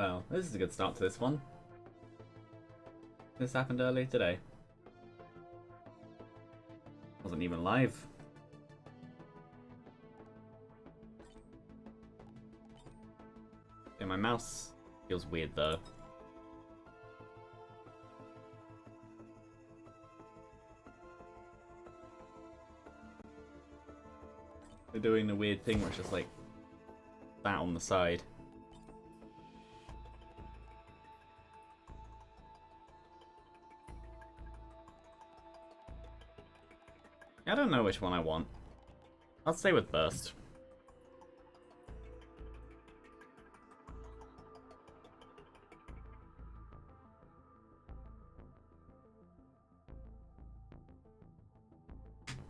Well, this is a good start to this one. This happened earlier today. Wasn't even live. Yeah, my mouse feels weird though. They're doing the weird thing where it's just like that on the side. I don't know which one I want. I'll stay with Burst.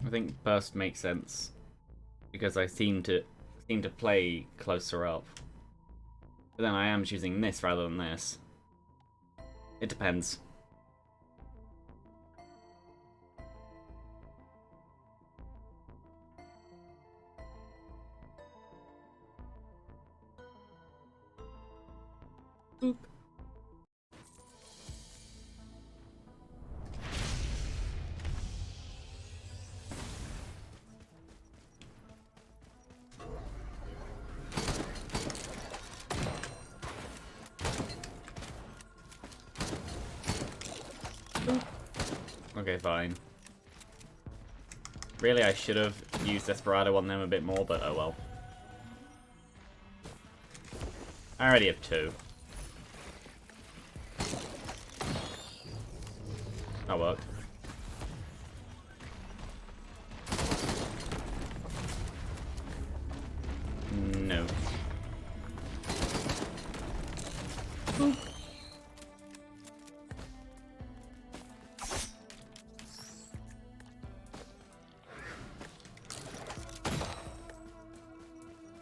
I think Burst makes sense because I seem to play closer up. But then I am choosing this rather than this. It depends. Boop. Okay, fine. Really, I should have used Desperado on them a bit more, but oh well. I already have 2. That worked. No. Ooh.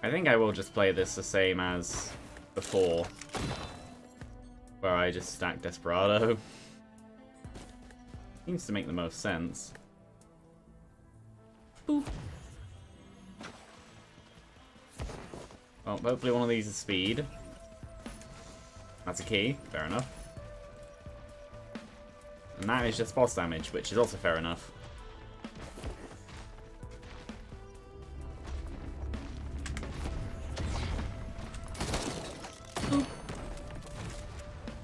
I think I will just play this the same as before, where I just stack Desperado. Seems to make the most sense. Boop. Well, hopefully one of these is speed. That's a key, fair enough. And that is just boss damage, which is also fair enough. Boop.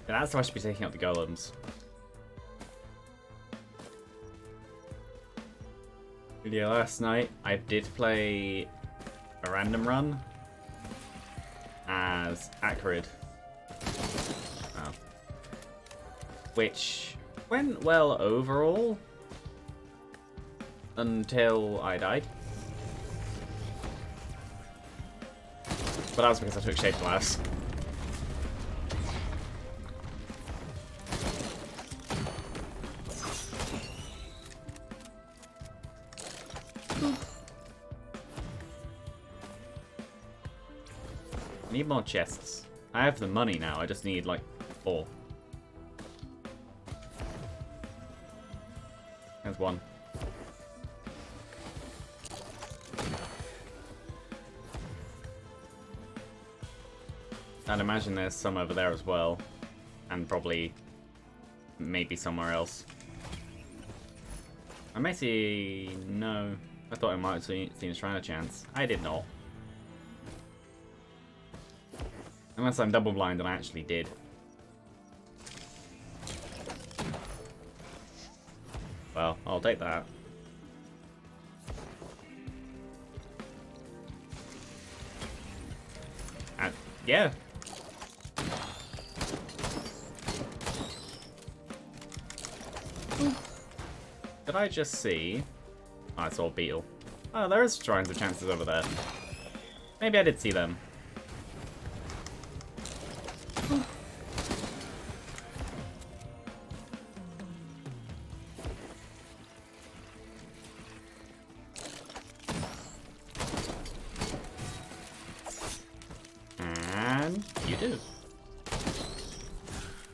Yeah, that's how I should be taking out the golems. Yeah, last night I did play a random run as Acrid. Oh. Which went well overall until I died. But that was because I took Shape Glass. I need more chests. I have the money now, I just need like 4. There's 1. I'd imagine there's some over there as well. And probably maybe somewhere else. I may see... no. I thought I might have seen a Shrine of Chance. I did not. Unless I'm double blind and I actually did. Well, I'll take that. And, yeah. Did I just see... oh, I saw a beetle. Oh, there is Shrines of Chances over there. Maybe I did see them. You do.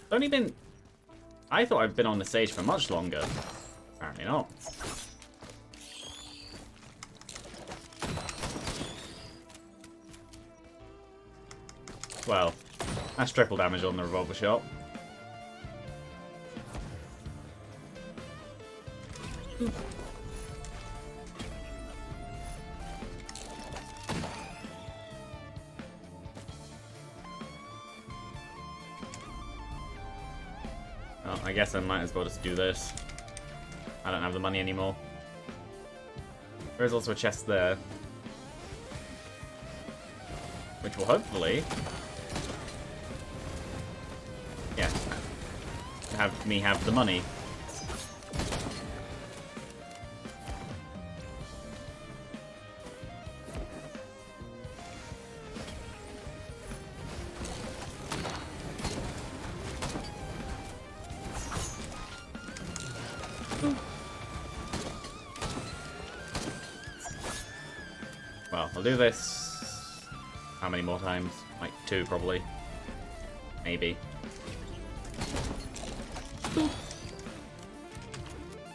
Only been... I thought I'd been on the stage for much longer. Apparently not. Well, That's triple damage on the revolver shot. Oh, I guess I might as well just do this. I don't have the money anymore. There is also a chest there, which will hopefully, yeah, have me have the money. Well, I'll do this. How many more times? Like 2, probably. Maybe.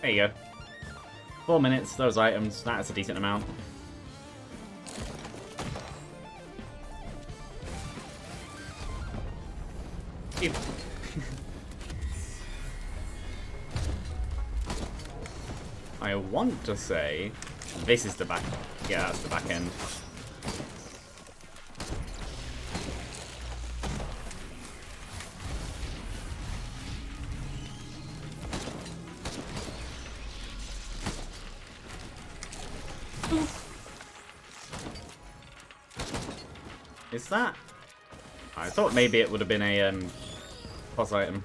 There you go. 4 minutes, those items. That's a decent amount. Phew. I want to say this is the back. Yeah, that's the back end. Is that? I thought maybe it would have been a boss item.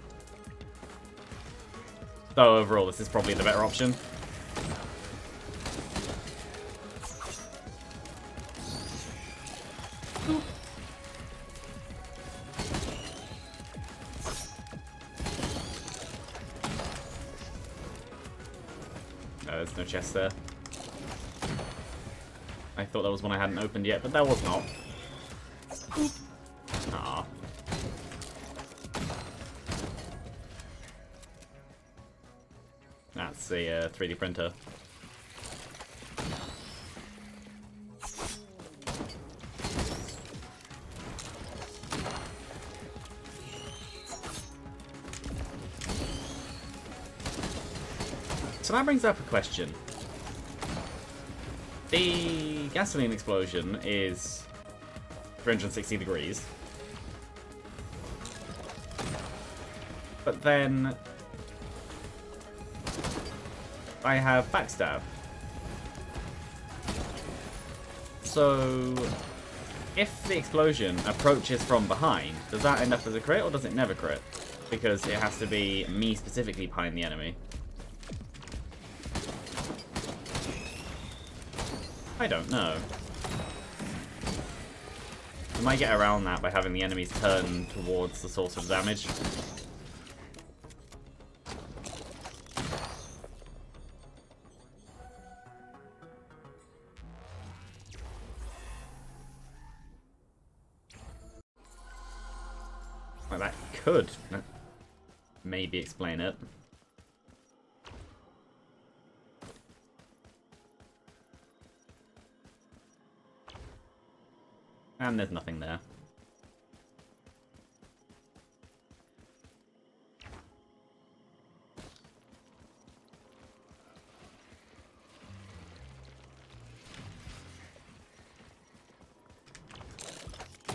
Though overall, this is probably the better option. There's no chest there. I thought there was one I hadn't opened yet, but there was not. Ah. That's a 3D printer. So that brings up a question. The gasoline explosion is 360 degrees. But then I have backstab. So if the explosion approaches from behind, does that end up as a crit or does it never crit? Because it has to be me specifically behind the enemy. I don't know. You might get around that by having the enemies turn towards the source of damage. Like that could maybe explain it. And there's nothing there.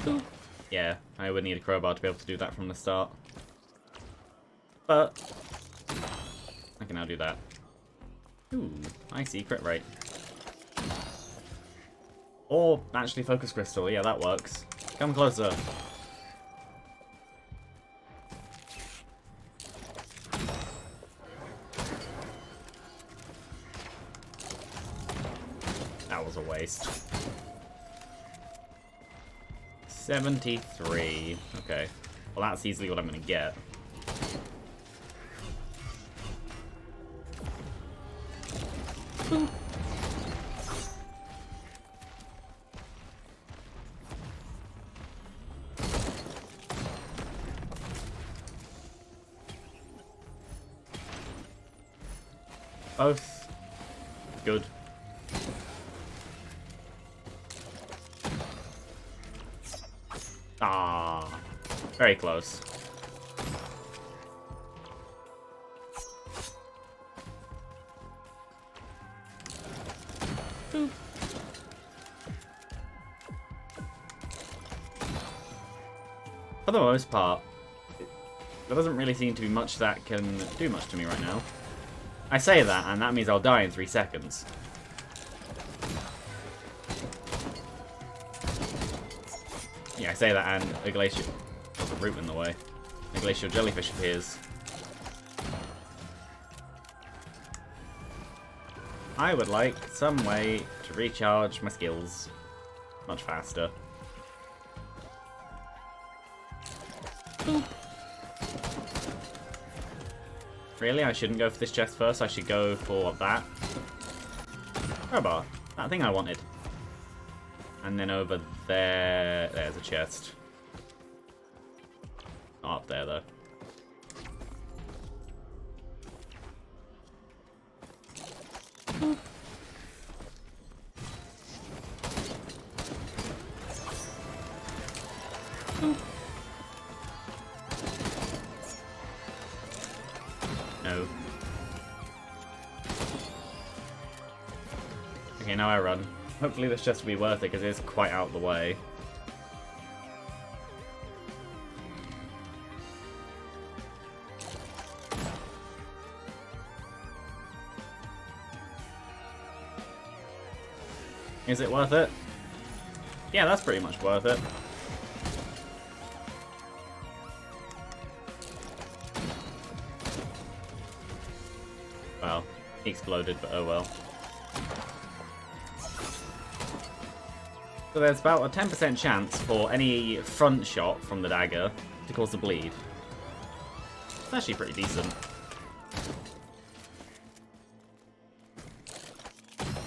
Ooh. Yeah, I would need a crowbar to be able to do that from the start. But I can now do that. Ooh, I see, crit rate. Or actually focus crystal, yeah, that works. Come closer. That was a waste. 73. Okay. Well, that's easily what I'm gonna get. Boop. Both. Good. Ah. Very close. Boop. For the most part, there doesn't really seem to be much that can do much to me right now. I say that, and that means I'll die in 3 seconds. Yeah, I say that, and a glacier... There's a root in the way. A glacial jellyfish appears. I would like some way to recharge my skills much faster. Boop. Really? I shouldn't go for this chest first? I should go for that? Crowbar. That thing I wanted. And then over there... There's a chest. Not up there, though. No. Okay, now I run. Hopefully this chest will be worth it, because it is quite out of the way. Is it worth it? Yeah, that's pretty much worth it. Well, he exploded, but oh well. So there's about a 10% chance for any front shot from the dagger to cause a bleed. It's actually pretty decent.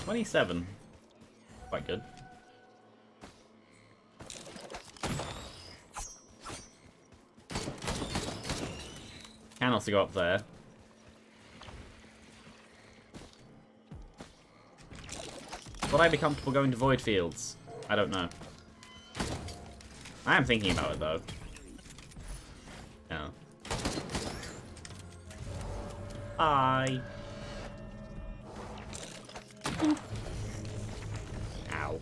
27. Quite good. Can also go up there. Would I be comfortable going to Void Fields? I don't know. I am thinking about it, though. No. Hi. Ow.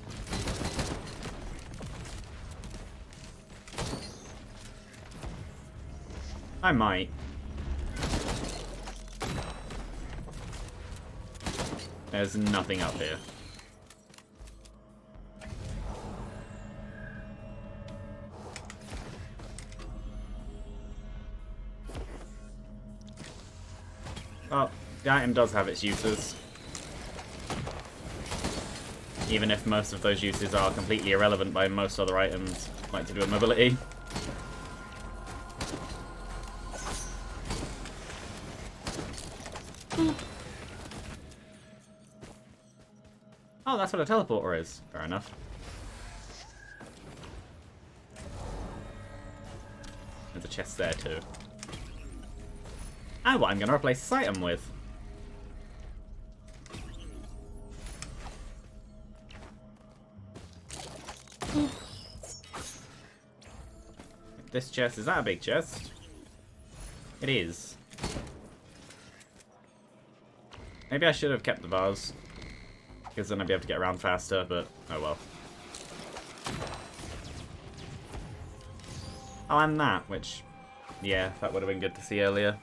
I might. There's nothing up here. Well, the item does have its uses. Even if most of those uses are completely irrelevant by most other items, like to do with mobility. Oh, that's what a teleporter is. Fair enough. There's a chest there too. And what I'm going to replace this item with. This chest, is that a big chest? It is. Maybe I should have kept the vase, because then I'd be able to get around faster, but oh well. Oh, and that, which, yeah, that would have been good to see earlier.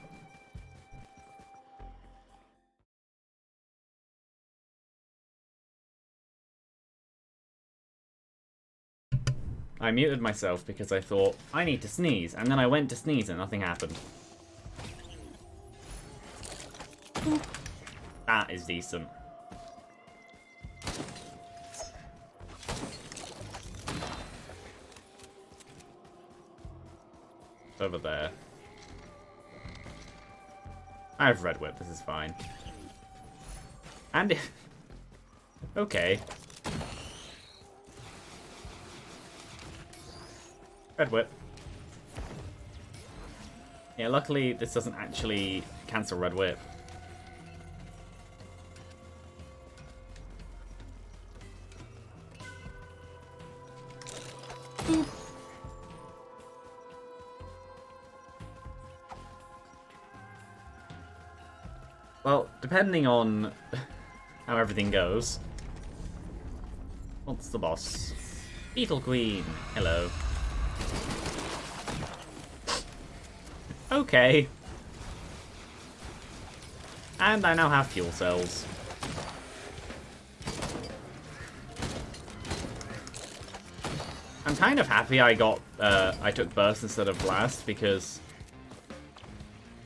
I muted myself because I thought, I need to sneeze, and then I went to sneeze and nothing happened. That is decent. It's over there. I have Red Whip, this is fine. And if... Okay. Red Whip. Yeah, luckily this doesn't actually cancel Red Whip. Well, depending on how everything goes. What's the boss? Beetle Queen. Hello. Okay. And I now have fuel cells. I'm kind of happy I took Burst instead of Blast, because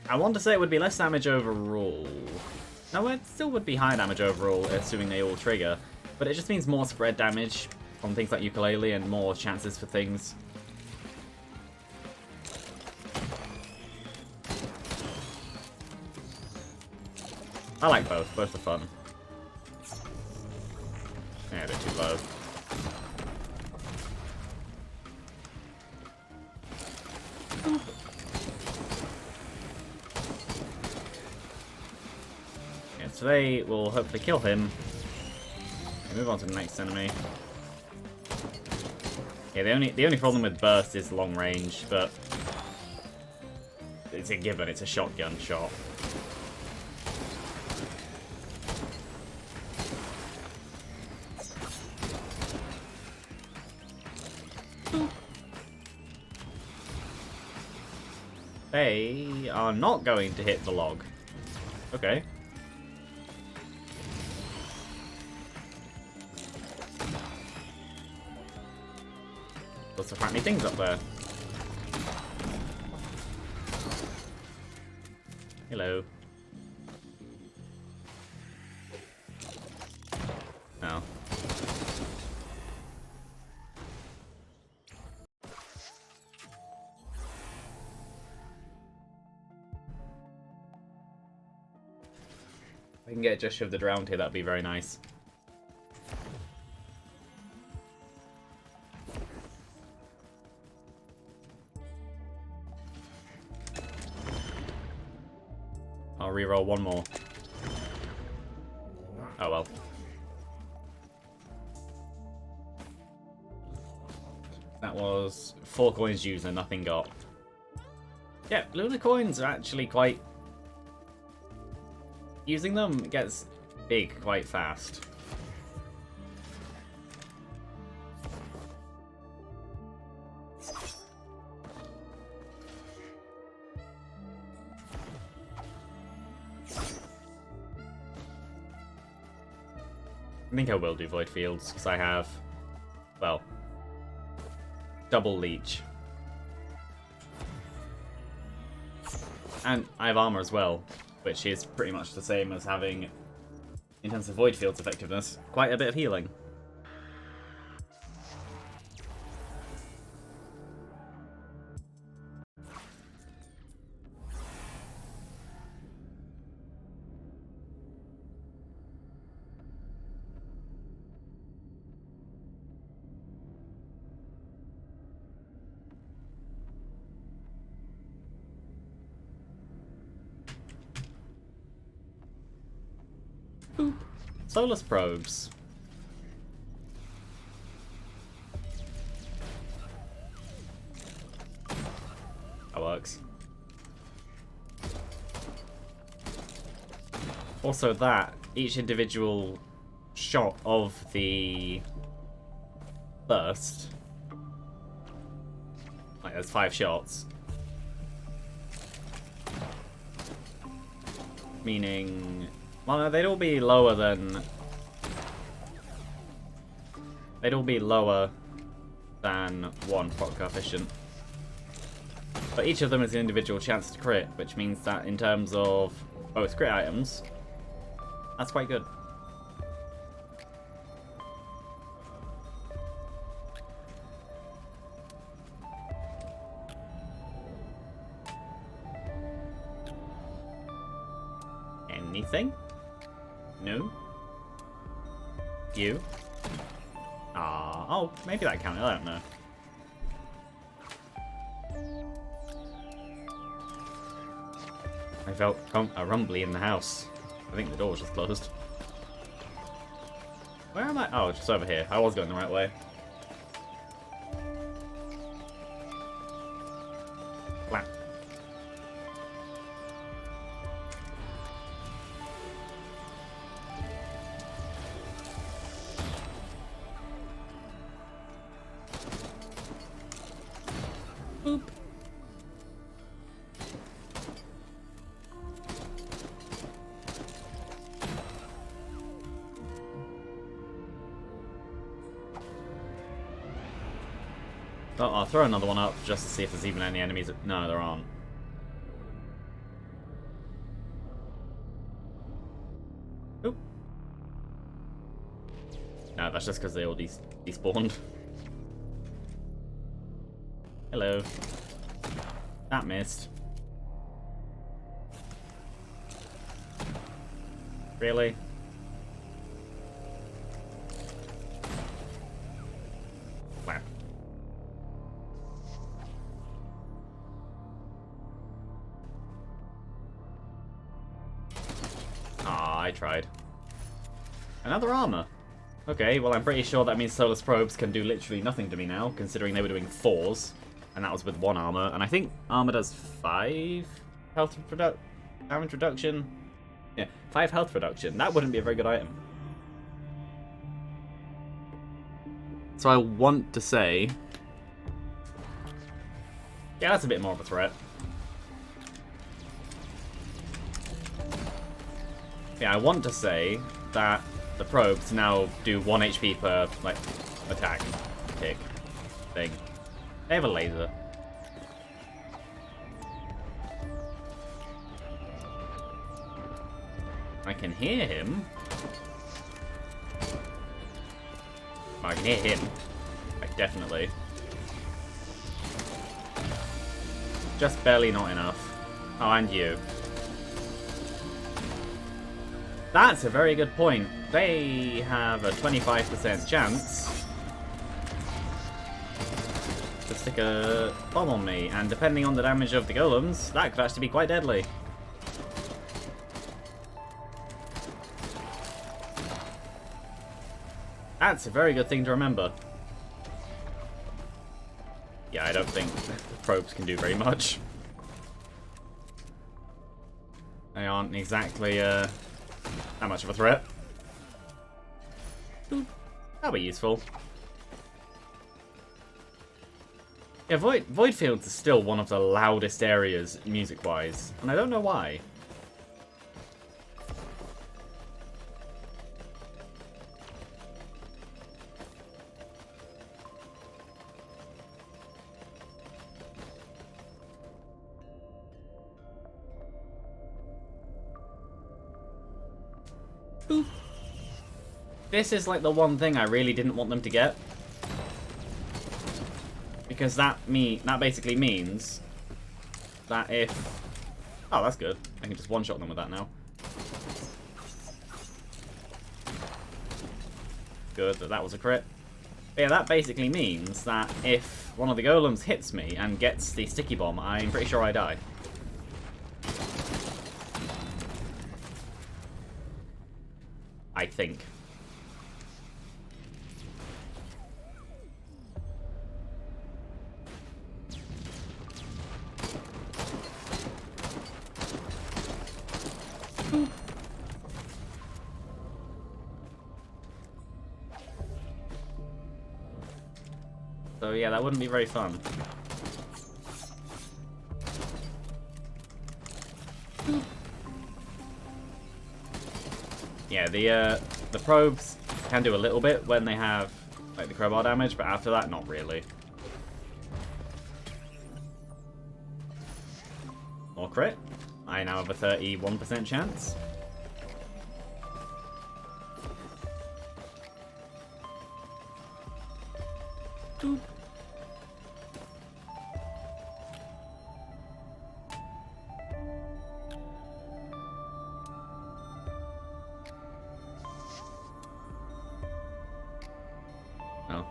I want to say it would be less damage overall. No, it still would be high damage overall, assuming they all trigger. But it just means more spread damage from things like Ukulele and more chances for things. I like both. Both are fun. Yeah, a bit too low. Yeah, today we'll hopefully kill him. Okay, move on to the next enemy. Yeah, the only problem with Burst is long range, but it's a given. It's a shotgun shot. They are not going to hit the log. Okay. Lots of friendly things up there. Hello. Oh. If I can get Gesture of the Drowned here, that'd be very nice. I'll reroll one more. Oh well. That was 4 coins used and nothing got. Yeah, Lunar coins are actually quite... Using them gets big quite fast. I think I will do Void Fields, because I have, well, double Leech. And I have Armor as well, which is pretty much the same as having, in terms of Void Fields effectiveness, quite a bit of healing. Boop. Solus Probes. That works. Also that, each individual shot of the burst, like there's 5 shots, meaning, well no, they'd all be lower than one proc coefficient. But each of them is an individual chance to crit, which means that in terms of both crit items, that's quite good. Anything? No? You? Ah, oh, maybe that counted, I don't know. I felt a rumbly in the house. I think the door was just closed. Where am I? Oh, just over here. I was going the right way. Flat. Oh, I'll throw another one up just to see if there's even any enemies. No, there aren't. Oop. No, that's just because they all despawned. Hello. That missed. Really? Wow. Ah, I tried. Another armor. Okay, well I'm pretty sure that means Solus probes can do literally nothing to me now, considering they were doing 4s, and that was with 1 armor, and I think armor does 5 health damage reduction. Yeah, 5 health reduction. That wouldn't be a very good item. So I want to say... yeah, that's a bit more of a threat. Yeah, I want to say that the probes now do 1 HP per, like, attack, tick, thing. They have a laser. I can hear him. I can hear him. Like, definitely. Just barely not enough. Oh, and you. That's a very good point. They have a 25% chance to stick a bomb on me, and depending on the damage of the golems, that could actually be quite deadly. That's a very good thing to remember. Yeah, I don't think the probes can do very much. They aren't exactly that much of a threat. That'll be useful. Yeah, Void Fields is still one of the loudest areas music-wise, and I don't know why. This is like the one thing I really didn't want them to get. Because that basically means that if... oh, that's good. I can just one-shot them with that now. Good that was a crit. But yeah, that basically means that if one of the golems hits me and gets the sticky bomb, I'm pretty sure I die. I think. So yeah, that wouldn't be very fun. Yeah, the probes can do a little bit when they have like the crowbar damage, but after that, not really. More crit. I now have a 31% chance. Boop. Oh.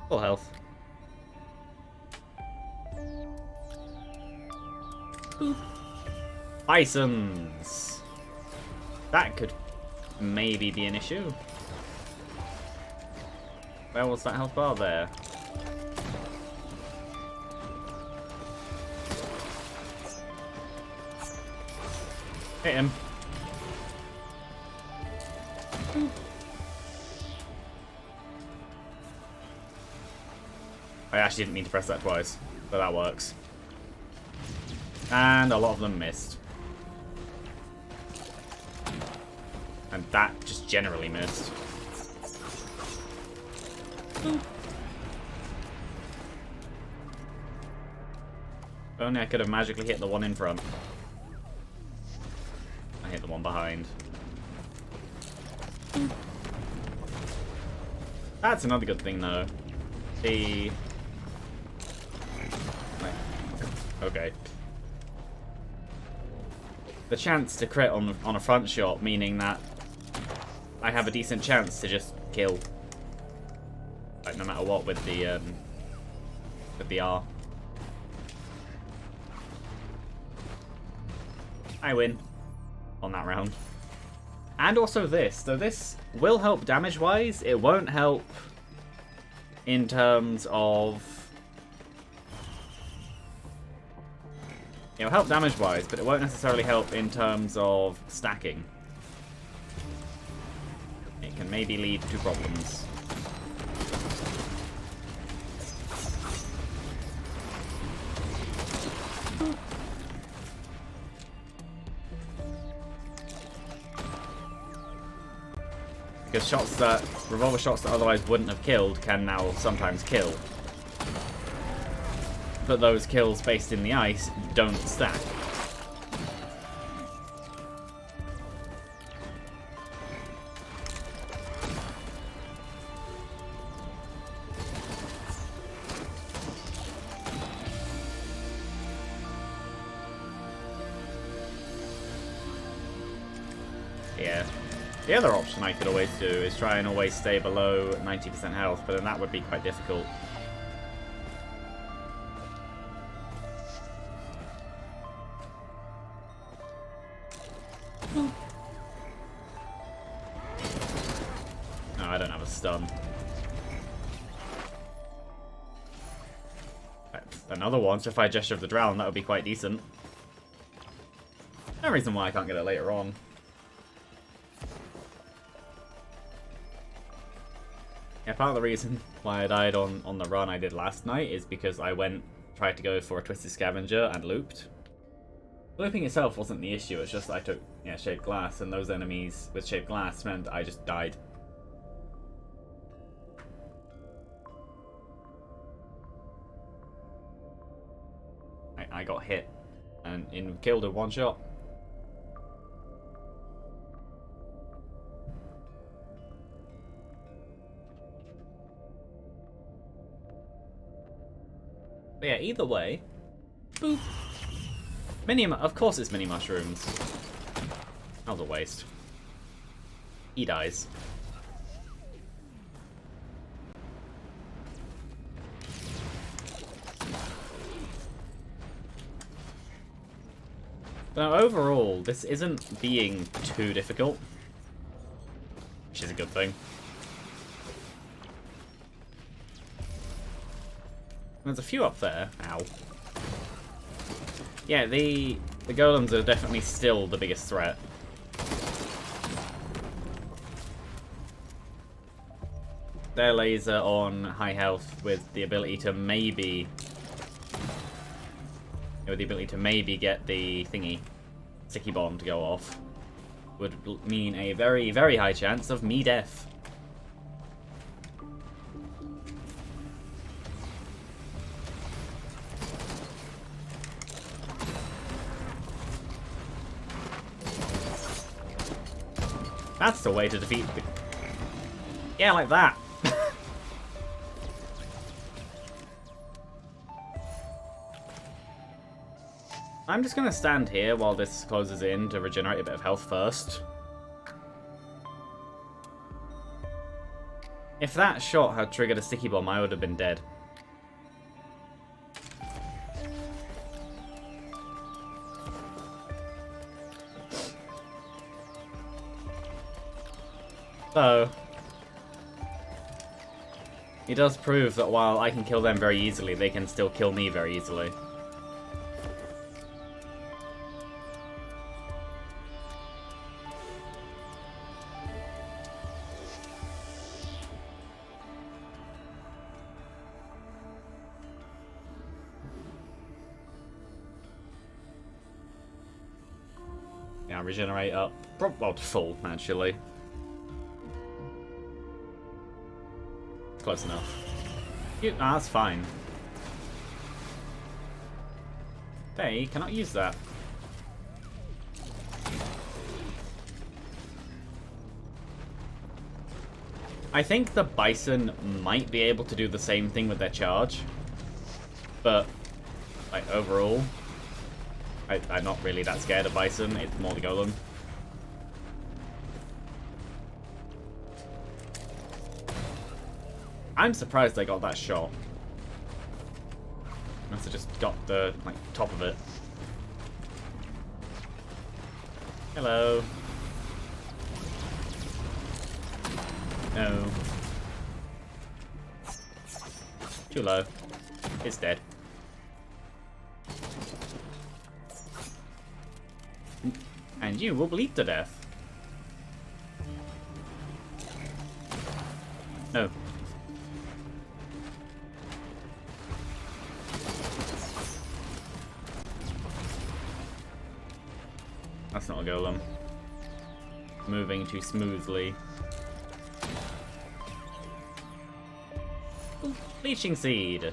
Full health. Boop. Bisons. That could maybe be an issue. Where was that health bar? There. Hit him. I actually didn't mean to press that twice, but that works. And a lot of them missed. And that just generally missed. If only I could have magically hit the one in front. I hit the one behind. That's another good thing, though. The... Okay. The chance to crit on a front shot, meaning that I have a decent chance to just kill. Like, no matter what with the R. I win on that round. And also this. So this will help damage-wise. It won't help in terms of... It'll help damage-wise, but it won't necessarily help in terms of stacking. It can maybe lead to problems. Because shots that, revolver shots that otherwise wouldn't have killed can now sometimes kill. But those kills based in the ice don't stack. Yeah. The other option I could always do is try and always stay below 90% health, but then that would be quite difficult. No, I don't have a stun. Another one, so if I Gesture of the Drown, that would be quite decent. No reason why I can't get it later on. Yeah, part of the reason why I died on the run I did last night is because I tried to go for a Twisted Scavenger and looped. Looping itself wasn't the issue, it's just that I took Shaped Glass, and those enemies with Shaped Glass meant I just died. I got hit and killed in one shot. But yeah, either way, boop. Of course it's mini mushrooms. That was a waste. He dies. Now overall, this isn't being too difficult, which is a good thing. There's a few up there. Ow. Yeah, the golems are definitely still the biggest threat. Their laser on high health with the ability to maybe get the thingy, sticky bomb to go off would mean a very, very high chance of me death. That's the way to defeat the... Yeah, like that. I'm just gonna stand here while this closes in to regenerate a bit of health first. If that shot had triggered a sticky bomb, I would have been dead. So, it does prove that while I can kill them very easily, they can still kill me very easily. Yeah, regenerate up. Well, full, actually. Close enough. That's fine. They cannot use that. I think the Bison might be able to do the same thing with their charge. But, like, overall, I'm not really that scared of Bison. It's more the Golem. I'm surprised I got that shot. Must have just got the, like, top of it. Hello. No. Too low. It's dead. And you will bleed to death. No. That's not a golem. Moving too smoothly. Ooh, Leeching Seed.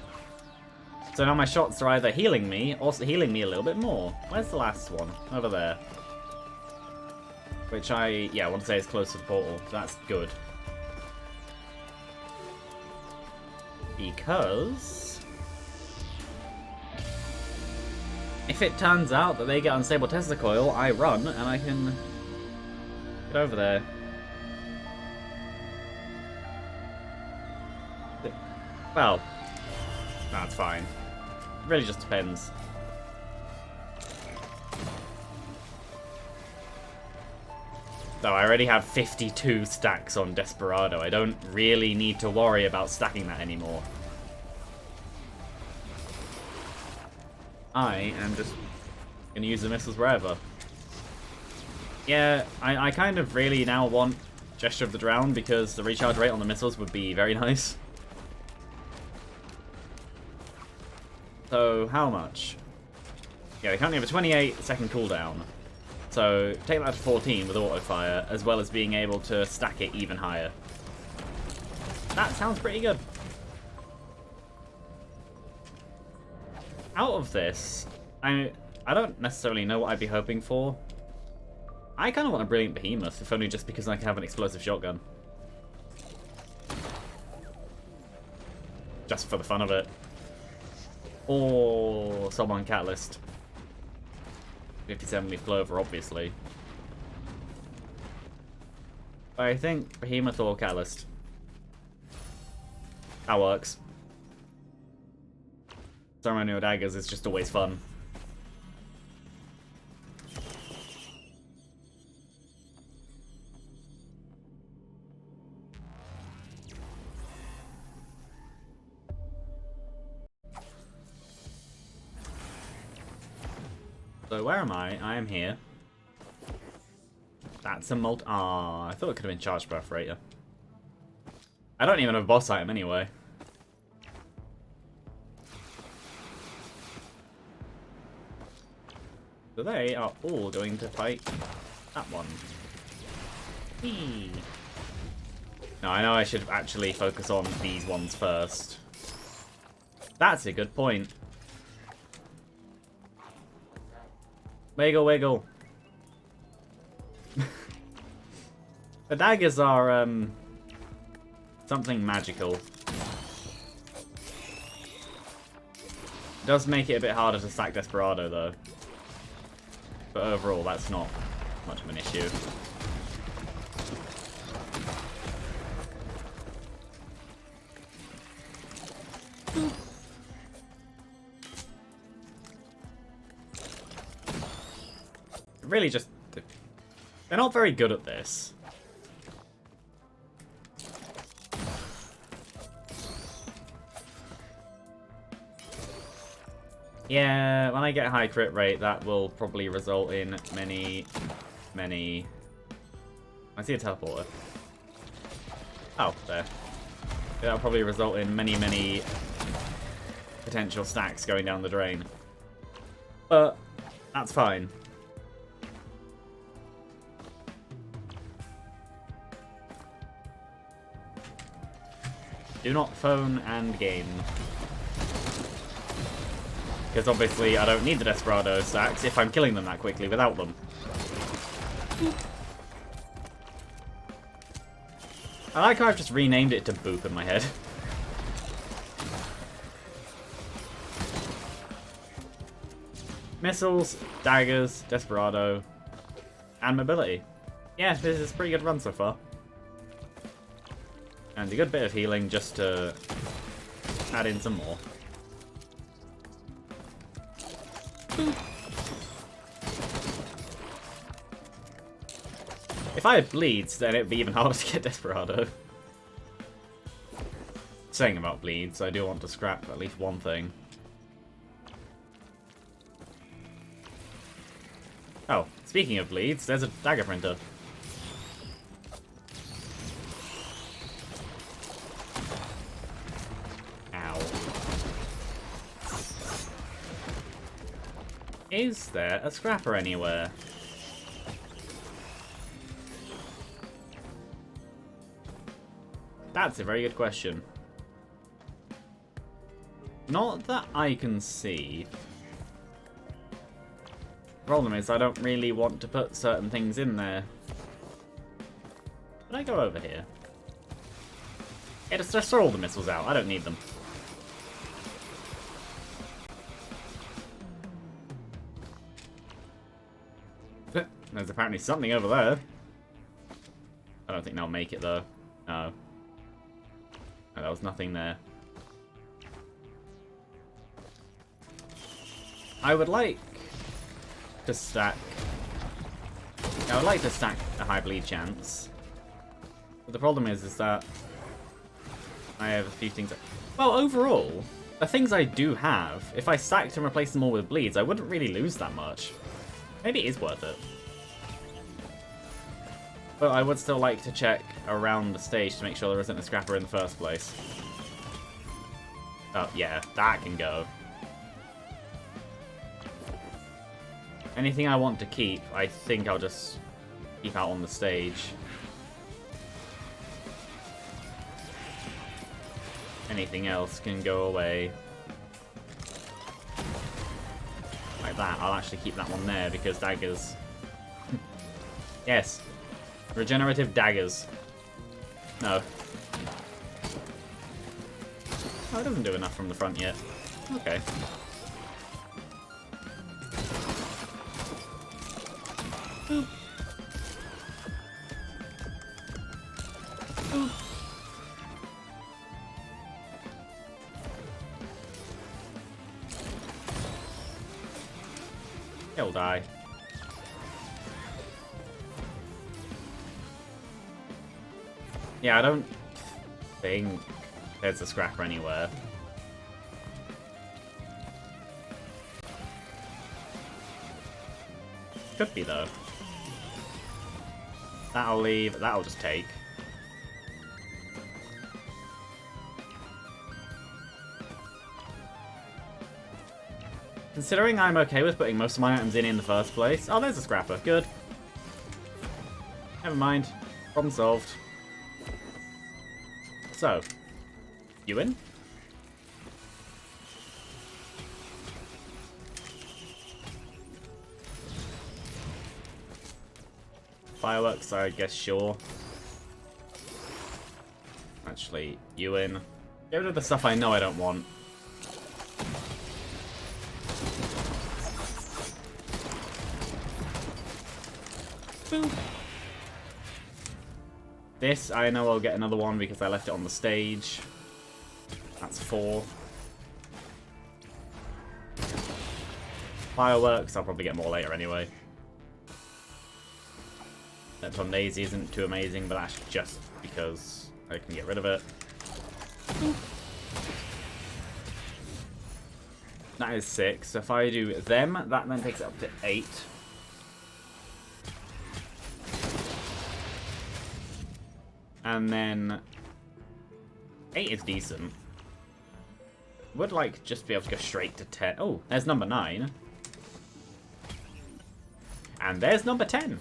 So now my shots are either healing me, or healing me a little bit more. Where's the last one? Over there. Which I want to say is close to the portal. That's good. Because if it turns out that they get unstable Tesla coil, I run and I can get over there. Well, that's fine. It really just depends. So I already have 52 stacks on Desperado. I don't really need to worry about stacking that anymore. I am just going to use the missiles wherever. Yeah, I kind of really now want Gesture of the Drown because the recharge rate on the missiles would be very nice. So, how much? Yeah, they currently have a 28-second cooldown. So, take that to 14 with auto-fire, as well as being able to stack it even higher. That sounds pretty good. Out of this, I don't necessarily know what I'd be hoping for. I kind of want a Brilliant Behemoth, if only just because I can have an explosive shotgun. Just for the fun of it. Or Soulborn Catalyst. 57 Leaf Clover, obviously. But I think Behemoth or Catalyst. That works. Ceremonial Daggers is just always fun. So where am I? I am here. That's a I thought it could have been Charge Perforator. I don't even have a boss item anyway. So they are all going to fight that one. Whee. No, I know I should actually focus on these ones first. That's a good point. Wiggle, wiggle. The daggers are, something magical. It does make it a bit harder to stack Desperado, though. But overall, that's not much of an issue. Really just... they're not very good at this. Yeah, when I get high crit rate, that will probably result in many... I see a teleporter. Oh, there. That'll probably result in many potential stacks going down the drain. But, that's fine. Do not phone and game. Because obviously I don't need the Desperado stacks if I'm killing them that quickly without them. I like how I've just renamed it to Boop in my head. Missiles, daggers, Desperado, and mobility. Yeah, this is a pretty good run so far. And a good bit of healing just to add in some more. If I had bleeds, then it'd be even harder to get Desperado. Saying about bleeds, I do want to scrap at least one thing. Oh, speaking of bleeds, there's a dagger printer. Ow. Is there a scrapper anywhere? That's a very good question. Not that I can see. Problem is, I don't really want to put certain things in there. Can I go over here? Yeah, just throw all the missiles out. I don't need them. There's apparently something over there. I don't think they'll make it, though. No. No, there was nothing there. I would like to stack... I would like to stack a high bleed chance. But the problem is that I have a few things... Well, overall, the things I do have, if I stacked and replaced them all with bleeds, I wouldn't really lose that much. Maybe it is worth it. But I would still like to check around the stage to make sure there isn't a scrapper in the first place. Oh, yeah, that can go. Anything I want to keep, I think I'll just keep out on the stage. Anything else can go away. Like that, I'll actually keep that one there because daggers. Yes. Regenerative daggers. No. Oh, it doesn't do enough from the front yet. Okay. Boop. Boop. He'll die. Yeah, I don't think there's a scrapper anywhere. Could be, though. That'll leave. That'll just take. Considering I'm okay with putting most of my items in the first place. Oh, there's a scrapper. Good. Never mind. Problem solved. So, you in? Fireworks, I guess, sure. Actually, you in. Get rid of the stuff I know I don't want. Boom. This, I know I'll get another one because I left it on the stage. That's 4. Fireworks, I'll probably get more later anyway. Tom Daisy isn't too amazing, but that's just because I can get rid of it. That is 6. So if I do them, that then takes it up to 8. And then 8 is decent. Would like just be able to go straight to 10. Oh, there's number 9. And there's number 10.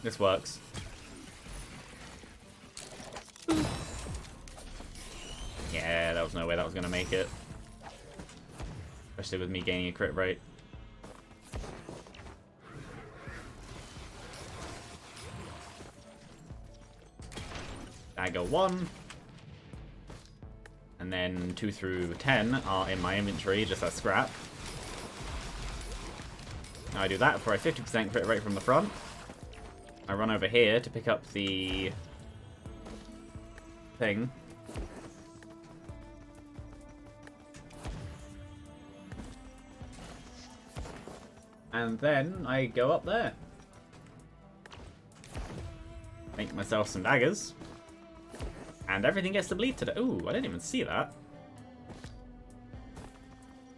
This works. was no way that was going to make it. Especially with me gaining a crit rate. Dagger 1. And then 2 through 10 are in my inventory just as scrap. Now I do that for a 50% crit rate from the front. I run over here to pick up the thing. And then I go up there. Make myself some daggers. And everything gets to bleed today. Ooh, I didn't even see that.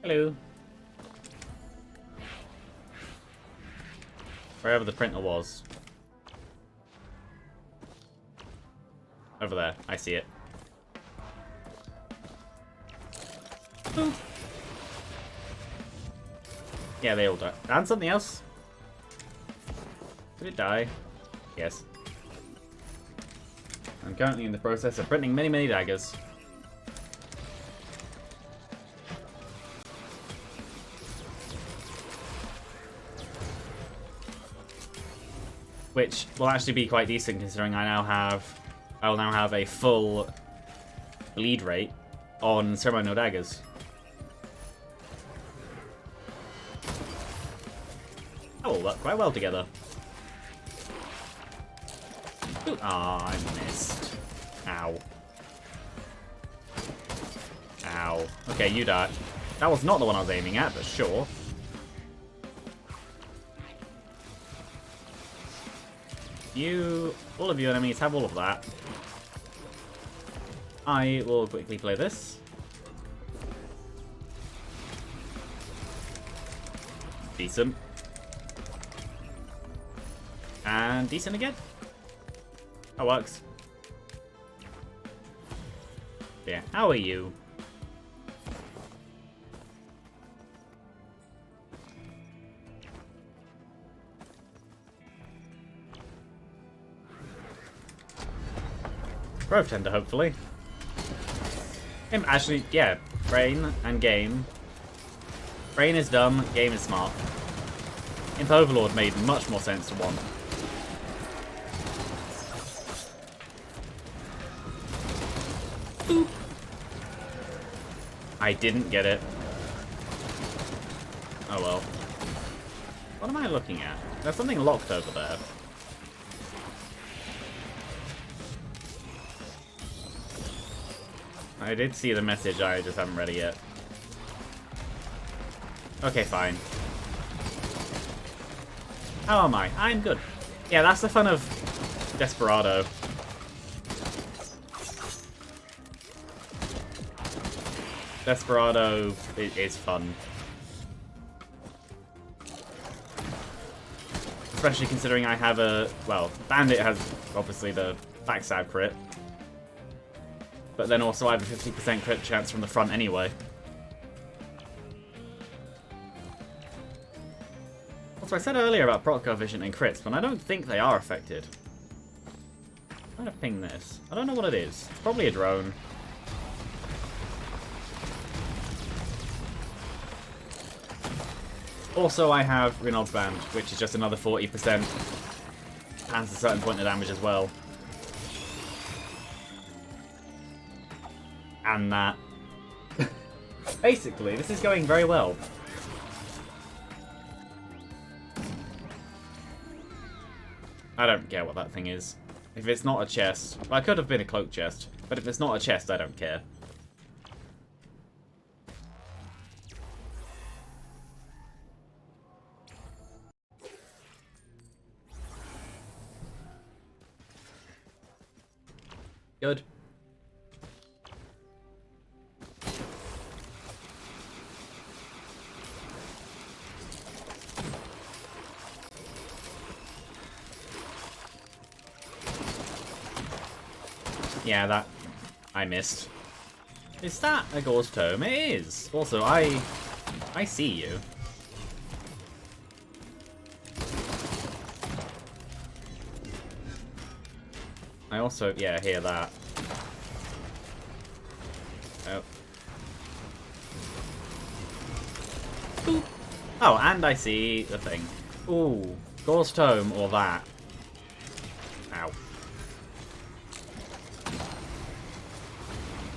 Hello. Wherever the printer was. Over there. I see it. Ooh. Yeah, they all die. And something else. Did it die? Yes. I'm currently in the process of printing many, many daggers. Which will actually be quite decent considering I'll now have a full bleed rate on ceremonial daggers. That will work quite well together. Ooh, ah, I missed. Ow. Ow. Okay, you die. That was not the one I was aiming at, but sure. All of you enemies have all of that. I will quickly play this. Decent. And decent again. That works. Yeah, how are you? Growth Tender, hopefully. Actually, yeah, Brain and Game. Brain is dumb, Game is smart. Imp Overlord made much more sense to want. Boop. I didn't get it. Oh well. What am I looking at? There's something locked over there. I did see the message, I just haven't read it yet. Okay, fine. How am I? I'm good. Yeah, that's the fun of Desperado. Desperado is fun. Especially considering I have a... Well, Bandit has obviously the backstab crit. But then also I have a 50% crit chance from the front anyway. Also, I said earlier about proc coefficient and crits, but I don't think they are affected. I'm trying to ping this. I don't know what it is. It's probably a drone. Also, I have Reynolds Band, which is just another 40%. Adds a certain point of damage as well. And that. Basically, this is going very well. I don't care what that thing is. If it's not a chest... Well, it could have been a cloak chest. But if it's not a chest, I don't care. Good. Yeah, that I missed. Is that a Gauze Tome? It is. Also, I see you. I also, yeah, hear that. Oh, Oh, and I see the thing. Ooh, Gor's Tome or that. Ow.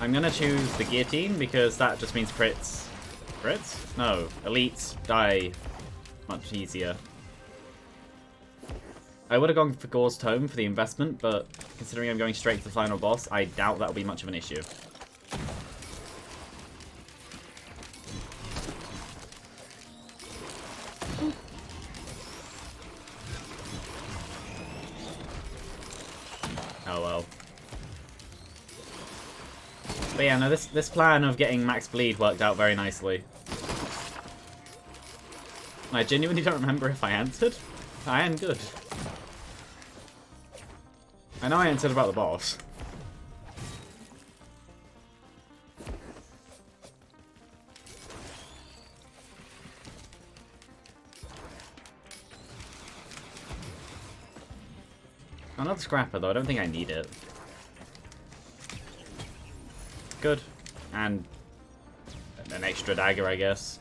I'm gonna choose the Guillotine because that just means crits. Crits? No, elites die much easier. I would have gone for Gor's Tome for the investment, but considering I'm going straight to the final boss, I doubt that'll be much of an issue. Oh well. But yeah, no, this plan of getting max bleed worked out very nicely. I genuinely don't remember if I answered. I am good. I know I answered about the boss. Another scrapper though, I don't think I need it. Good. And an extra dagger, I guess.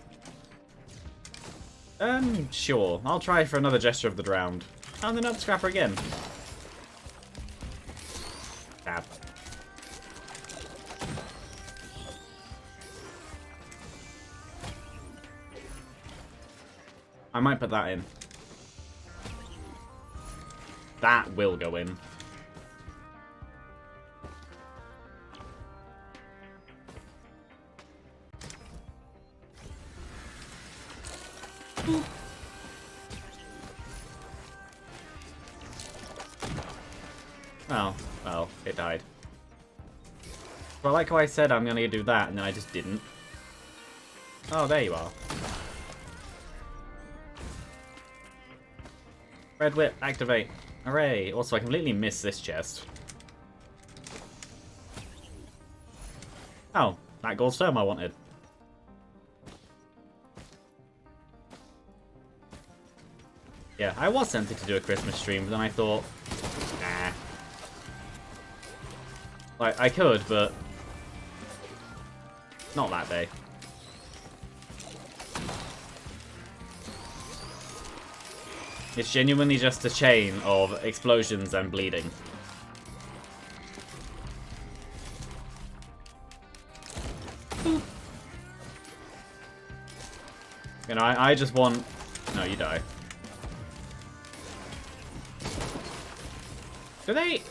Sure. I'll try for another Gesture of the Drowned. And another scrapper again. Stab. I might put that in. That will go in. Oh, well, it died. Well, like how I said I'm gonna do that, and then I just didn't. Oh, there you are. Red Whip, activate. Hooray! Also, I completely missed this chest. Oh, that gold stone I wanted. Yeah, I was tempted to do a Christmas stream, but then I thought, nah. Like, I could, but not that day. It's genuinely just a chain of explosions and bleeding. You know, I just want... No, you die. Do they...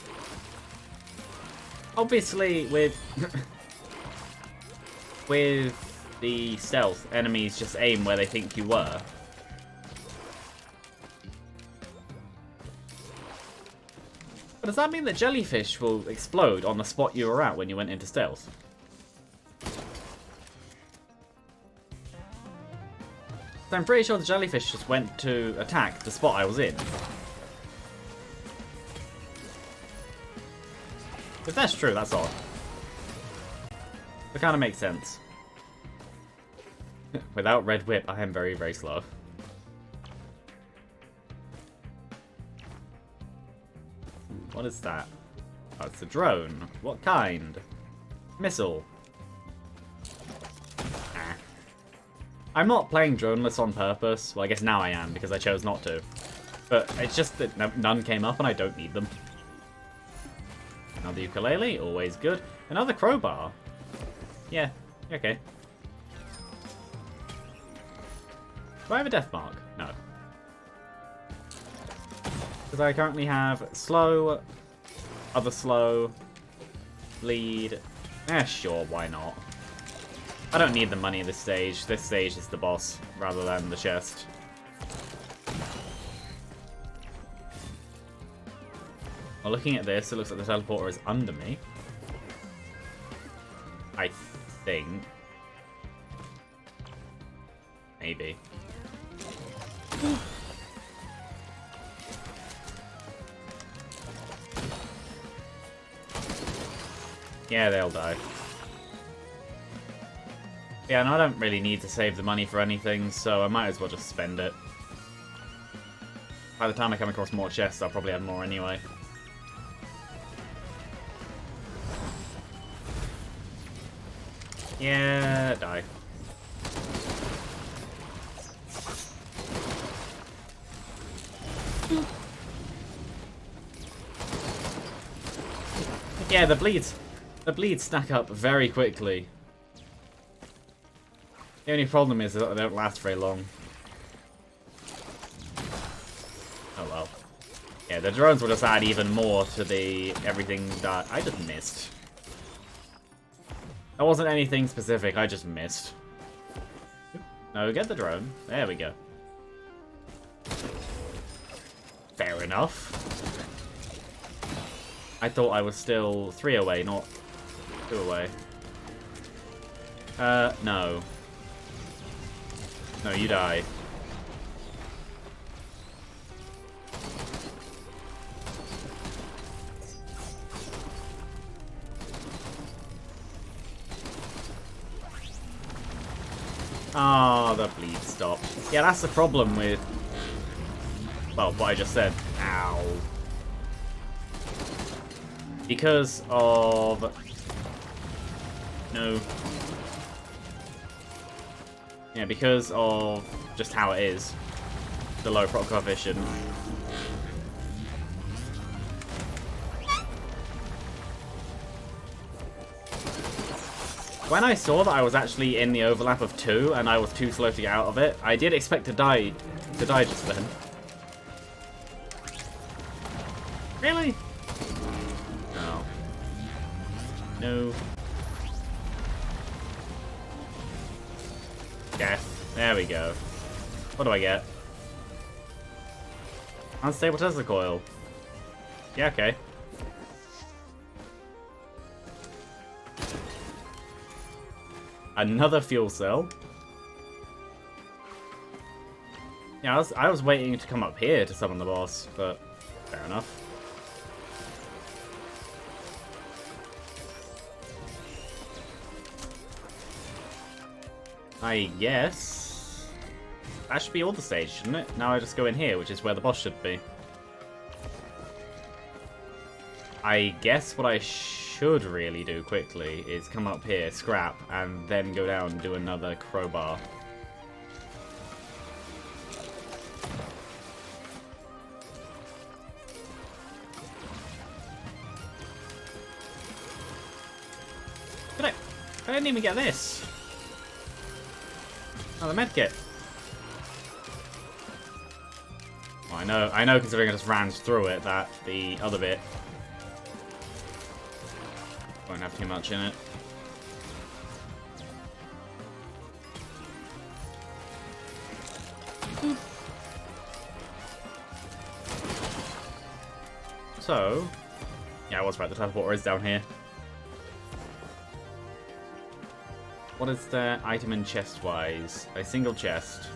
Obviously, with... with the stealth, enemies just aim where they think you were. But does that mean that jellyfish will explode on the spot you were at when you went into stealth? So I'm pretty sure the jellyfish just went to attack the spot I was in. If that's true, that's odd. It kind of makes sense. Without Red Whip, I am very, very slow. What is that? Oh, it's a drone. What kind? Missile. Ah. I'm not playing droneless on purpose. Well, I guess now I am, because I chose not to. But it's just that none came up and I don't need them. Another ukulele, always good. Another crowbar. Yeah, okay. Do I have a death mark? No. Because I currently have slow, other slow, bleed. Eh, sure, why not? I don't need the money at this stage. This stage is the boss, rather than the chest. Well, looking at this, it looks like the teleporter is under me. I think. Maybe. Yeah, they'll die. Yeah, and I don't really need to save the money for anything, so I might as well just spend it. By the time I come across more chests, I'll probably have more anyway. Yeah, die. Yeah, the bleeds stack up very quickly. The only problem is that they don't last very long. Oh well. Yeah, the drones will just add even more to the everything that I just missed. That wasn't anything specific, I just missed. No, get the drone. There we go. Fair enough. I thought I was still 3 away, not 2 away. No. No, you die. Ah, the bleed stopped. Yeah, that's the problem with... well, what I just said. Ow. Because of... no. Yeah, because of just how it is. The low proc coefficient. When I saw that I was actually in the overlap of 2 and I was too slow to get out of it, I did expect to die just then. Really? No. No. Death. There we go. What do I get? Unstable Tesla coil. Yeah, okay. Another fuel cell. Yeah, I was waiting to come up here to summon the boss, but fair enough. I guess that should be all the stage, shouldn't it? Now I just go in here, which is where the boss should be. I guess what I should really do quickly is come up here, scrap, and then go down and do another crowbar. I didn't even get this. Oh, the medkit. Well, I know considering I just ran through it, that the other bit won't have too much in it. So, yeah, I was right, the teleporter is down here. What is the item in chest-wise? A single chest.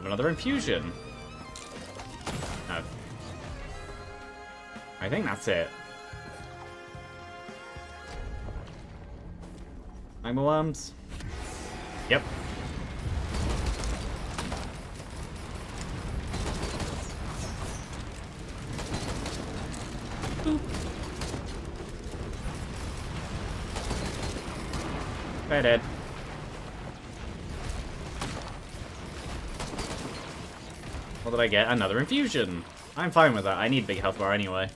Another infusion. No. I think that's it. Magma worms? Yep. Boop. They're dead. What did I get? Another infusion. I'm fine with that. I need big health bar anyway.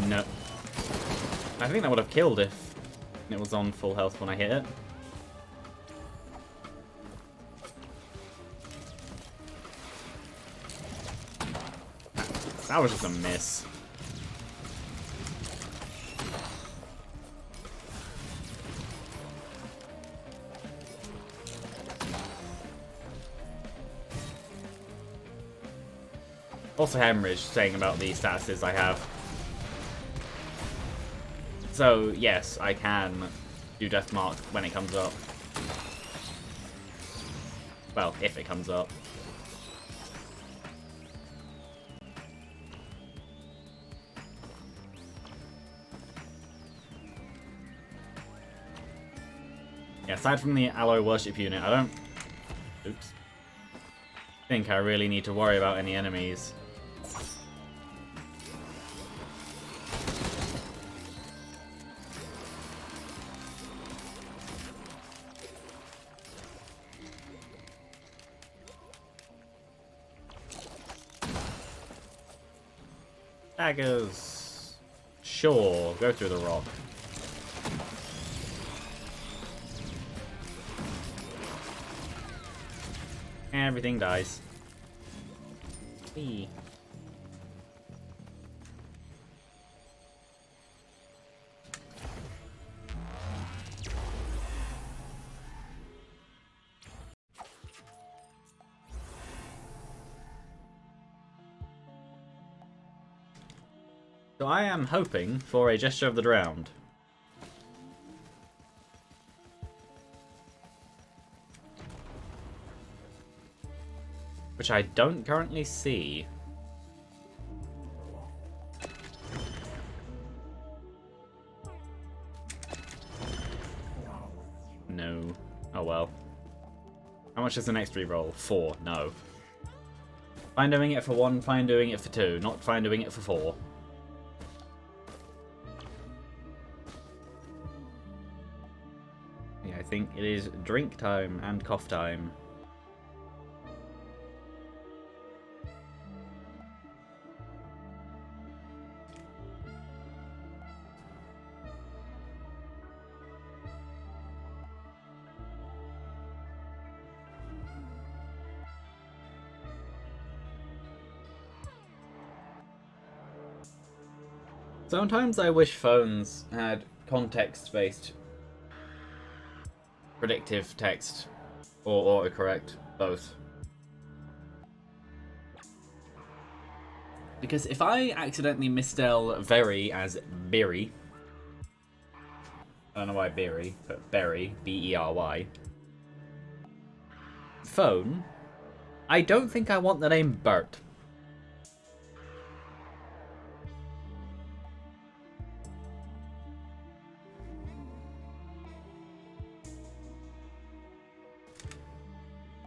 No. I think that would have killed if it was on full health when I hit it. That was just a miss. Also Hemorrhage saying about the statuses I have. So, yes, I can do Death Mark when it comes up. Well, if it comes up. Yeah, aside from the Alloy Worship unit, I don't... oops. think I really need to worry about any enemies. Daggers. Sure, go through the rock. Everything dies. Whee. So I am hoping for a Gesture of the Drowned. Which I don't currently see. No. Oh well. How much is the next reroll? 4. No. Fine doing it for 1, fine doing it for 2, not fine doing it for 4. I think it is drink time and cough time. Sometimes I wish phones had context-based predictive text, or autocorrect, both. Because if I accidentally misspell very as Berry, I don't know why Berry, but Berry, B-E-R-Y, phone, I don't think I want the name Bert.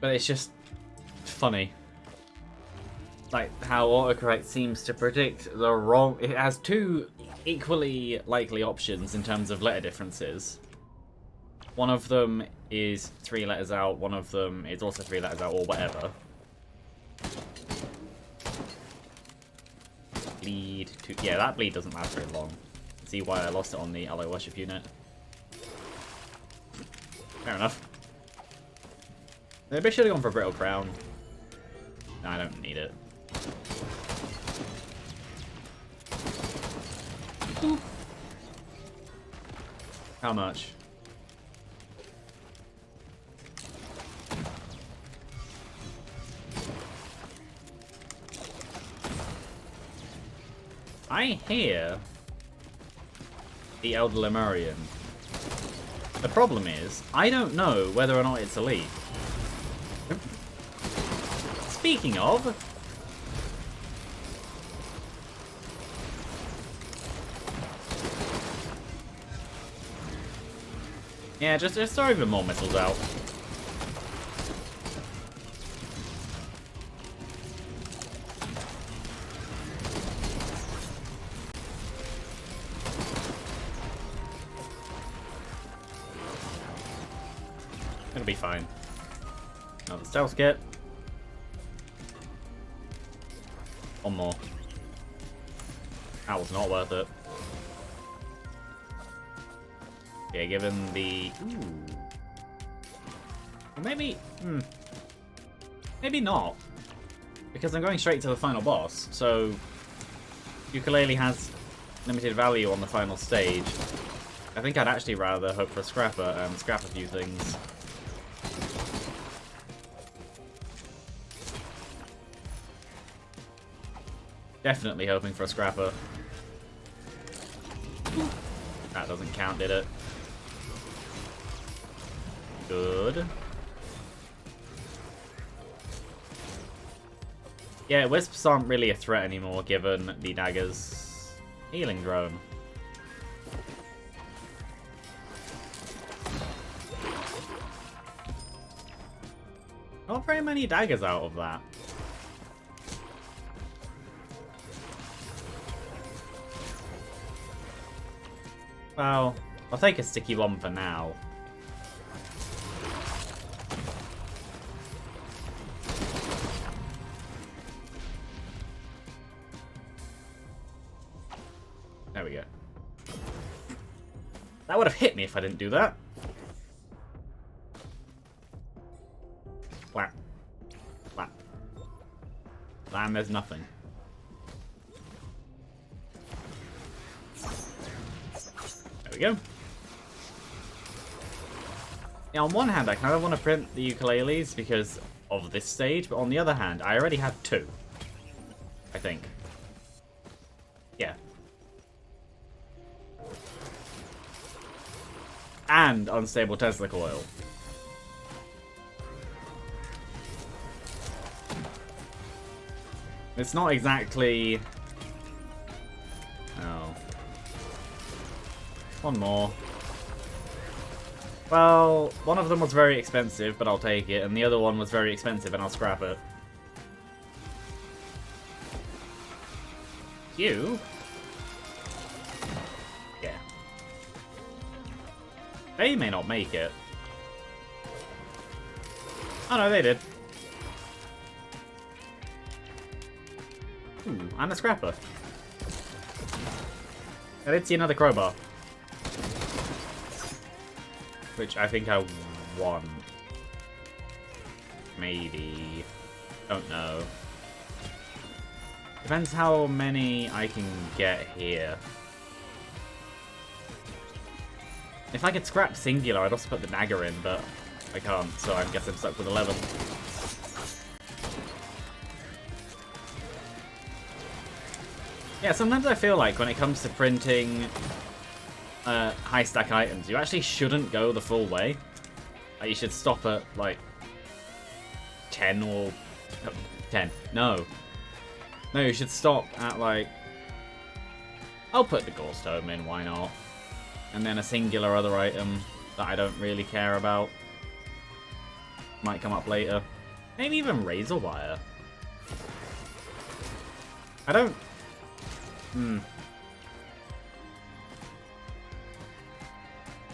But it's just funny. Like how autocorrect seems to predict the wrong... It has 2 equally likely options in terms of letter differences. One of them is 3 letters out, one of them is also 3 letters out, or whatever. Bleed to... Yeah, that bleed doesn't last very long. See why I lost it on the Ally Worship unit. Fair enough. Maybe I should have gone for Brittle Crown. No, I don't need it. How much? I hear the Elder Lemurian. The problem is, I don't know whether or not it's elite. Speaking of... Yeah, just throw even more missiles out. It'll be fine. Another stealth kit. One more. That was not worth it. Yeah, given the... Ooh. Maybe... Maybe not. Because I'm going straight to the final boss, so... Ukulele has limited value on the final stage. I think I'd actually rather hope for a Scrapper and scrap a few things. Definitely hoping for a Scrapper. That doesn't count, did it? Good. Yeah, Wisps aren't really a threat anymore given the dagger's healing drone. Not very many daggers out of that. Well, I'll take a sticky one for now. That would have hit me if I didn't do that. Whap. Whap. And there's nothing. There we go. Now, on one hand, I kind of want to print the ukuleles because of this stage, but on the other hand, I already have 2. I think. Yeah. And unstable Tesla coil. It's not exactly... Oh. One more. Well, one of them was very expensive, but I'll take it, and the other one was very expensive, and I'll scrap it. You? Yeah. They may not make it. Oh no, they did. And a scrapper. I did see another crowbar. Which I think I won. Maybe. Don't know. Depends how many I can get here. If I could scrap Singular, I'd also put the dagger in, but I can't, so I guess I'm stuck with 11. Yeah, sometimes I feel like when it comes to printing high stack items, you actually shouldn't go the full way. Like, you should stop at, like, 10 or... 10. No. No, you should stop at, like... I'll put the Ghost Tome in, why not? And then a singular other item that I don't really care about. Might come up later. Maybe even Razor Wire. I don't...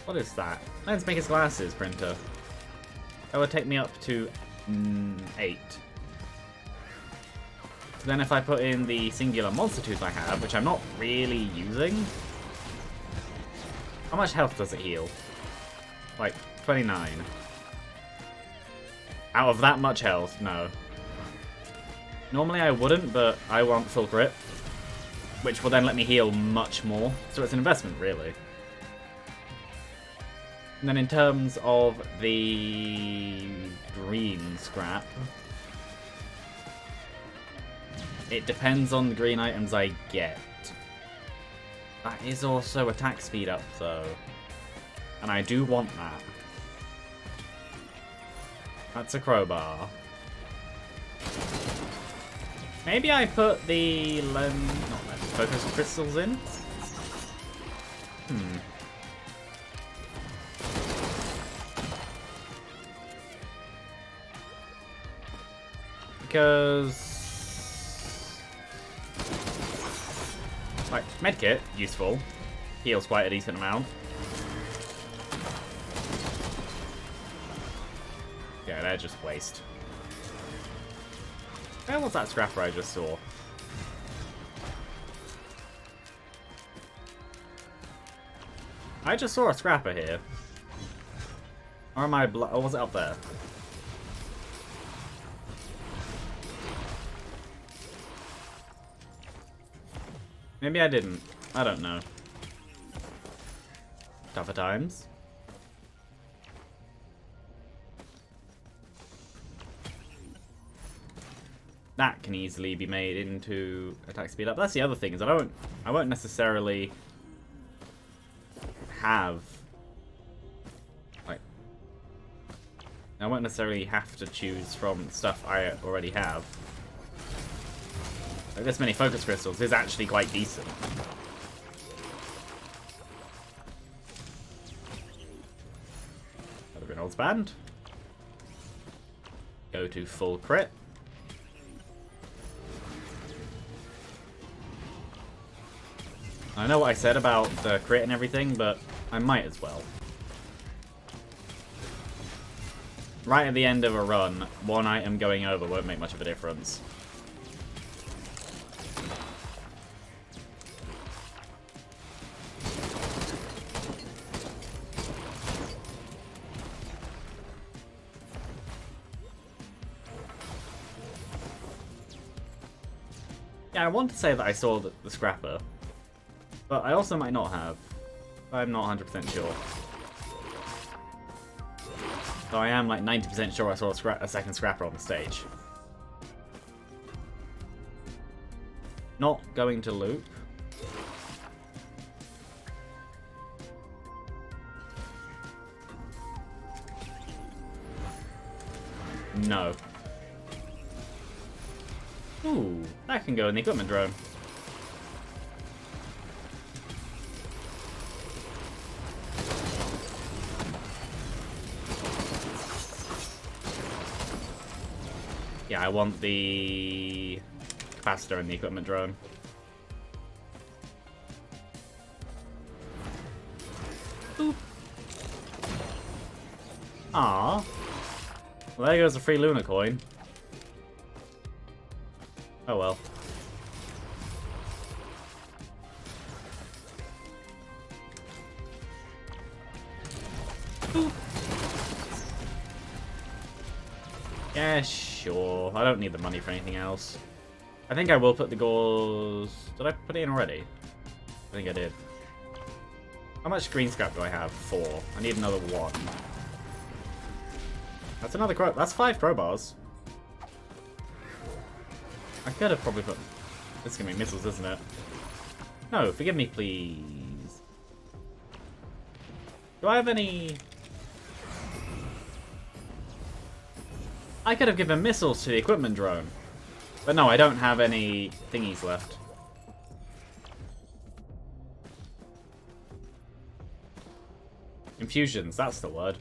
What is that? Lensmaker's Glasses printer. That would take me up to 8. So then if I put in the singular monster tooth I have, which I'm not really using... How much health does it heal? Like, 29. Out of that much health? No. Normally I wouldn't, but I want full crit. Which will then let me heal much more. So it's an investment, really. And then in terms of the green scrap, it depends on the green items I get. That is also attack speed up, though. And I do want that. That's a crowbar. Maybe I put the focus crystals in? Because... like, medkit, useful. Heals quite a decent amount. Yeah, they're just waste. Where was that scrapper I just saw? I just saw a scrapper here. Or am I or was it up there? Maybe I didn't. I don't know. Tougher times. That can easily be made into attack speed up. That's the other thing, is I won't necessarily have, like, I won't necessarily have to choose from stuff I already have. Like, this many focus crystals is actually quite decent. Another Reynolds band. Go to full crit. I know what I said about the crit and everything, but I might as well. Right at the end of a run, one item going over won't make much of a difference. Yeah, I want to say that I saw the scrapper, but I also might not have. I'm not 100% sure. So I am like 90% sure I saw a second scrapper on the stage. Not going to loop. No. Ooh, that can go in the equipment drone. Yeah, I want the capacitor in the equipment drone. Boop. Ah. Well, there goes a free Luna coin. Oh well. Boop. Yeah, sure. I don't need the money for anything else. I think I will put the gauze... Did I put it in already? I think I did. How much green scrap do I have? 4. I need another 1. That's another crow. That's 5 crowbars. I could have probably put... This is going to be missiles, isn't it? No, forgive me, please. Do I have any... I could have given missiles to the equipment drone. But no, I don't have any thingies left. Infusions, that's the word.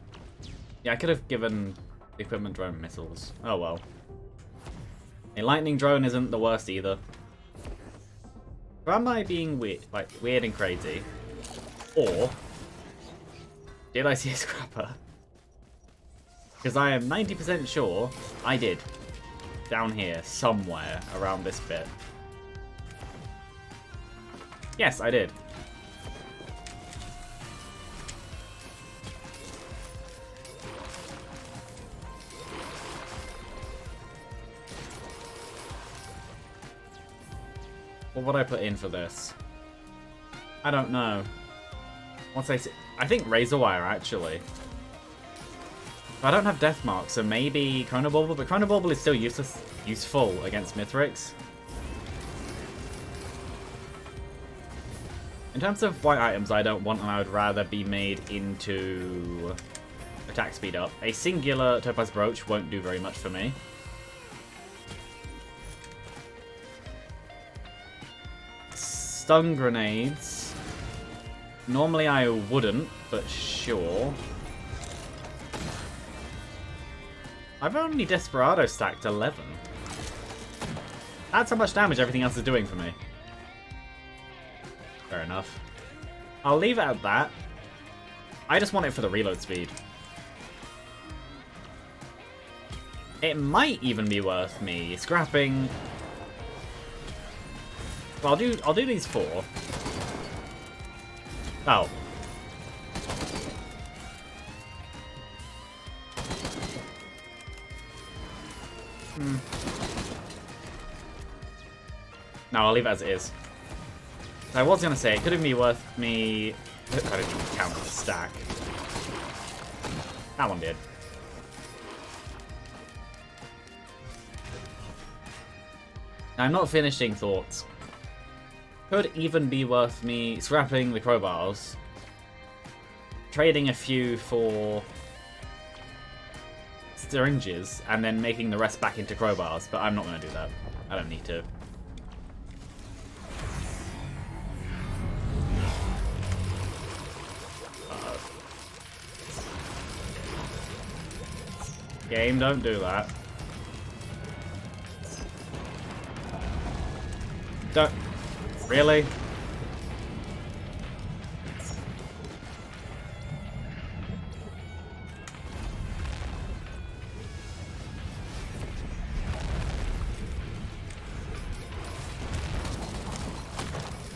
Yeah, I could have given the equipment drone missiles. Oh well. A lightning drone isn't the worst either. Or am I being weird, like weird and crazy? Or did I see a scrapper? Because I am 90% sure I did. Down here, somewhere around this bit. Yes, I did. What would I put in for this? I don't know. Once I see, I think Razor Wire actually. I don't have Death Mark, so maybe Chronobauble, but Chronobauble is still useful against Mithrix. In terms of white items I don't want, and I would rather be made into attack speed up. A singular Topaz Brooch won't do very much for me. Stun grenades. Normally I wouldn't, but sure. I've only Desperado stacked 11. That's how much damage everything else is doing for me. Fair enough. I'll leave it at that. I just want it for the reload speed. It might even be worth me scrapping. Well, I'll do these 4. Oh. No, I'll leave it as it is. I was going to say, it could have been worth me... I don't even count the stack. That one did. I'm not finishing thoughts. Could even be worth me scrapping the crowbars, trading a few for syringes, and then making the rest back into crowbars, but I'm not going to do that. I don't need to. Game, don't do that. Don't. Really?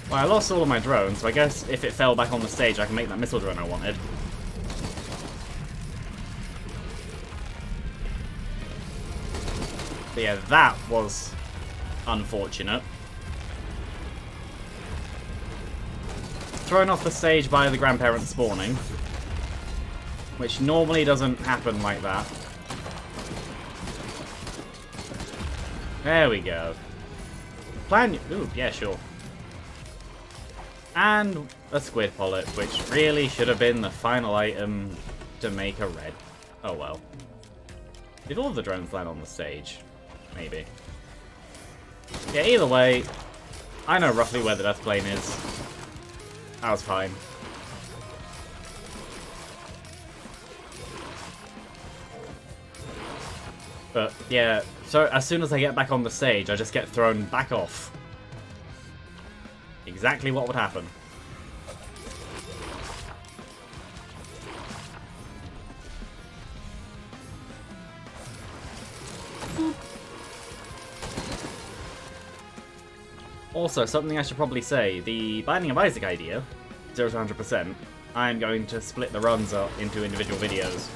Well, I lost all of my drones, so I guess if it fell back on the stage, I can make that missile drone I wanted. But yeah, that was unfortunate. thrown off the stage by the grandparents spawning. Which normally doesn't happen like that. There we go. Ooh, yeah, sure. And a squid polyp, which really should have been the final item to make a red. Oh well. Did all of the drones land on the stage? Maybe. Yeah, either way, I know roughly where the death plane is. That was fine. But, yeah, so as soon as I get back on the stage, I just get thrown back off. Exactly what would happen. Also, something I should probably say, the Binding of Isaac idea, 0 to 100%, I'm going to split the runs up into individual videos,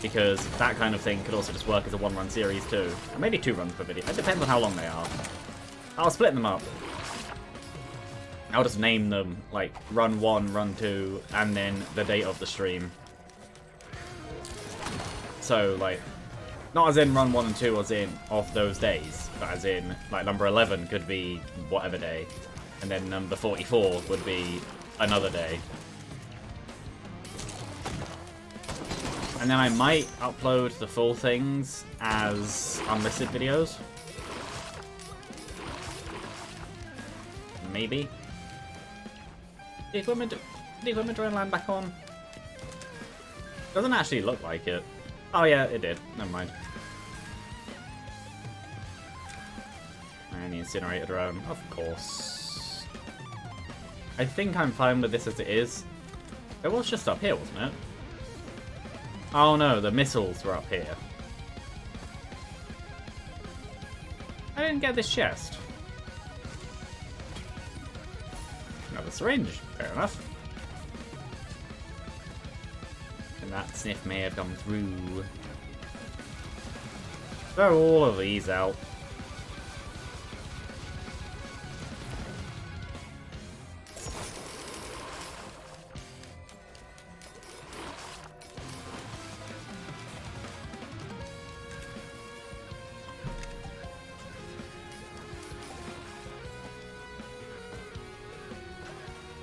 because that kind of thing could also just work as a one-run series too. Or maybe 2 runs per video, it depends on how long they are. I'll split them up. I'll just name them, like, run 1, run 2, and then the date of the stream. So, like, not as in run 1 and 2 as in of those days, but as in, like, number 11 could be whatever day, and then number 44 would be another day. And then I might upload the full things as unlisted videos. Maybe. The equipment drone land back on? Doesn't actually look like it. Oh yeah, it did. Never mind. And the incinerator drone, of course. I think I'm fine with this as it is. It was just up here, wasn't it? Oh no, the missiles were up here. I didn't get this chest. Another syringe, fair enough. And that sniff may have come through. Throw all of these out.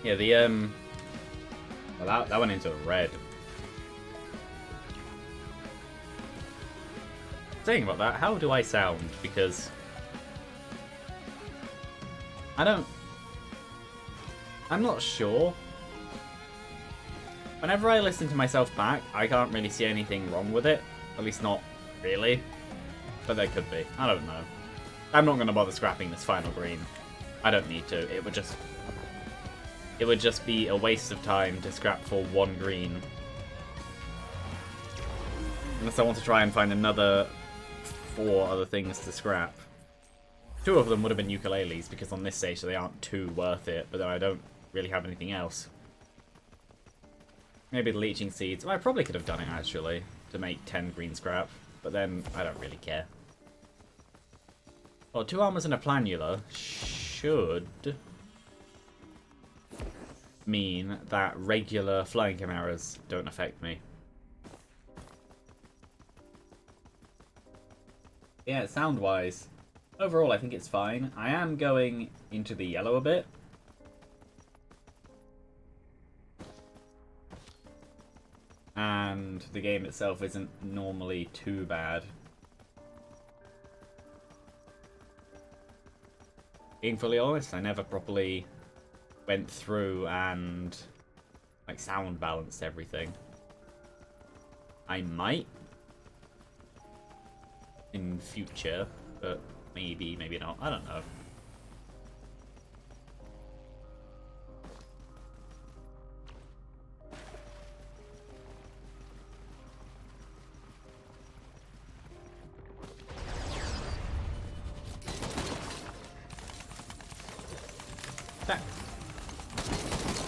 Yeah, the, well, that went into red. Saying about that, how do I sound? Because I'm not sure. Whenever I listen to myself back, I can't really see anything wrong with it. At least not really. But there could be. I don't know. I'm not going to bother scrapping this final green. I don't need to. It would just be a waste of time to scrap for 1 green. Unless I want to try and find another 4 other things to scrap. 2 of them would have been ukuleles, because on this stage they aren't too worth it, but then I don't really have anything else. Maybe the leeching seeds. Well, I probably could have done it, actually, to make 10 green scrap, but then I don't really care. Well, 2 armors and a planula should mean that regular flying chimeras don't affect me. Yeah, sound-wise, overall I think it's fine. I am going into the yellow a bit. And the game itself isn't normally too bad. Being fully honest, I never properly went through and like sound balanced everything. I might in future, but maybe not. I don't know.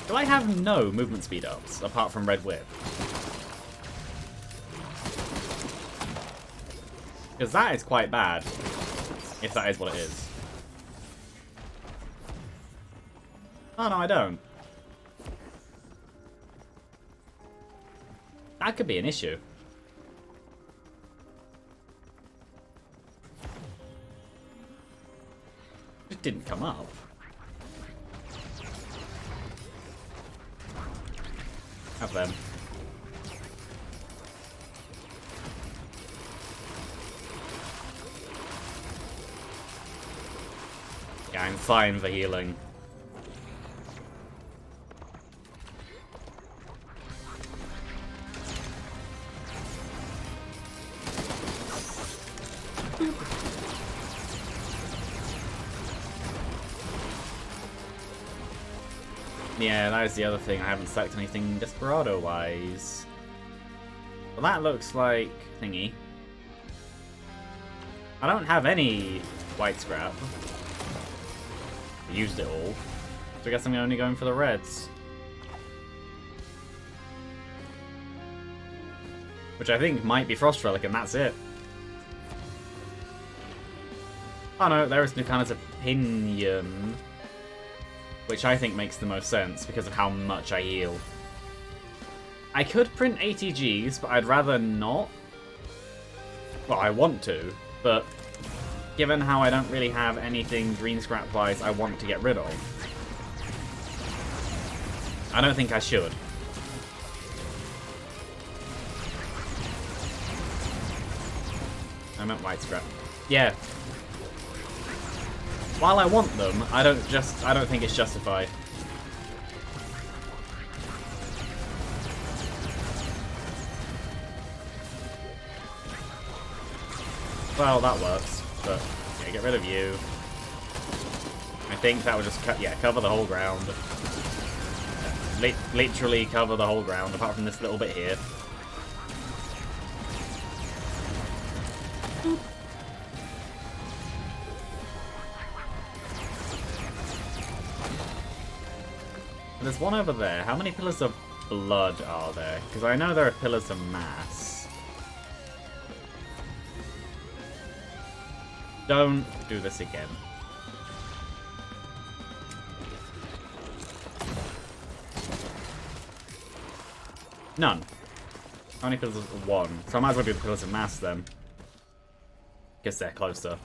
Do I have no movement speed ups apart from Red Whip? Because that is quite bad, if that is what it is. Oh no, I don't. That could be an issue. It didn't come up. Have them. Yeah, I'm fine for healing. Yeah, that is the other thing. I haven't stacked anything Desperado-wise. Well, that looks like thingy. I don't have any white scrap. I used it all. So I guess I'm only going for the reds. Which I think might be Frost Relic, and that's it. Oh no, there is Nucana's Opinion. Which I think makes the most sense because of how much I heal. I could print ATGs, but I'd rather not. Well, I want to, but given how I don't really have anything green scrap-wise I want to get rid of, I don't think I should. I meant white scrap. Yeah. While I want them, I don't think it's justified. Well, that works, but yeah, get rid of you. I think that would just cover the whole ground. Literally cover the whole ground, apart from this little bit here. There's one over there. How many pillars of blood are there? Because I know there are pillars of mass. Don't do this again. None. How many pillars of one? So I might as well do the pillars of mass then. Guess they're closer.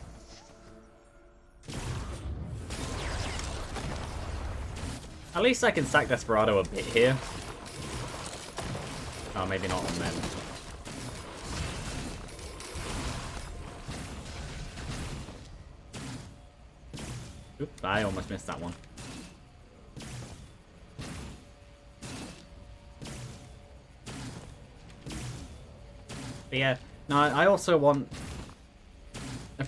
At least I can stack Desperado a bit here. Oh, maybe not on them. Oop, I almost missed that one. But yeah, no, I also want... The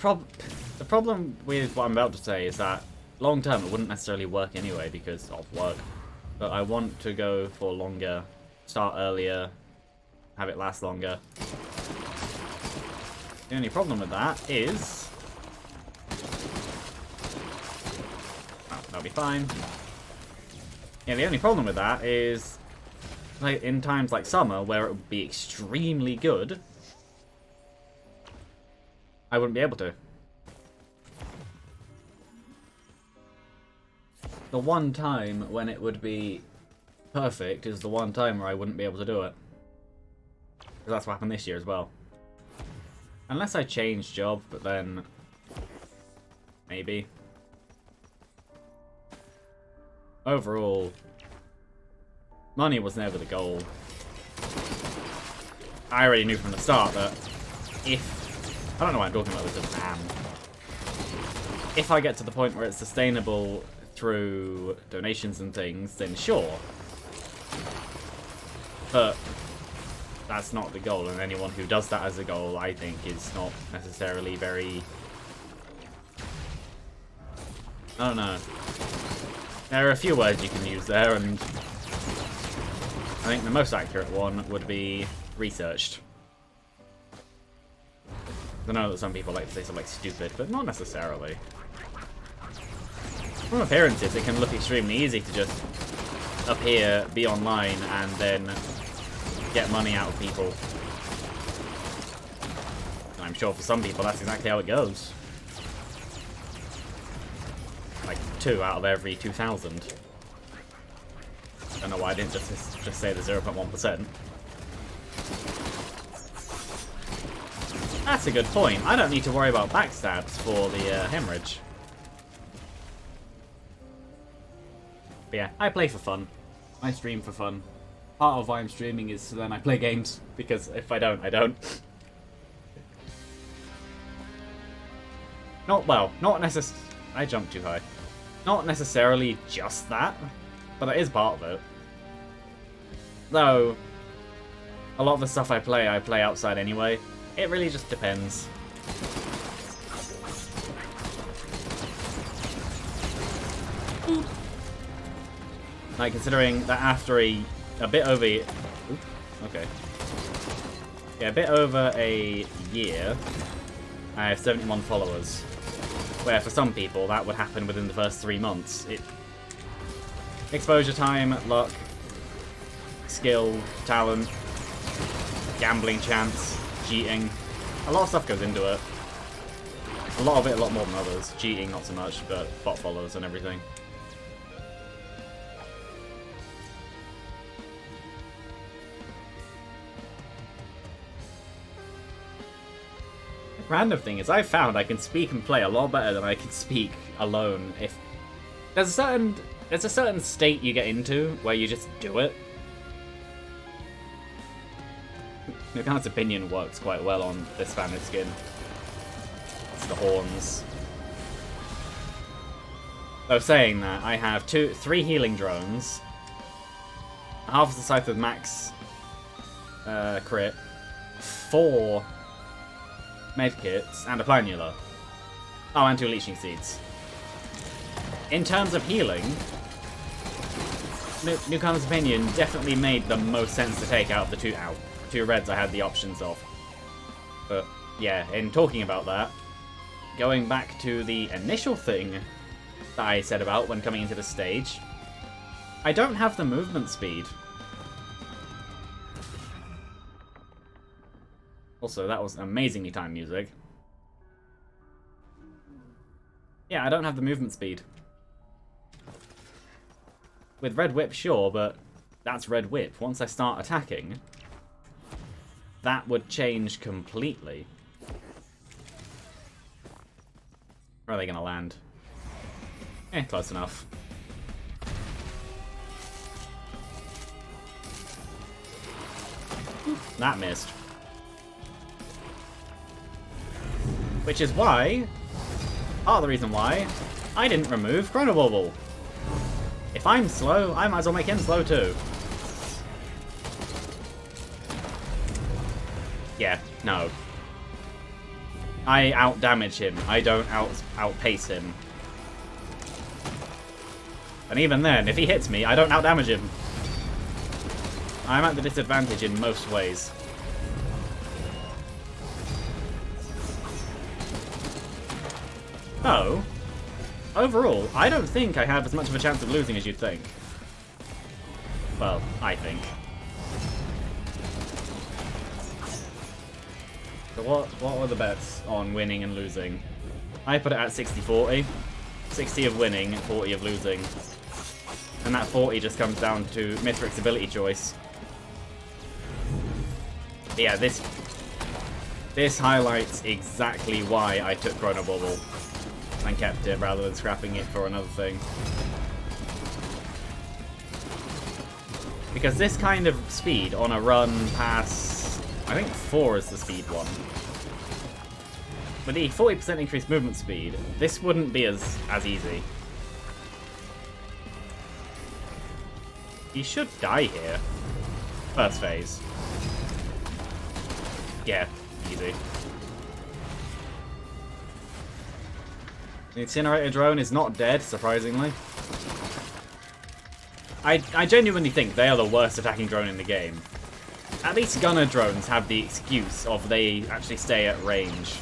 problem with what I'm about to say is that long term, it wouldn't necessarily work anyway because of work. But I want to go for longer, start earlier, have it last longer. The only problem with that is... Oh, that'll be fine. Yeah, the only problem with that is... like in times like summer, where it would be extremely good, I wouldn't be able to. The one time when it would be perfect is the one time where I wouldn't be able to do it. Because that's what happened this year as well. Unless I change job, but then... maybe. Overall, money was never the goal. I already knew from the start that if... I don't know why I'm talking about this as an if I get to the point where it's sustainable through donations and things, then sure. But that's not the goal, and anyone who does that as a goal, I think, is not necessarily very... I don't know. There are a few words you can use there, and I think the most accurate one would be researched. I know that some people like to say something like stupid, but not necessarily. From appearances, it can look extremely easy to just appear, be online, and then get money out of people. And I'm sure for some people that's exactly how it goes. Like 2 out of every 2,000. Don't know why I didn't just say the 0.1%. That's a good point. I don't need to worry about backstabs for the hemorrhage. But yeah, I play for fun. I stream for fun. Part of why I'm streaming is so then I play games, because if I don't, I don't. Not necessarily. I jumped too high. Not necessarily just that, but it is part of it. Though, a lot of the stuff I play outside anyway. It really just depends. Like, considering that after a bit over... okay. Yeah, a bit over a year, I have 71 followers. Where for some people, that would happen within the first 3 months. Exposure time, luck, skill, talent, gambling chance, cheating. A lot of stuff goes into it. A lot of it, a lot more than others. Cheating, not so much, but bot follows and everything. Random thing is, I've found I can speak and play a lot better than I can speak alone. If there's a certain state you get into where you just do it. Nukan's opinion works quite well on this bandit skin. It's the horns. Though saying that, I have 3 healing drones, half of the size with max crit, 4 medkits, and a planula. Oh, and 2 leeching seeds. In terms of healing, Nukan's opinion definitely made the most sense to take out of the 2 reds I had the options of. But yeah, in talking about that, going back to the initial thing that I said about when coming into the stage, I don't have the movement speed. Also, that was amazingly timed music. Yeah, I don't have the movement speed. With Red Whip, sure, but that's Red Whip. Once I start attacking, that would change completely. Where are they going to land? Close enough. That missed. Which is why, part of the reason why, I didn't remove Chronobauble. If I'm slow, I might as well make him slow too. Yeah, no. I outdamage him. I don't outpace him. And even then, if he hits me, I don't outdamage him. I'm at the disadvantage in most ways. So, overall, I don't think I have as much of a chance of losing as you'd think. Well, I think. So what were the bets on winning and losing? I put it at 60-40. 60 of winning, 40 of losing. And that 40 just comes down to Mithric's ability choice. But yeah, this highlights exactly why I took Chronobauble and kept it rather than scrapping it for another thing. Because this kind of speed on a run past, I think 4 is the speed one. With the 40% increased movement speed, this wouldn't be as easy. He should die here. First phase. Yeah, easy. The Incinerator drone is not dead, surprisingly. I genuinely think they are the worst attacking drone in the game. At least gunner drones have the excuse of they actually stay at range.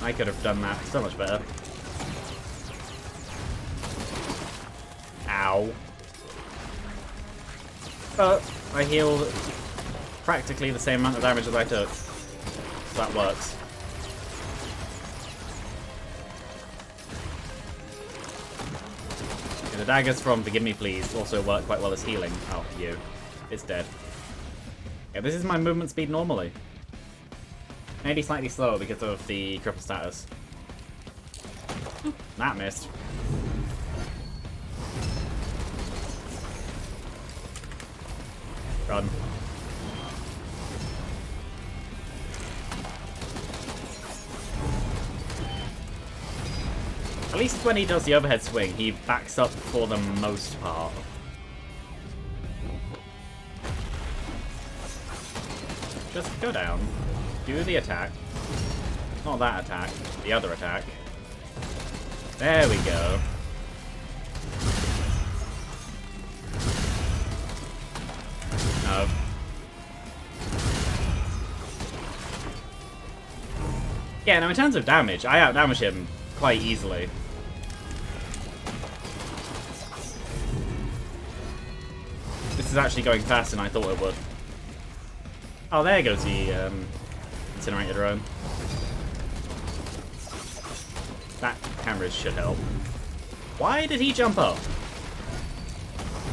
I could have done that so much better. Ow. But I healed practically the same amount of damage as I took. So that works. the daggers from Forgive Me Please also work quite well as healing. Oh, you. It's dead. Yeah, this is my movement speed normally. Maybe slightly slower because of the cripple status. That missed. Run. At least when he does the overhead swing, he backs up for the most part. Just go down. Do the attack. Not that attack. The other attack. There we go. No. Yeah, now in terms of damage, I outdamage him quite easily. This is actually going faster than I thought it would. Oh, there goes the incinerated drone. That camera should help. Why did he jump up?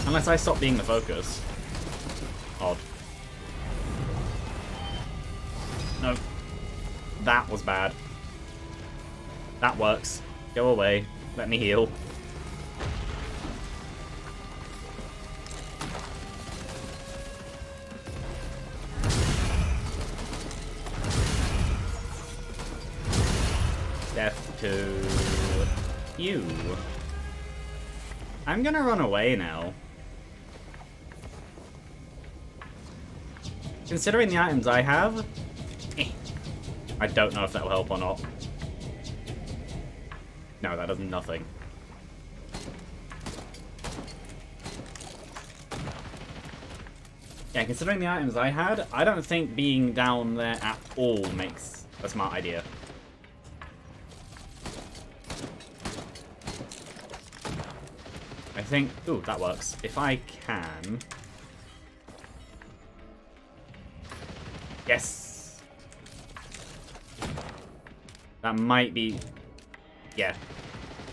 Unless I stop being the focus. Odd. No. That was bad. That works. Go away. Let me heal. Death to you. I'm gonna run away now. Considering the items I have, I don't know if that will help or not. No, that does nothing. Yeah, considering the items I had, I don't think being down there at all makes a smart idea. I think... Ooh, that works. If I can... Yes! That might be... Yeah.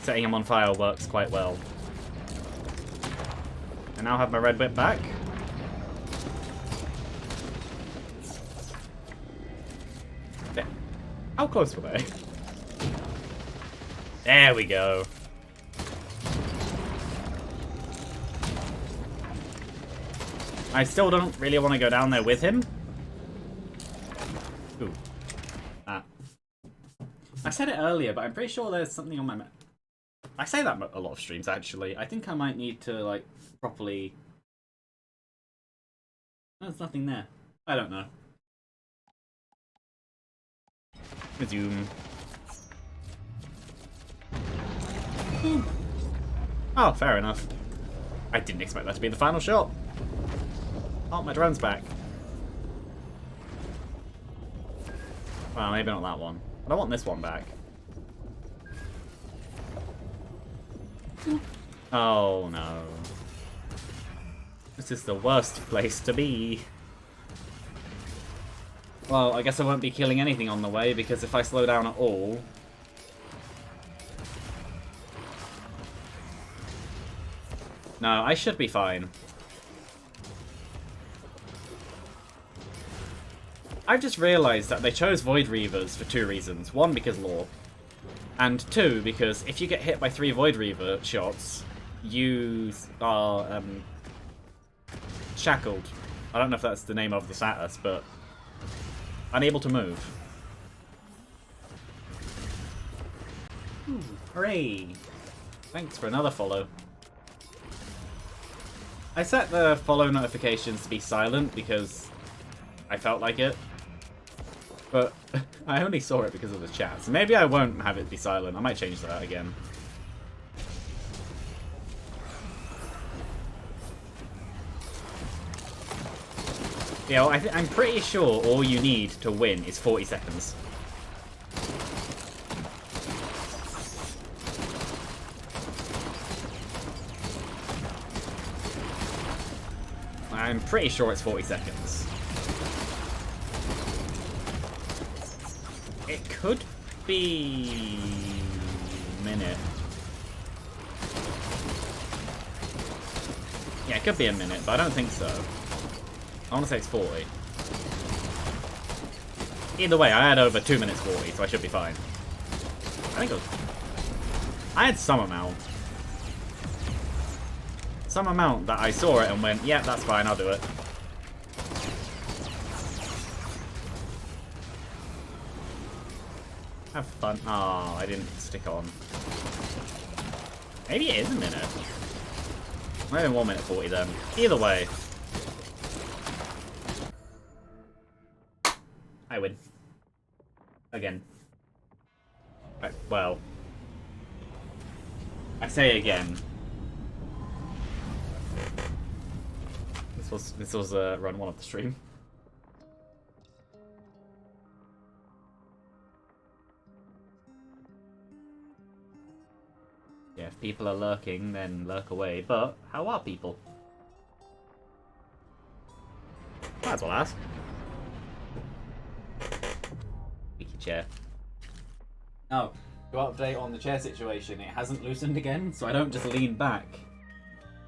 Setting him on fire works quite well. I now have my red whip back. There. How close were they? There we go. I still don't really want to go down there with him. Ooh. I said it earlier, but I'm pretty sure there's something on my map. I say that a lot of streams, actually. I think I might need to, like, properly... There's nothing there. I don't know. Resume. Oh, fair enough. I didn't expect that to be the final shot. Oh, my drone's back. Well, maybe not that one. But I want this one back. Oh, no. This is the worst place to be. Well, I guess I won't be killing anything on the way, because if I slow down at all... No, I should be fine. I've just realised that they chose Void Reavers for two reasons. One, because lore. And two, because if you get hit by 3 Void Reaver shots, you are shackled. I don't know if that's the name of the status, but unable to move. Ooh, hooray! Thanks for another follow. I set the follow notifications to be silent because I felt like it. But I only saw it because of the chat, so maybe I won't have it be silent. I might change that again. Yeah, well, I'm pretty sure all you need to win is 40 seconds. I'm pretty sure it's 40 seconds. It could be... minute. Yeah, it could be a minute, but I don't think so. I want to say it's 40. Either way, I had over 2 minutes 40, so I should be fine. I think it was... I had some amount. Some amount that I saw it and went, yeah, that's fine, I'll do it. Have fun. Oh, I didn't stick on. Maybe it is a minute. Maybe 1 minute 40 then. Either way. I win. Again. Right, well. I say again. This was run 1 of the stream. Yeah, if people are lurking, then lurk away. But how are people? Might as well ask. Squeaky chair. Oh, to update on the chair situation, it hasn't loosened again, so I don't just lean back.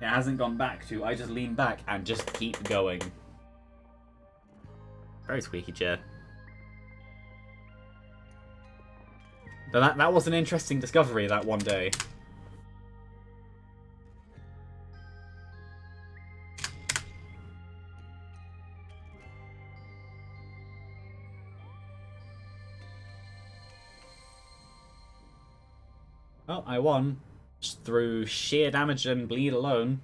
It hasn't gone back to, I just lean back and just keep going. Very squeaky chair. But that was an interesting discovery that one day. Well, I won. Just through sheer damage and bleed alone.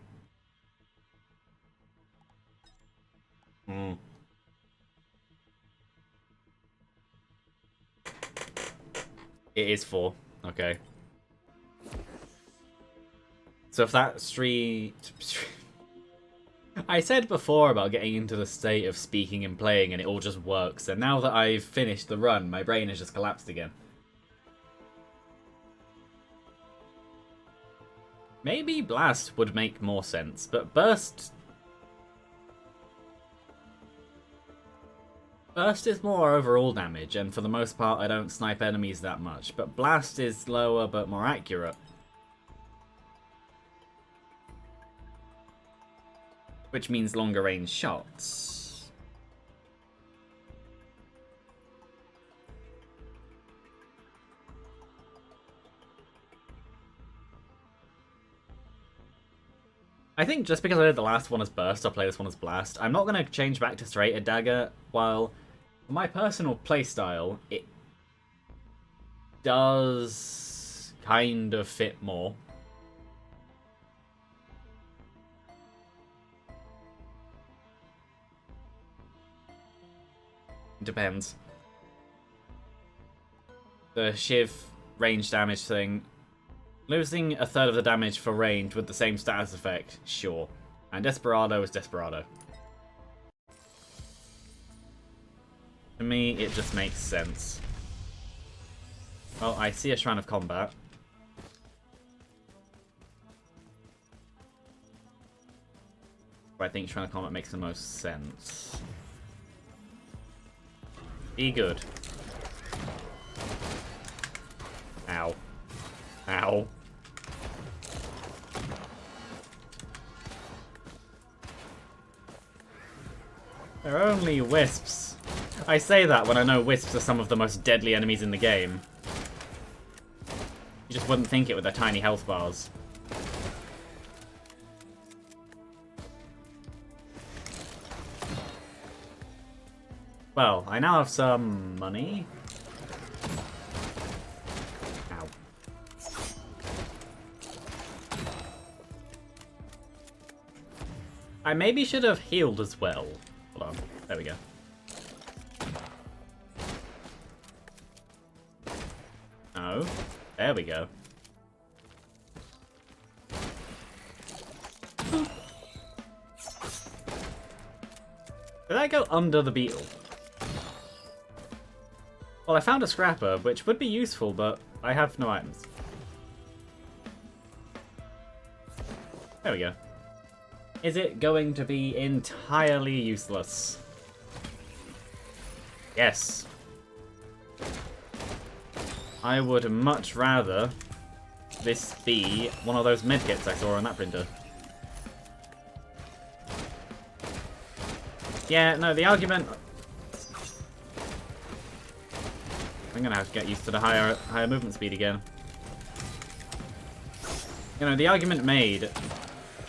It is 4. Okay. So if that street... I said before about getting into the state of speaking and playing and it all just works, and now that I've finished the run, my brain has just collapsed again. Maybe Blast would make more sense, but Burst... Burst is more overall damage, and for the most part I don't snipe enemies that much, but Blast is lower but more accurate. Which means longer range shots. I think just because I did the last one as Burst, I'll play this one as Blast. I'm not going to change back to straight dagger, while for my personal playstyle, it does kind of fit more. Depends. The Shiv range damage thing. Losing a third of the damage for range with the same status effect, sure. And Desperado is Desperado. To me, it just makes sense. Oh, I see a Shrine of Combat. But I think Shrine of Combat makes the most sense. Be good. Ow. Ow. They're only wisps. I say that when I know wisps are some of the most deadly enemies in the game. You just wouldn't think it with their tiny health bars. Well, I now have some money. Ow. I maybe should have healed as well. Hold on. There we go. Oh. There we go. Did I go under the beetle? Well, I found a scrapper, which would be useful, but I have no items. There we go. Is it going to be entirely useless? Yes. I would much rather this be one of those medkits I saw on that printer. Yeah, no, the argument... I'm gonna have to get used to the higher movement speed again. You know, the argument made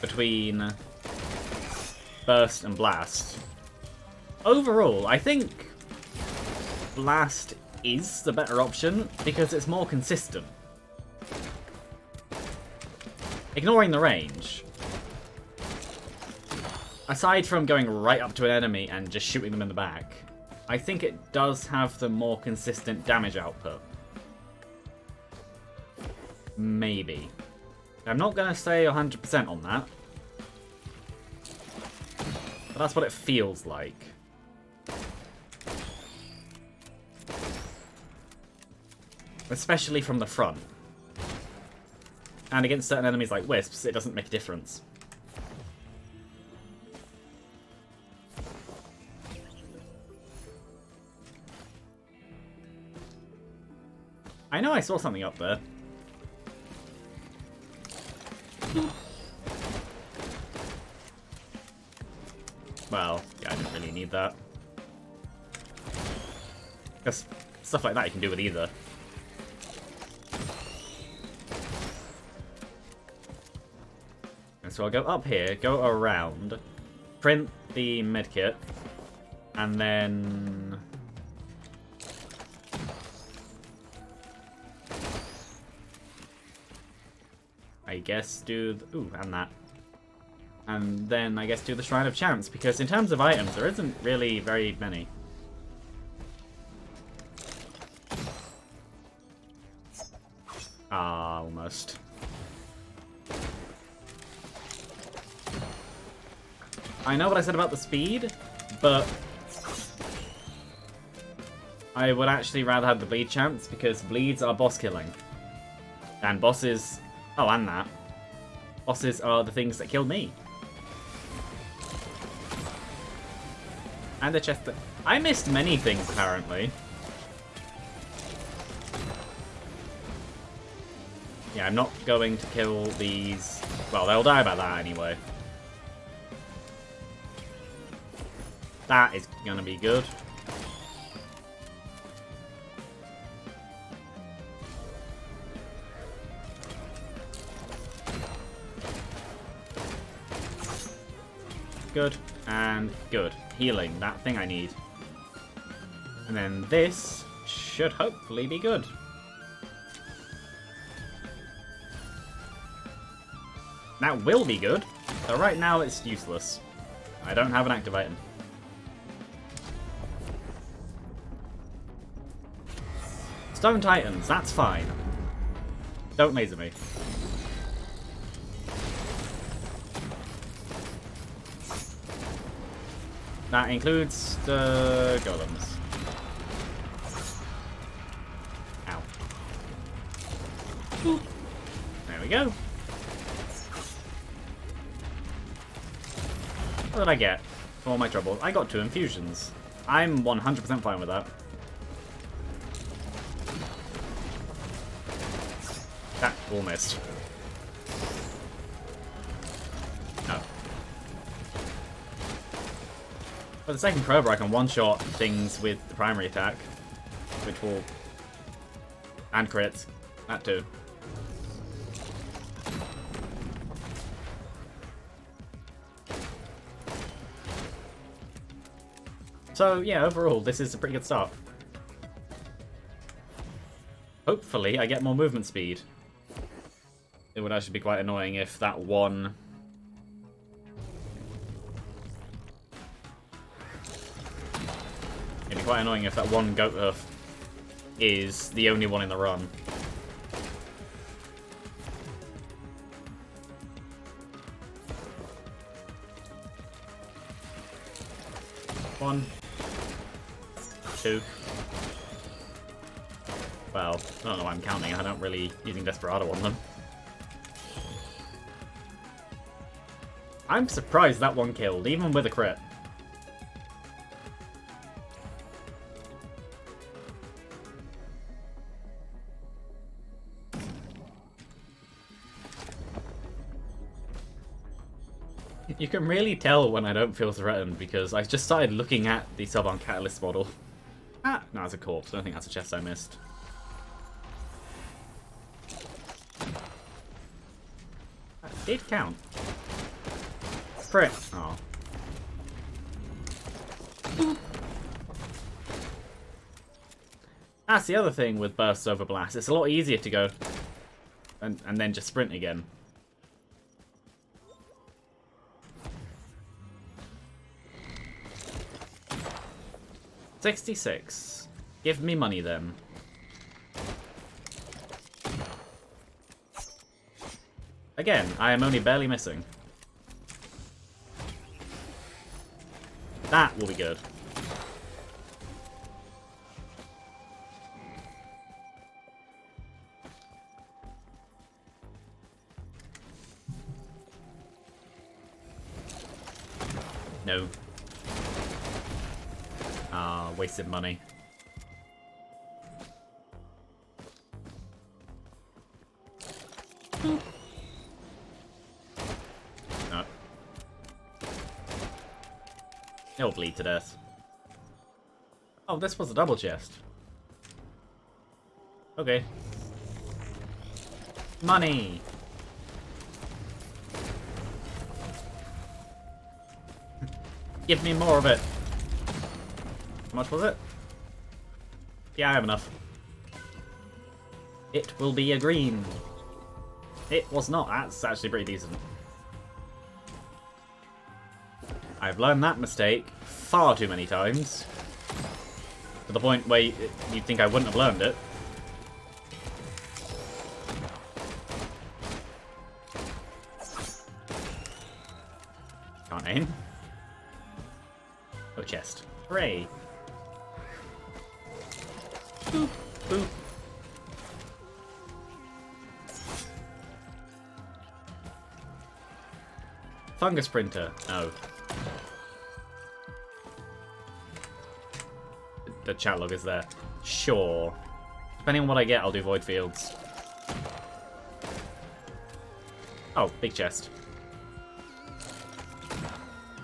between Burst and Blast. Overall, I think Blast is the better option because it's more consistent. Ignoring the range. Aside from going right up to an enemy and just shooting them in the back, I think it does have the more consistent damage output. Maybe. I'm not going to say 100% on that. But that's what it feels like. Especially from the front. And against certain enemies like Wisps, it doesn't make a difference. I know I saw something up there. Well, yeah, I didn't really need that. Because stuff like that you can do with either. And so I'll go up here, go around, print the medkit, and then... I guess do... Ooh, and that. And then I guess do the Shrine of Chance, because in terms of items, there isn't really very many. Ah, almost. I know what I said about the speed, but I would actually rather have the bleed chance, because bleeds are boss killing. And bosses... Oh, and that. Bosses are the things that kill me. And the chest... I missed many things, apparently. Yeah, I'm not going to kill these... Well, they'll die by that anyway. That is gonna be good. Good, and good. Healing, that thing I need. And then this should hopefully be good. That will be good, but right now it's useless. I don't have an active item. Stone Titans, that's fine. Don't laser me. That includes the golems. Ow. Ooh. There we go. What did I get for all my trouble? I got 2 infusions. I'm 100% fine with that. That all missed. No. For the second Crowbar, I can one-shot things with the primary attack, which will... And crits. That too. So, yeah, overall, this is a pretty good start. Hopefully, I get more movement speed. It would actually be quite annoying if that one... It'd be quite annoying if that one Goat Hoof is the only one in the run. One. 2. Well, I don't know why I'm counting. I don't really using Desperado on them. I'm surprised that one killed, even with a crit. You can really tell when I don't feel threatened because I just started looking at the Suban Catalyst model. Ah, no, it's a corpse. I don't think that's a chest I missed. That did count. Frick. Oh. That's the other thing with bursts over blast. It's a lot easier to go and then just sprint again. $66. Give me money then. Again, I am only barely missing. That will be good. No. Ah, wasted money. No. It'll bleed to death. Oh, this was a double chest. Okay. Money! Give me more of it. How much was it? Yeah, I have enough. It will be a green. It was not. That's actually pretty decent. I've learned that mistake far too many times. To the point where you'd think I wouldn't have learned it. Can't aim. Oh, chest. Hooray. Boop, boop. Fungus printer. No. The chat log is there. Sure. Depending on what I get, I'll do void fields. Oh, big chest.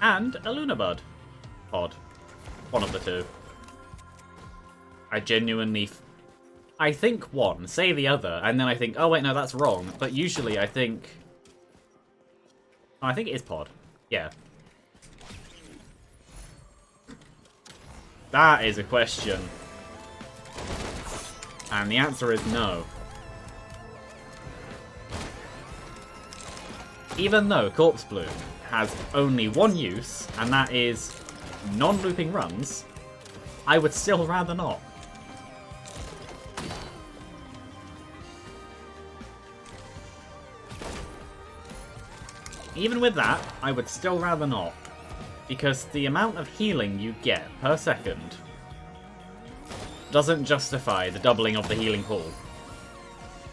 And a Lunabud. Pod. One of the two. I genuinely... I think one, say the other, and then I think, oh wait, no, that's wrong. But usually I think... Oh, I think it is pod. Yeah. That is a question. And the answer is no. Even though Corpse Bloom has only one use, and that is non-looping runs, I would still rather not. Even with that, I would still rather not. Because the amount of healing you get per second doesn't justify the doubling of the healing pool.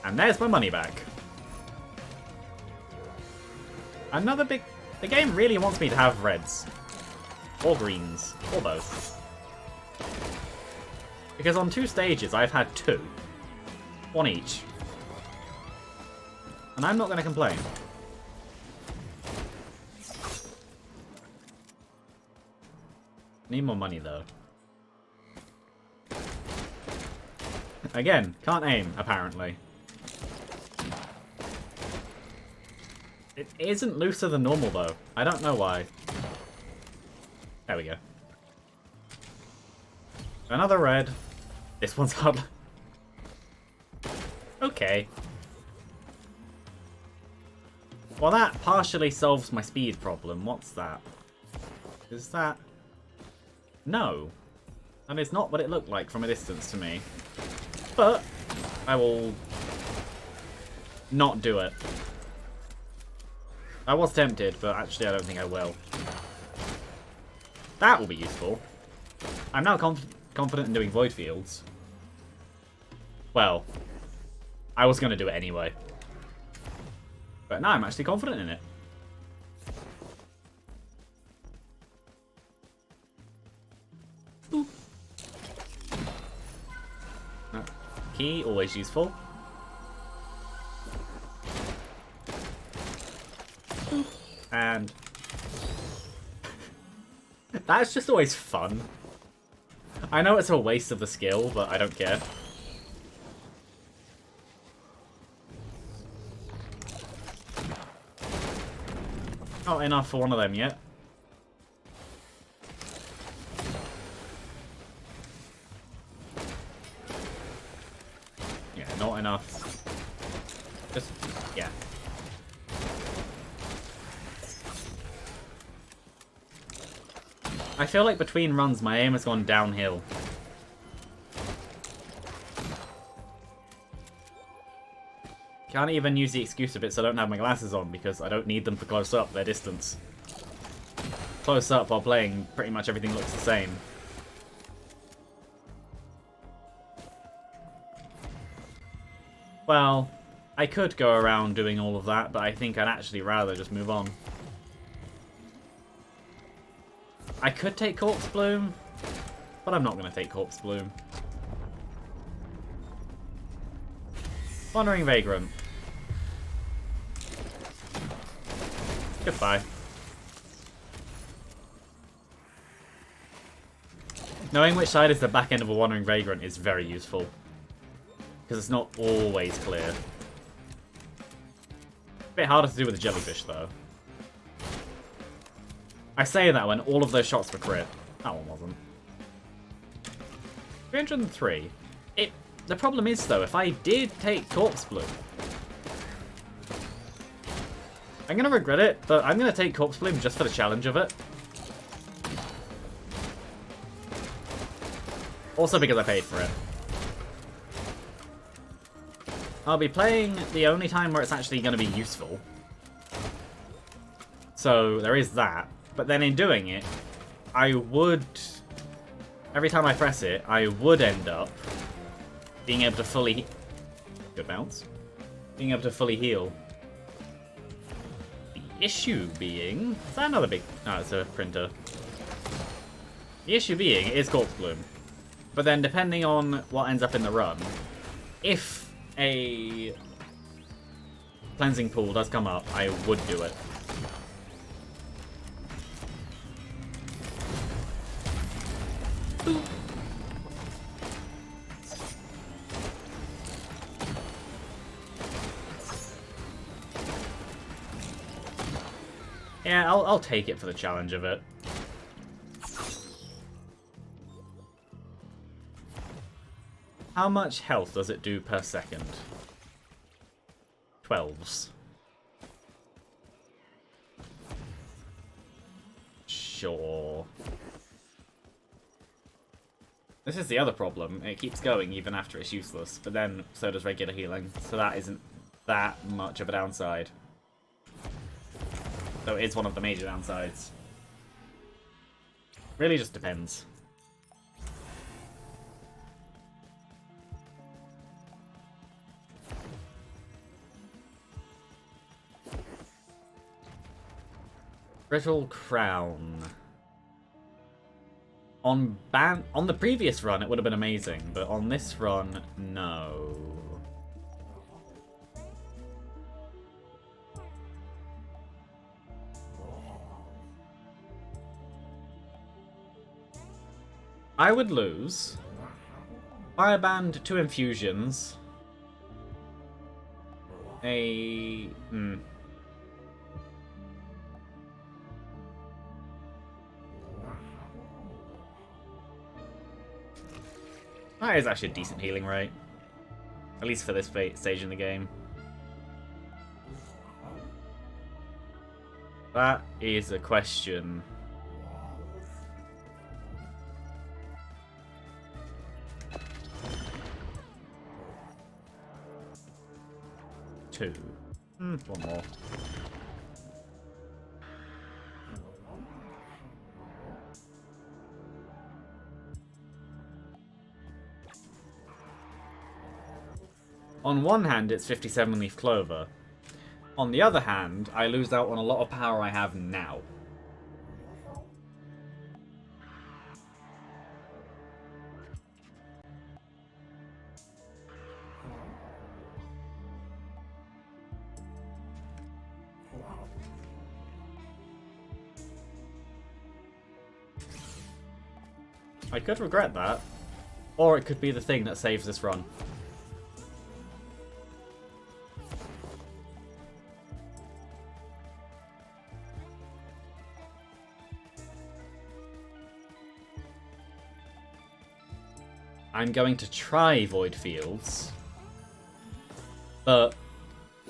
And there's my money back. Another big... The game really wants me to have reds. Or greens. Or both. Because on 2 stages I've had 2. 1 each. And I'm not going to complain. Need more money though. Again, can't aim, apparently. It isn't looser than normal though. I don't know why. There we go. Another red. This one's hard. Okay. Well, that partially solves my speed problem. What's that? Is that... No. And it's not what it looked like from a distance to me. But I will not do it. I was tempted, but actually I don't think I will. That will be useful. I'm now confident in doing void fields. Well, I was going to do it anyway. But now I'm actually confident in it. Key, always useful. And That's just always fun. I know it's a waste of the skill, but I don't care. Not enough for one of them yet. Yeah, not enough. Just, yeah. I feel like between runs, my aim has gone downhill. Can't even use the excuse of it so I don't have my glasses on, because I don't need them for close up, their distance. Close up while playing, pretty much everything looks the same. Well, I could go around doing all of that, but I think I'd actually rather just move on. I could take Corpse Bloom, but I'm not going to take Corpse Bloom. Wandering Vagrant. Goodbye. Knowing which side is the back end of a Wandering Vagrant is very useful. Because it's not always clear. A bit harder to do with the jellyfish, though. I say that when all of those shots were crit. That one wasn't. 303. The problem is, though, if I did take Corpse Bloom, I'm going to regret it, but I'm going to take Corpse Bloom just for the challenge of it. Also because I paid for it. I'll be playing the only time where it's actually going to be useful. So there is that. But then in doing it, I would... Every time I press it, I would end up being able to fully... Good bounce. Being able to fully heal. The issue being... Is that another big... No, it's a printer. The issue being, it is Corpse Bloom. But then depending on what ends up in the run, if a cleansing pool does come up, I would do it. Yeah, I'll take it for the challenge of it. How much health does it do per second? 12s. Sure. This is the other problem. It keeps going even after it's useless, but then so does regular healing, so that isn't that much of a downside. So it is one of the major downsides. Really just depends. Brittle Crown. On the previous run, it would have been amazing, but on this run, no. I would lose. Fireband, 2 infusions. That is actually a decent healing rate. At least for this stage in the game. That is a question. Two. One more. On one hand, it's 57 Leaf Clover. On the other hand, I lose out on a lot of power I have now. I could regret that. Or it could be the thing that saves this run. I'm going to try Void Fields, but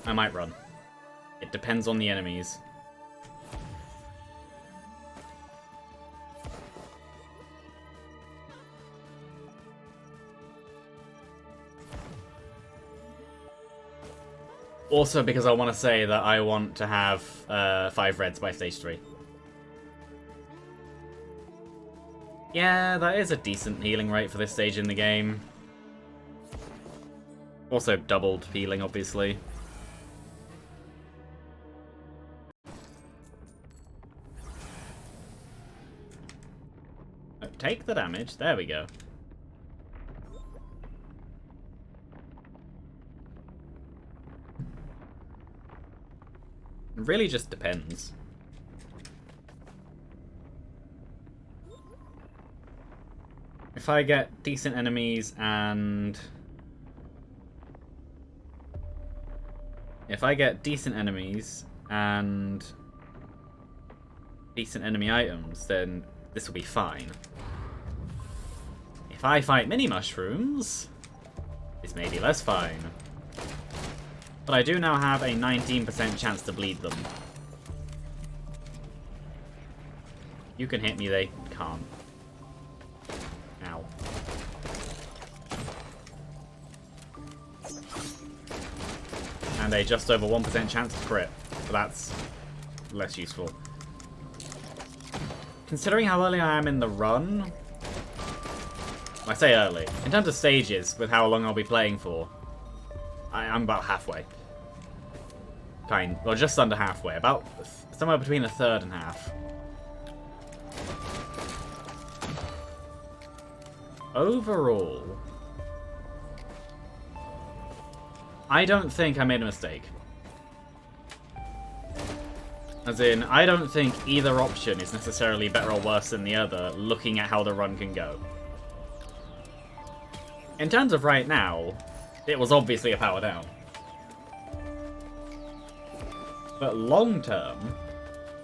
I might run. It depends on the enemies. Also because I want to say that I want to have 5 reds by stage 3. Yeah, that is a decent healing rate for this stage in the game. Also doubled healing, obviously. Take the damage. There we go. It really just depends. If I get decent enemies and... If I get decent enemies and decent enemy items, then this will be fine. If I fight mini mushrooms, this may be less fine. But I do now have a 19% chance to bleed them. You can hit me, they can't. Ow. And a just over 1% chance to crit, so that's less useful. Considering how early I am in the run, I say early, in terms of stages, with how long I'll be playing for, I'm about halfway. Well, just under halfway, about somewhere between a third and half. Overall, I don't think I made a mistake. As in, I don't think either option is necessarily better or worse than the other, looking at how the run can go. In terms of right now, it was obviously a power down. But long term,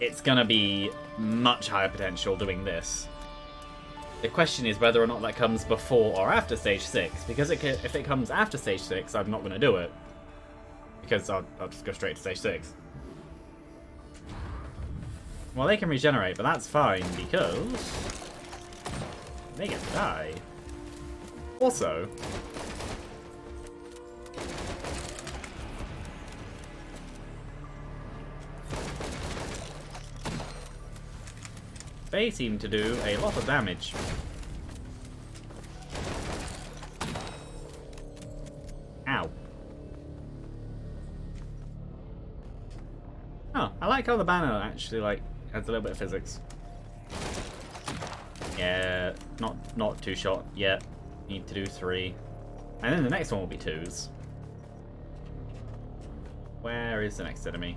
it's gonna be much higher potential doing this. The question is whether or not that comes before or after stage 6, because if it comes after stage 6, I'm not gonna do it. Because I'll just go straight to stage 6. Well, they can regenerate, but that's fine, because they get to die. Also, they seem to do a lot of damage. Ow. Oh, I like how the banner actually, like, adds a little bit of physics. Yeah, not 2-shot yet. Need to do 3. And then the next one will be 2s. Where is the next enemy?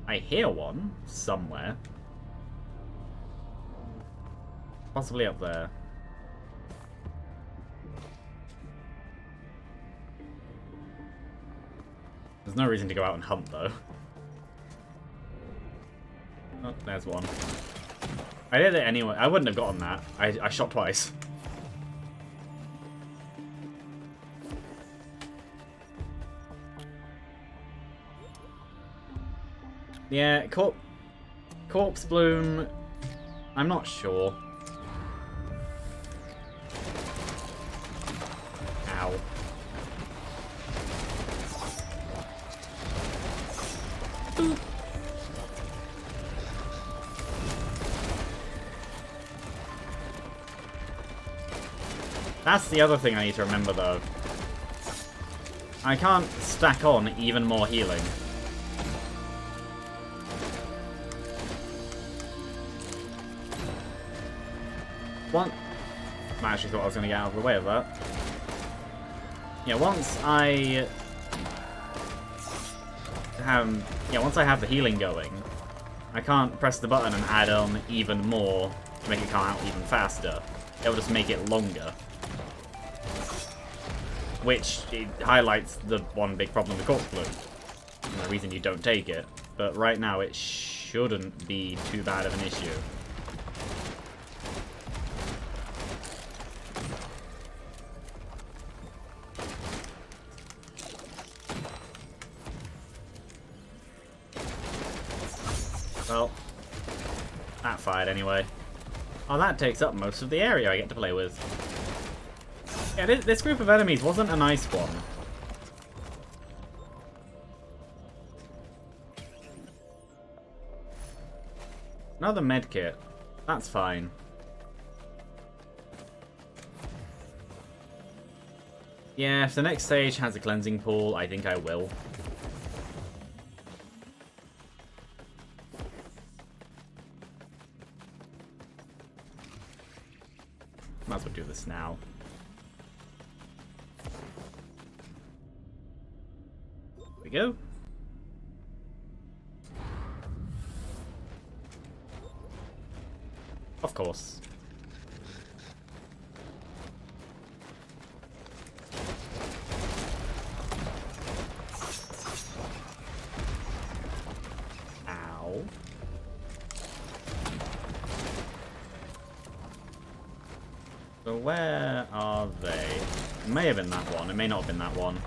I hear one somewhere. Possibly up there. There's no reason to go out and hunt, though. Oh, there's one. I did it anyway. I wouldn't have gotten that. I shot twice. Yeah, Corpse Bloom, I'm not sure. Ow. Boop. That's the other thing I need to remember, though. I can't stack on even more healing. I actually thought I was going to get out of the way of that. Yeah, once I have the healing going, I can't press the button and add on even more to make it come out even faster. It'll just make it longer. Which it highlights the one big problem with Corpse Bloom. And the reason you don't take it. But right now it shouldn't be too bad of an issue. Well, that fired anyway. Oh, that takes up most of the area I get to play with. Yeah, this group of enemies wasn't a nice one. Another medkit. That's fine. Yeah, if the next stage has a cleansing pool, I think I will. Might as well do this now. There we go. Of course. Ow. So where are they? It may have been that one. It may not have been that one.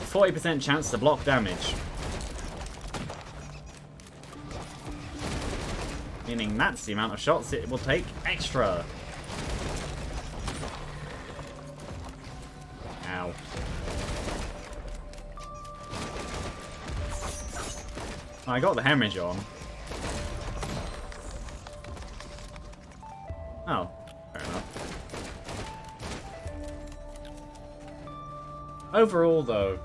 40% chance to block damage. Meaning that's the amount of shots it will take extra. Ow. I got the hemorrhage on. Oh, fair enough. Overall, though,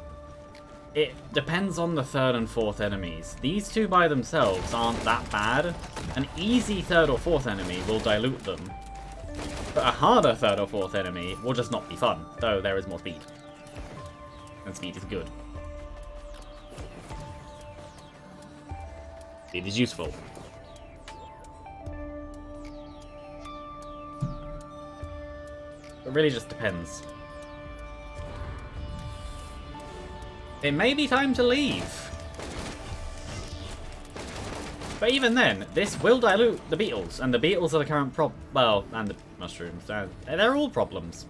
it depends on the third and fourth enemies. These two by themselves aren't that bad. An easy third or fourth enemy will dilute them. But a harder third or fourth enemy will just not be fun, though there is more speed. And speed is good. Speed is useful. It really just depends. It may be time to leave. But even then, this will dilute the beetles, and the beetles are the current well, and the mushrooms. They're all problems.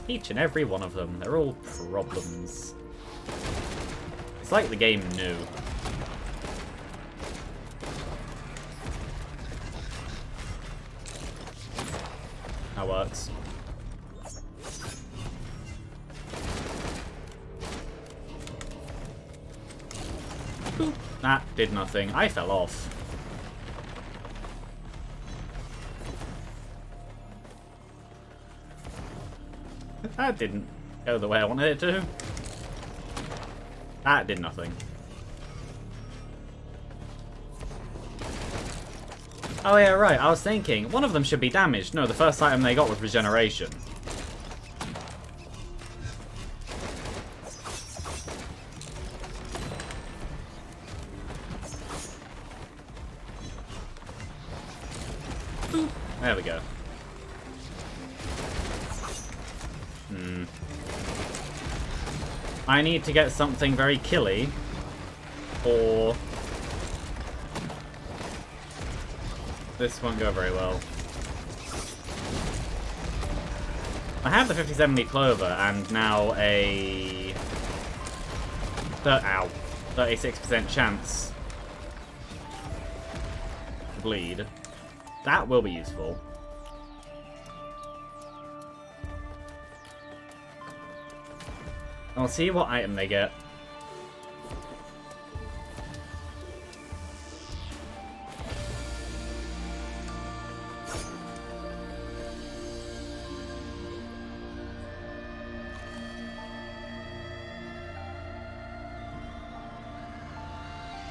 Each and every one of them. They're all problems. It's like the game knew. That works. Boop. That did nothing. I fell off. That didn't go the way I wanted it to. That did nothing. Oh yeah, right. I was thinking, one of them should be damaged. No, the first item they got was regeneration. Boop. There we go. I need to get something very killy, or this won't go very well. I have the 50-70 Clover and now a 36% chance to bleed. That will be useful. I'll see what item they get.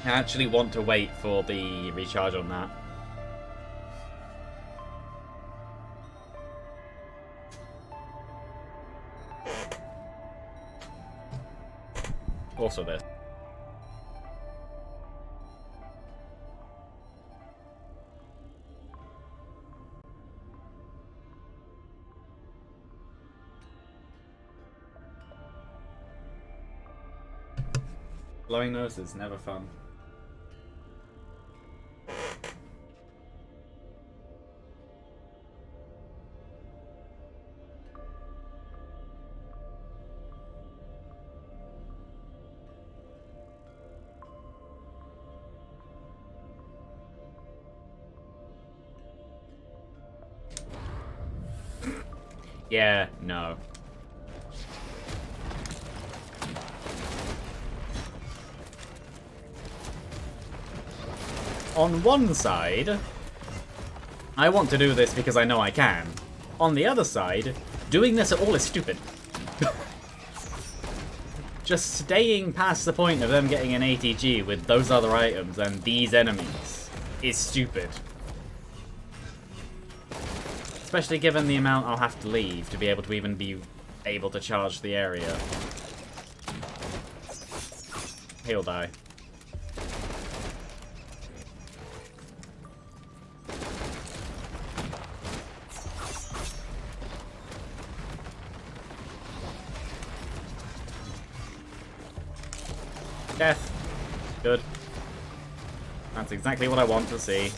I actually want to wait for the recharge on that. Also this. Blowing noses, never fun. Yeah, no. On one side, I want to do this because I know I can. On the other side, doing this at all is stupid. Just staying past the point of them getting an ATG with those other items and these enemies is stupid. Especially given the amount I'll have to leave to be able to even be able to charge the area. He'll die. Death. Good. That's exactly what I want to see.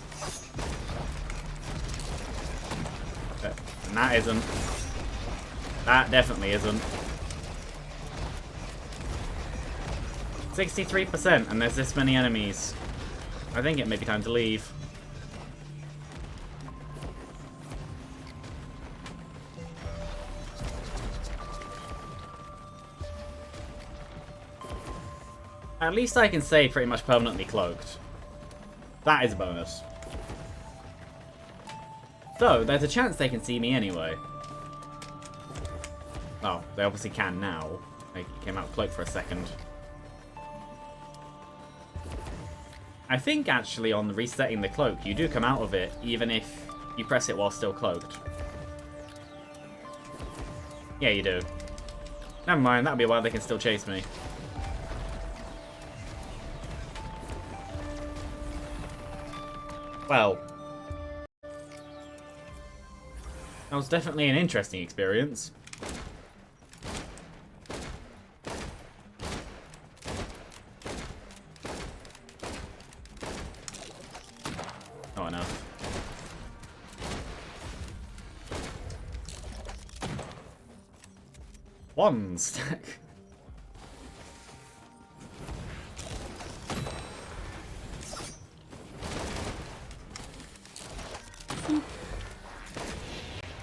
And that isn't. That definitely isn't. 63% and there's this many enemies. I think it may be time to leave. At least I can stay pretty much permanently cloaked. That is a bonus. Though, there's a chance they can see me anyway. Oh, they obviously can now. They came out cloaked for a second. I think, actually, on resetting the cloak, you do come out of it, even if you press it while still cloaked. Yeah, you do. Never mind, that'll be why they can still chase me. Well, that was definitely an interesting experience. Not enough. One stack.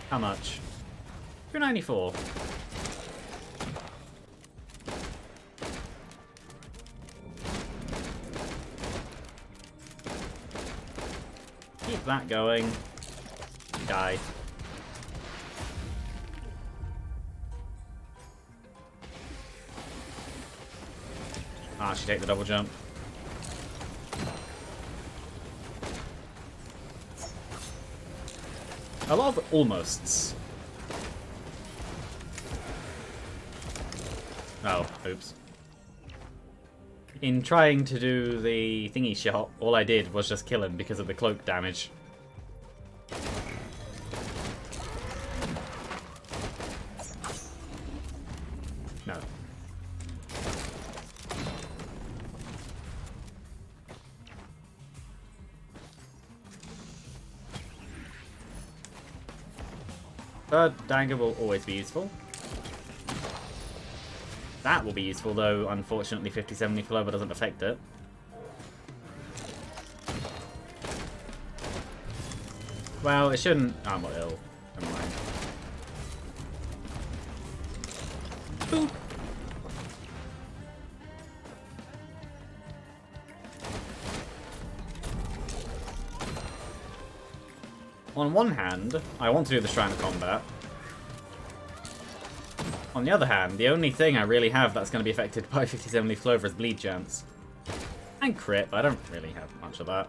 How much? 294. Keep that going. Die. Ah, she take the double jump. A lot of almosts. Oh, oops. In trying to do the thingy shot, all I did was just kill him because of the cloak damage. No. Third dagger will always be useful. That will be useful, though unfortunately 50-70 Clover doesn't affect it. Well, it shouldn't. Oh, I'm not ill. Never mind. Boop. On one hand, I want to do the Shrine of Combat. On the other hand, the only thing I really have that's going to be affected by 50-70 Clover is bleed chance. And crit, but I don't really have much of that.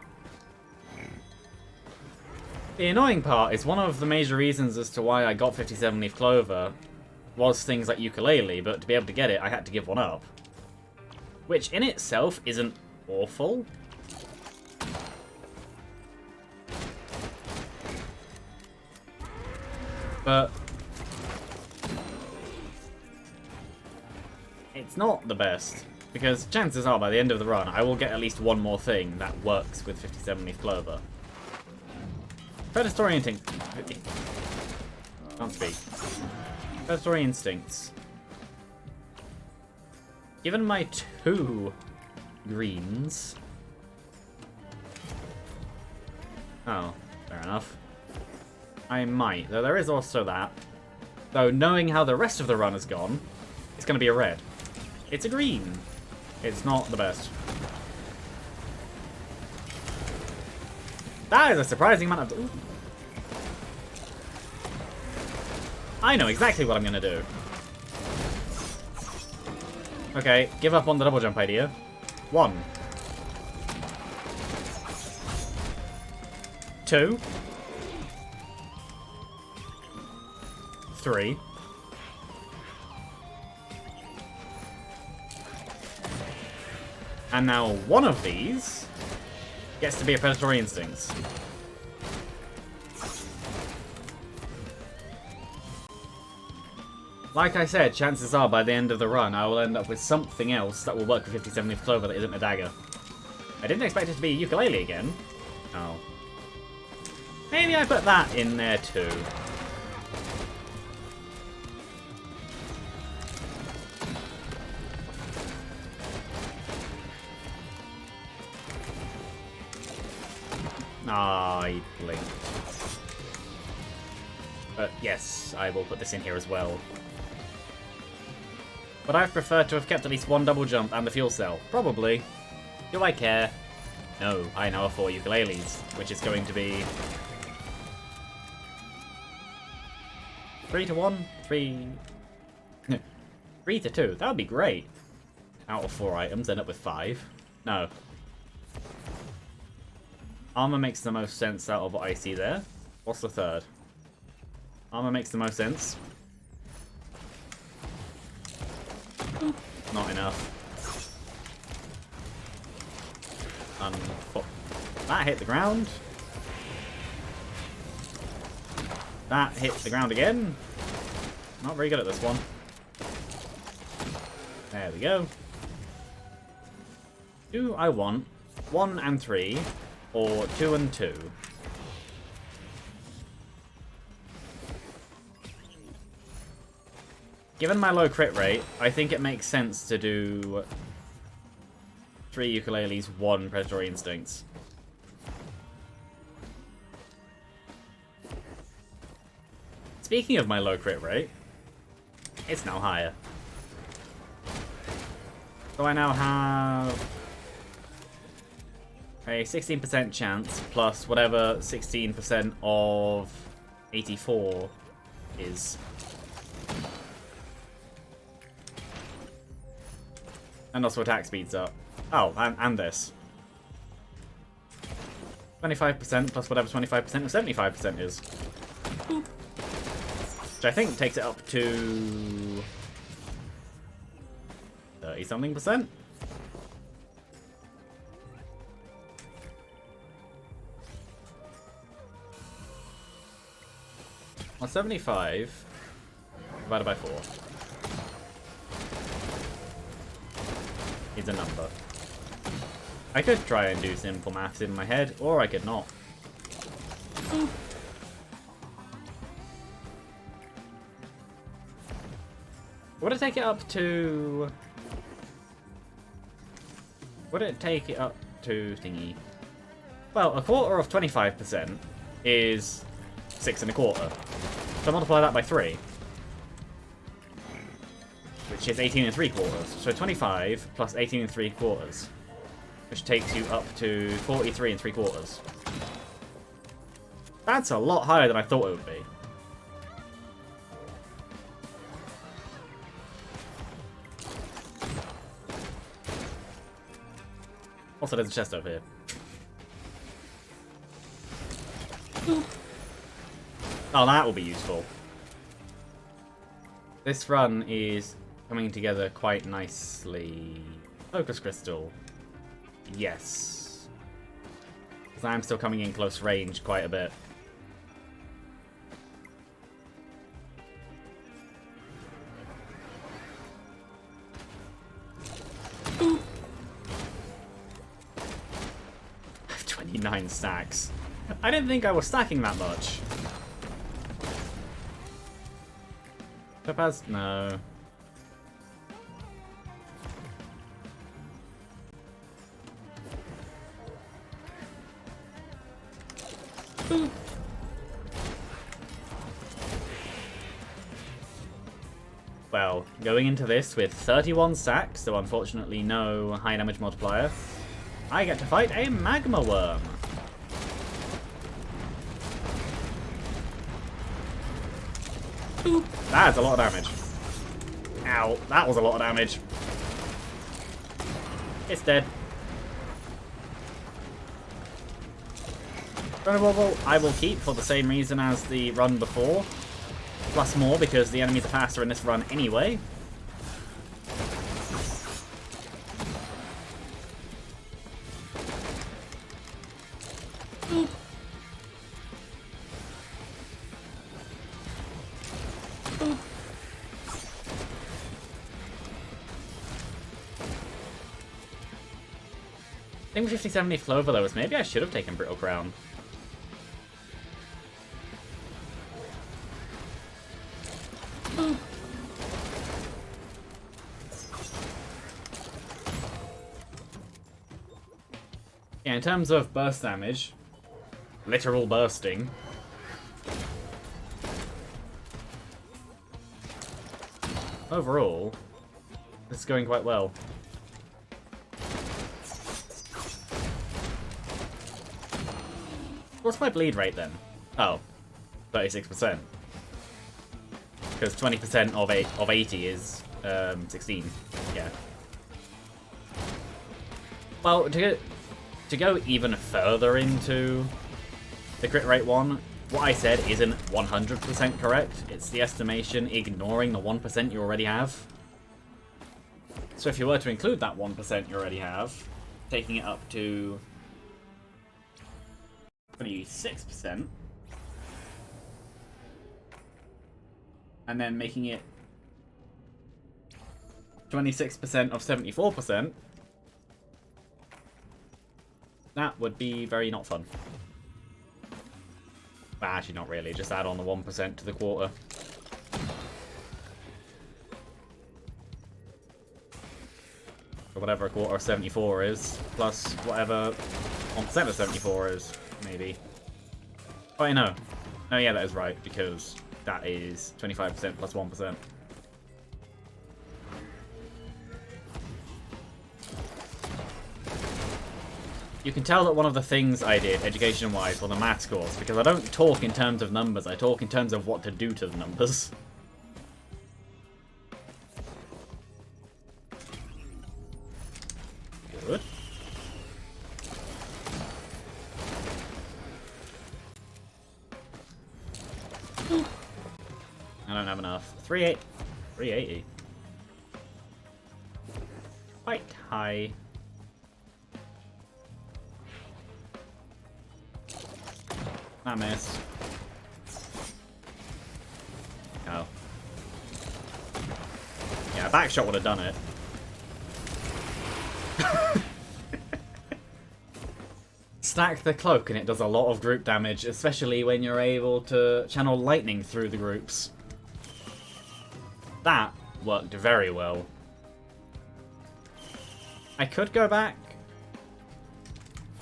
The annoying part is one of the major reasons as to why I got 50-70 Clover was things like Ukulele, but to be able to get it, I had to give one up. which in itself isn't awful. But it's not the best, because chances are by the end of the run I will get at least one more thing that works with 57 Leaf Clover. Predatory Instinct. Can't speak. Predatory Instincts. Given my 2 greens. Oh, fair enough. I might, though there is also that. Though knowing how the rest of the run has gone, it's going to be a red. It's a green. It's not the best. That is a surprising amount of... Ooh. I know exactly what I'm going to do. Okay, give up on the double jump idea. 1. 2. 3. And now one of these gets to be a Predatory Instincts. Like I said, chances are by the end of the run I will end up with something else that will work with 57 Leaf Clover that isn't a dagger. I didn't expect it to be a ukulele again. Oh. Maybe I put that in there too. Ah, I blinked. But yes, I will put this in here as well. Would I have preferred to have kept at least one double jump and the fuel cell? Probably. Do I care? No, I now have 4 ukuleles, which is going to be 3 to 1? 3... 3 to 2. That would be great. Out of 4 items, end up with 5. No. Armor makes the most sense out of what I see there. What's the third? Armor makes the most sense. Not enough. That hit the ground. That hit the ground again. Not very good at this one. There we go. Do I want 1 and 3 or 2 and 2? Given my low crit rate, I think it makes sense to do 3 ukuleles, 1 Predatory Instincts. Speaking of my low crit rate, it's now higher. So I now have a 16% chance plus whatever 16% of 84 is. And also attack speeds up. Oh, and this. 25% plus whatever 25% of 75% is. Which I think takes it up to 30-something percent. Well, 75 divided by 4 is a number. I could try and do simple maths in my head, or I could not. Would it take it up to... Would it take it up to thingy? Well, a quarter of 25% is 6 1/4. So multiply that by 3. Which is 18 3/4. So 25 plus 18 3/4. Which takes you up to 43 3/4. That's a lot higher than I thought it would be. Also, there's a chest over here. Oh, that will be useful. This run is coming together quite nicely. Focus Crystal. Yes. Because I'm still coming in close range quite a bit. Ooh. I have 29 stacks. I didn't think I was stacking that much. Topaz? No. Ooh. Well, going into this with 31 stacks, so unfortunately no high damage multiplier, I get to fight a Magma Worm. Ooh. That's a lot of damage. Ow, that was a lot of damage. It's dead. Run Wobble I will keep for the same reason as the run before. Plus more because the enemies are faster in this run anyway. Ooh. Ooh. I think 50-70 Clover though was maybe I should have taken Brittle Crown. Yeah, in terms of burst damage, literal bursting, overall, this is going quite well. What's my bleed rate then? Oh, 36%. Because 20% of 80 is 16. Yeah. Well, to go even further into the crit rate one, what I said isn't 100% correct. It's the estimation ignoring the 1% you already have. So if you were to include that 1% you already have, taking it up to 26%, and then making it 26% of 74%, that would be very not fun. Well, actually not really, just add on the 1% to the quarter. Or whatever a quarter of 74 is, plus whatever 1% of 74 is, maybe. Oh, no. Oh yeah, that is right, because that is 25% plus 1%. You can tell that one of the things I did, education-wise, for the maths course, because I don't talk in terms of numbers, I talk in terms of what to do to the numbers. Good. I don't have enough. 380. Quite high. I missed. Oh. Yeah, a back shot would have done it. Stack the cloak and it does a lot of group damage, especially when you're able to channel lightning through the groups. That worked very well. I could go back.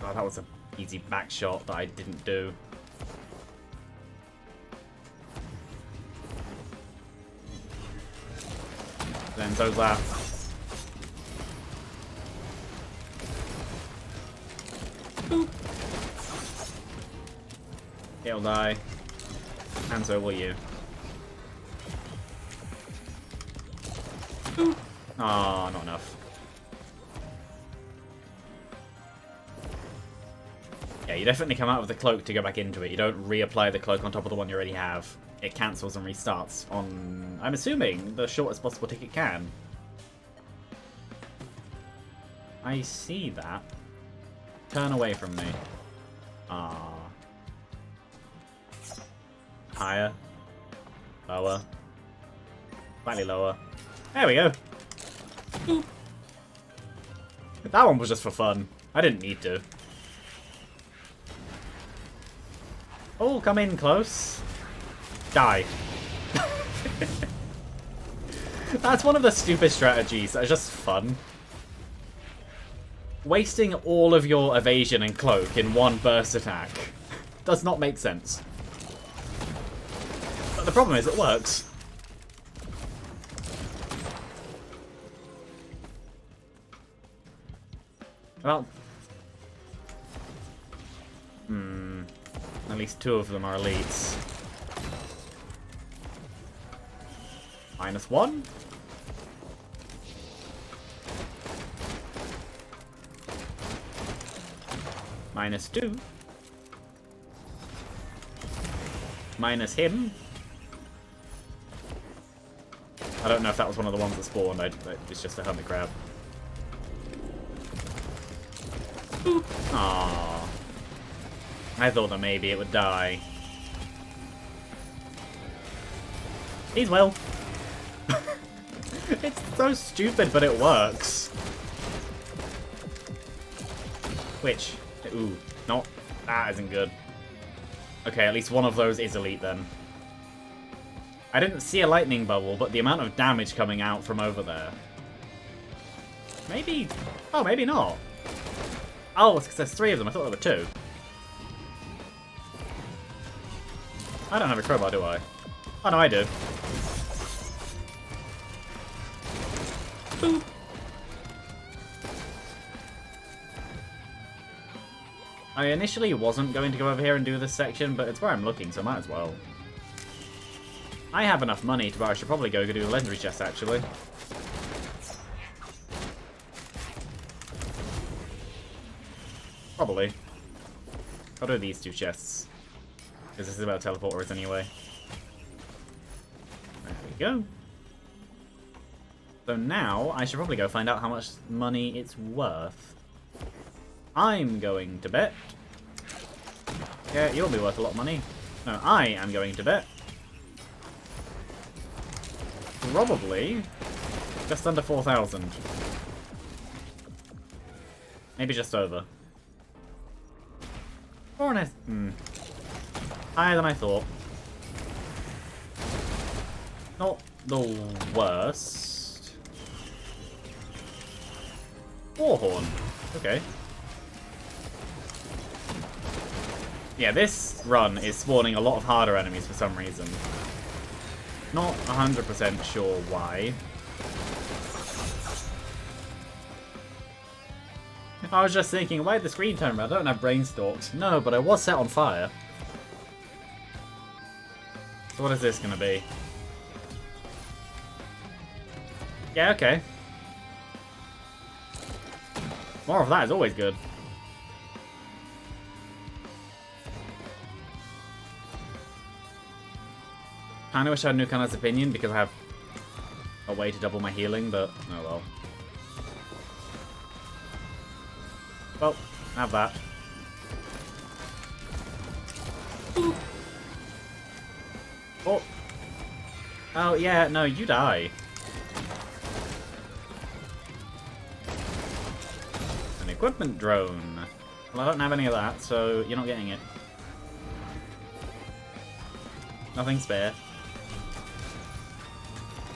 Oh, that was an easy back shot that I didn't do. Then so's that. Boop. It'll die. And so will you. Boop. Ah, not enough. Yeah, you definitely come out of the cloak to go back into it. You don't reapply the cloak on top of the one you already have. It cancels and restarts on, I'm assuming, the shortest possible tick it can. I see that. Turn away from me. Ah. Higher. Lower. Slightly lower. There we go. Boop. That one was just for fun. I didn't need to. Oh, come in close. Die. That's one of the stupid strategies that are just fun. Wasting all of your evasion and cloak in one burst attack does not make sense. But the problem is it works. Well, at least 2 of them are elites. -1. -2. Minus him. I don't know if that was one of the ones that spawned. It's just a hermit crab. Boop. Aww. I thought that maybe it would die. He's well. It's so stupid, but it works. Which? Ooh, not. That isn't good. Okay, at least one of those is elite then. I didn't see a lightning bubble, but the amount of damage coming out from over there. Maybe. Oh, maybe not. Oh, it's because there's 3 of them. I thought there were 2. I don't have a crowbar, do I? Oh, no, I do. Boop. I initially wasn't going to go over here and do this section, but it's where I'm looking, so I might as well. I have enough money to, but I should probably go do the legendary chest, actually. Probably. I'll do these 2 chests. Because this is about teleporters anyway. There we go. So now, I should probably go find out how much money it's worth. I'm going to bet. Yeah, you'll be worth a lot of money. No, I am going to bet. Probably just under 4,000. Maybe just over. Or higher than I thought. Not the worst. Warhorn. Okay. Yeah, this run is spawning a lot of harder enemies for some reason. Not 100% sure why. I was just thinking, why did the screen turn red? I don't have brainstalks. No, but I was set on fire. So what is this going to be? Yeah, okay. More of that is always good. Kinda wish I had Nukana's opinion because I have a way to double my healing, but oh well. Well, have that. Boop. Oh. Oh yeah, no, you die. An equipment drone. Well, I don't have any of that, so you're not getting it. Nothing spare.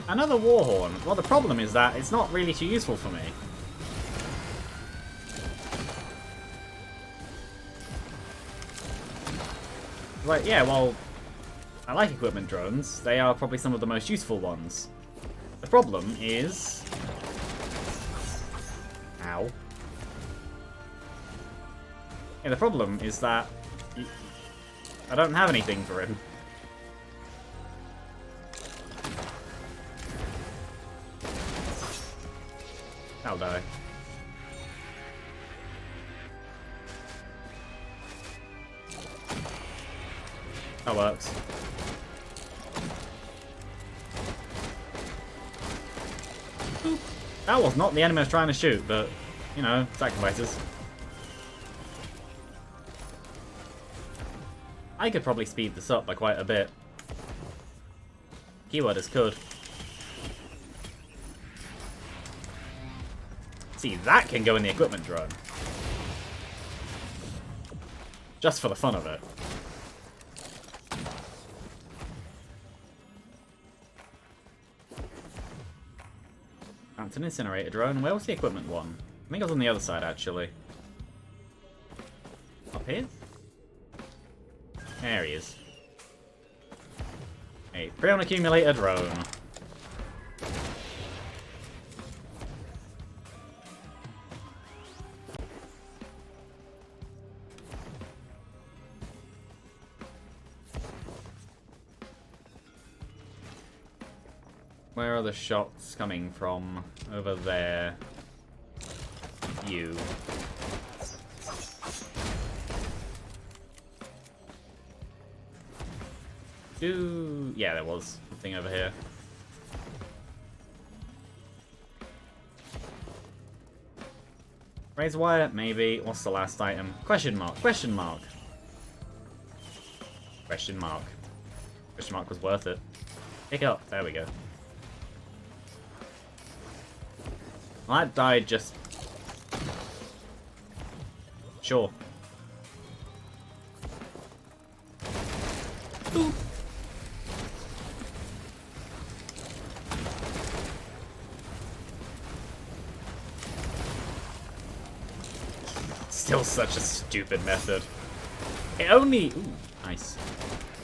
Another Warhorn. Well, the problem is that it's not really too useful for me. Right, yeah, well, I like equipment drones. They are probably some of the most useful ones. The problem is... Ow. Yeah, the problem is that I don't have anything for him. I'll die. That works. Boop. That was not the enemy I was trying to shoot, but you know, sacrifices. I could probably speed this up by quite a bit. Keyword is could. See, that can go in the equipment drone. Just for the fun of it. That's an incinerator drone. Where was the equipment one? I think it was on the other side, actually. Up here? There he is. A Prion accumulator drone. Where are the shots coming from? Over there. You. Yeah, there was something over here. Razor wire? Maybe. What's the last item? Question mark. Question mark. Question mark. Question mark was worth it. Pick up. There we go. Well, that died just... Sure. Boop. Still such a stupid method. It only... Ooh, nice.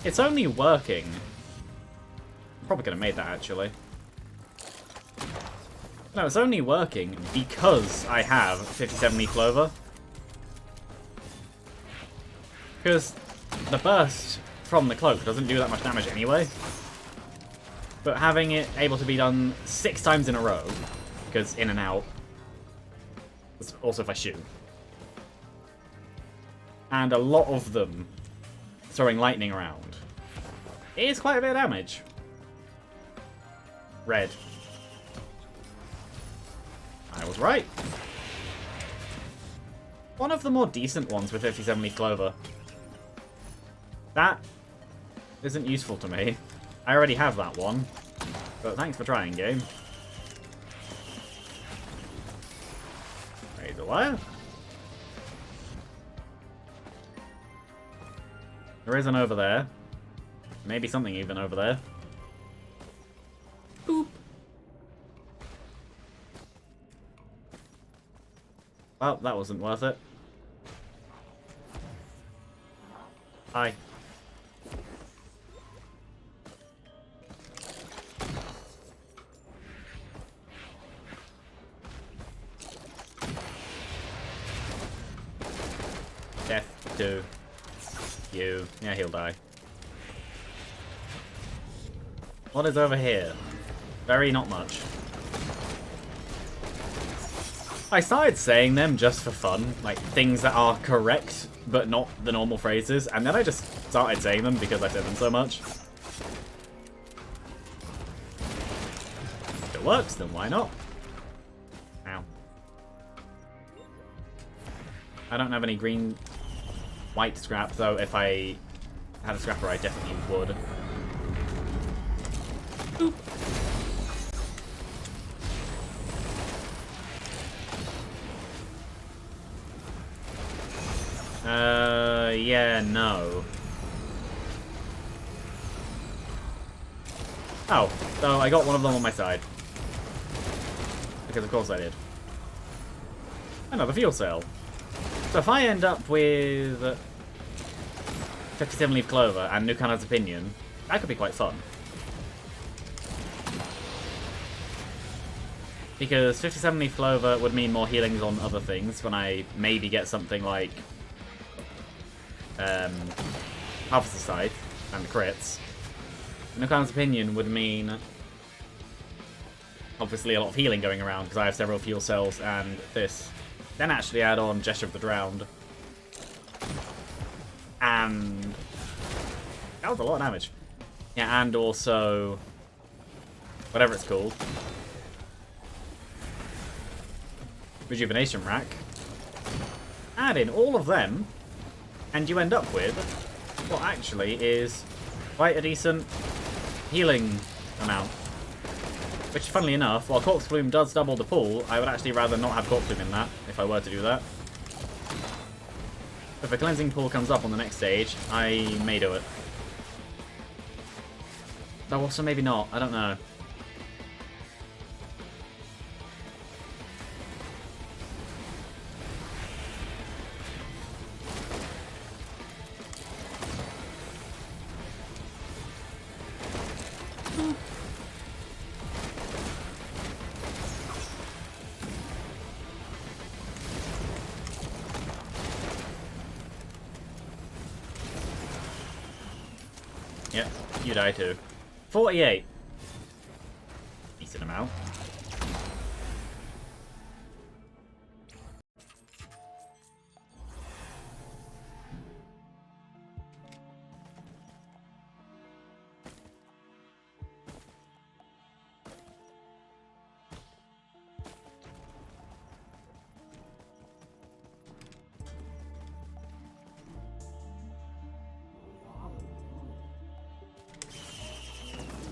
It's only working. Probably could have made that, actually. No, it's only working because I have 57 leaf clover. Because the burst from the cloak doesn't do that much damage anyway. But having it able to be done 6 times in a row, because in and out, also if I shoot, and a lot of them throwing lightning around, it is quite a bit of damage. Red. I was right. One of the more decent ones with 57 leaf clover. That isn't useful to me. I already have that one. But thanks for trying, game. Razor wire. There is an over there. Maybe something even over there. Boop. Well, that wasn't worth it. Hi. Death to you. Yeah, he'll die. What is over here? Very not much. I started saying them just for fun, like things that are correct, but not the normal phrases, and then I just started saying them because I said them so much. If it works, then why not? Ow. I don't have any green... white scrap, though if I had a scrapper I definitely would. Boop. Yeah, no. Oh, so I got one of them on my side. Because of course I did. Another fuel cell. So if I end up with 57 leaf clover and Nukanna's opinion, that could be quite fun. Because 57 leaf clover would mean more healings on other things when I maybe get something like Harvester Scythe and crits. Nukanna's opinion would mean obviously a lot of healing going around because I have several fuel cells and this. Then actually add on Gesture of the Drowned. And that was a lot of damage. Yeah, and also whatever it's called. rejuvenation rack. Add in all of them, and you end up with what actually is quite a decent healing amount. Which, funnily enough, while Corpse Bloom does double the pool, I would actually rather not have Corpse Bloom in that, if I were to do that. If a cleansing pool comes up on the next stage, I may do it. Though also maybe not, I don't know. Yep, you die too. 48. Decent amount.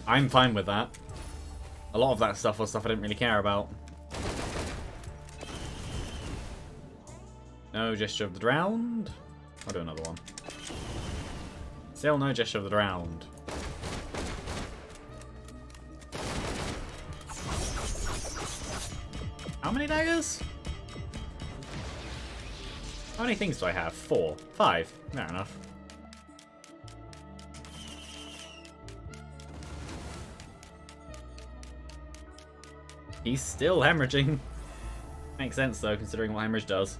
I'm fine with that. A lot of that stuff was stuff I didn't really care about. No Gesture of the Drowned. I'll do another one. Still no Gesture of the Drowned. How many daggers? How many things do I have? 4. 5. Fair enough. He's still hemorrhaging. Makes sense though, considering what hemorrhage does.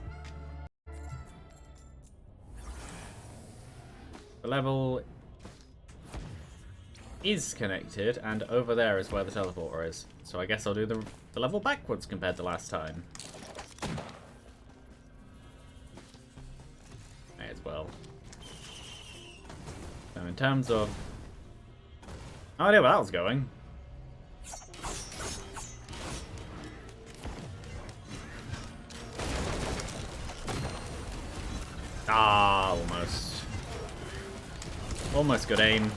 The level is connected, and over there is where the teleporter is. So I guess I'll do the level backwards compared to last time. May as well. So in terms of... no idea where that was going. Ah, almost. Almost good aim.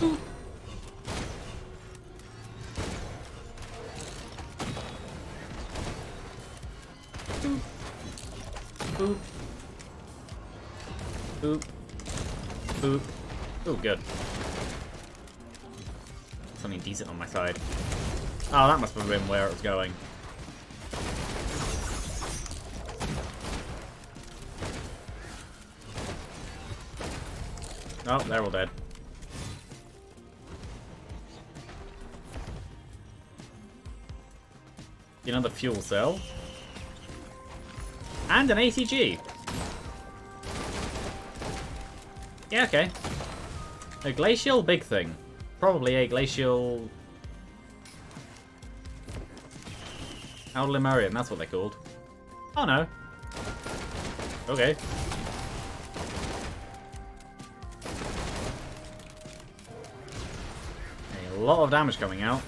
Boop. Boop. Boop. Boop. Boop. Oh, good. Something decent on my side. Oh, that must have been where it was going. Oh, they're all dead. Another fuel cell. And an ATG. Yeah, okay. A glacial big thing. Probably a glacial... Lemurian, that's what they're called. Oh no. Okay. A lot of damage coming out.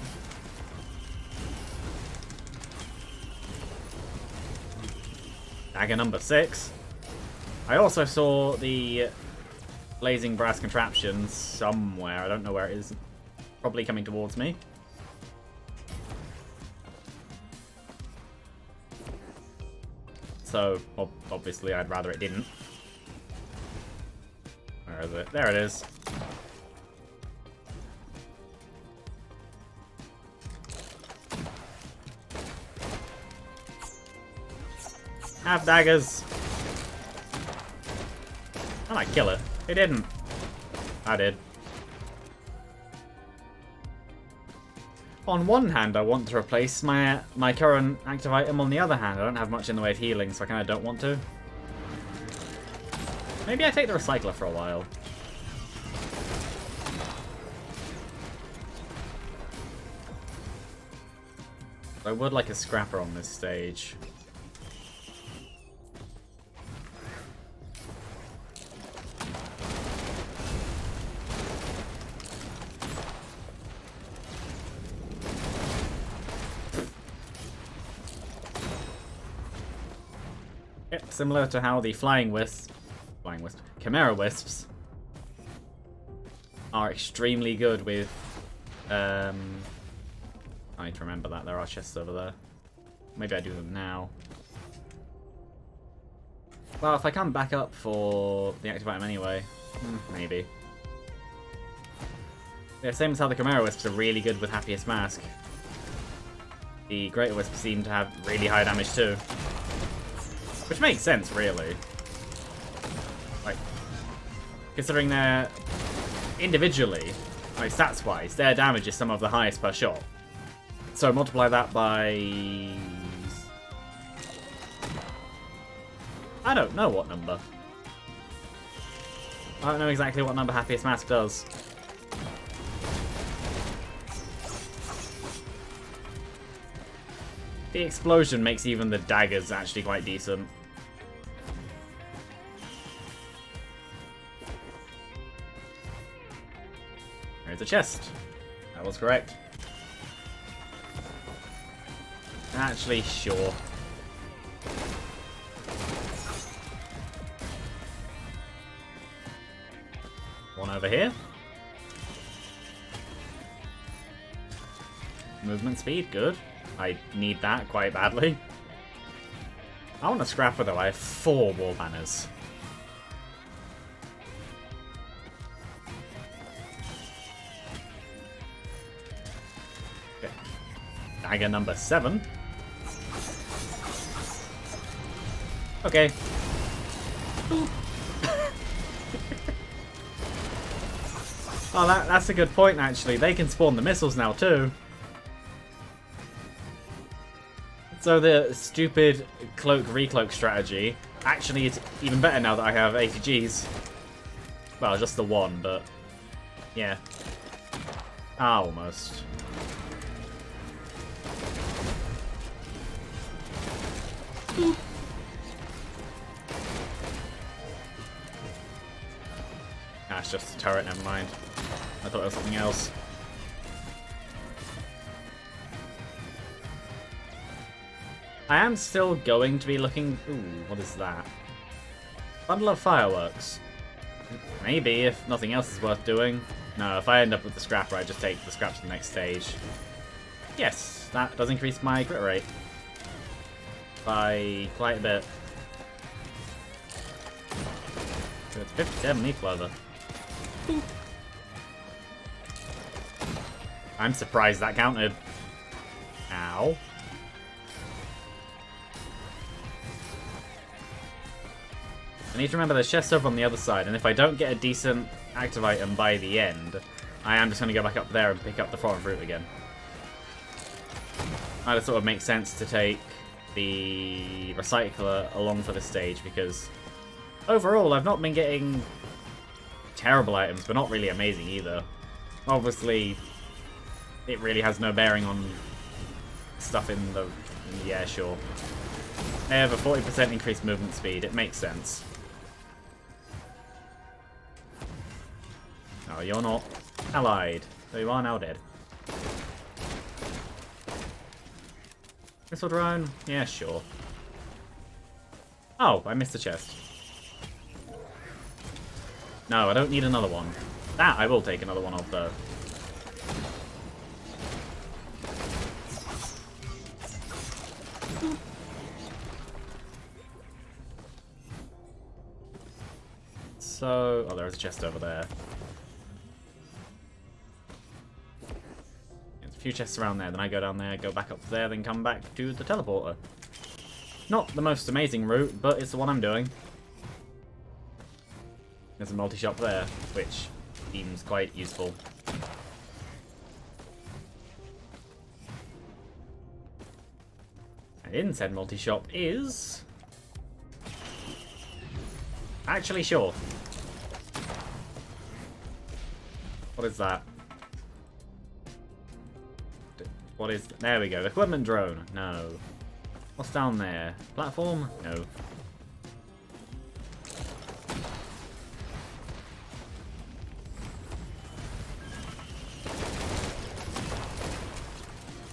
Dagger number 6. I also saw the blazing brass contraption somewhere. I don't know where it is. Probably coming towards me. So, obviously, I'd rather it didn't. Where is it? There it is. Have daggers. I might kill it. It didn't. I did. On one hand, I want to replace my current active item. On the other hand, I don't have much in the way of healing, so I kind of don't want to. Maybe I take the recycler for a while. I would like a scrapper on this stage. Yep, similar to how the Chimera Wisps are extremely good with, I need to remember that there are chests over there. Maybe I do them now. Well, if I come back up for the active item anyway, maybe. Yeah, same as how the Chimera Wisps are really good with Happiest Mask. The Greater Wisps seem to have really high damage too. Which makes sense, really. Like, considering they're individually, like stats-wise, their damage is some of the highest per shot. So multiply that by... I don't know what number. I don't know exactly what number Happiest Mask does. The explosion makes even the daggers actually quite decent. There's a chest. That was correct. Actually, sure. One over here. Movement speed, good. I need that quite badly. I want a scrapper though, I have 4 wall banners. Okay. Dagger number 7. Okay. Oh, that's a good point actually. They can spawn the missiles now too. So the stupid cloak-recloak strategy actually is even better now that I have ATGs. Well, just the one, but yeah. Almost. Ah, it's just a turret, never mind. I thought it was something else. I am still going to be looking... Ooh, what is that? Bundle of fireworks. Maybe, if nothing else is worth doing. No, if I end up with the scrapper, I just take the scrap to the next stage. Yes, that does increase my crit rate. By quite a bit. So it's 57 leaf clover. I'm surprised that counted. Ow. I need to remember there's chests over on the other side, and if I don't get a decent active item by the end, I am just going to go back up there and pick up the foreign fruit again. It sort of makes sense to take the recycler along for this stage, because overall I've not been getting terrible items, but not really amazing either. Obviously, it really has no bearing on stuff in the air, sure. They have a 40% increased movement speed, it makes sense. No, you're not allied, so you are now dead. Missile drone? Yeah, sure. Oh, I missed a chest. No, I don't need another one. That I will take another one off though. So, oh, there's a chest over there. There's a few chests around there, then I go down there, go back up there, then come back to the teleporter. Not the most amazing route, but it's the one I'm doing. There's a multi-shop there, which seems quite useful. And in said multi-shop is... Actually, sure. What is that? What is... There we go. Equipment drone. No. What's down there? Platform? No.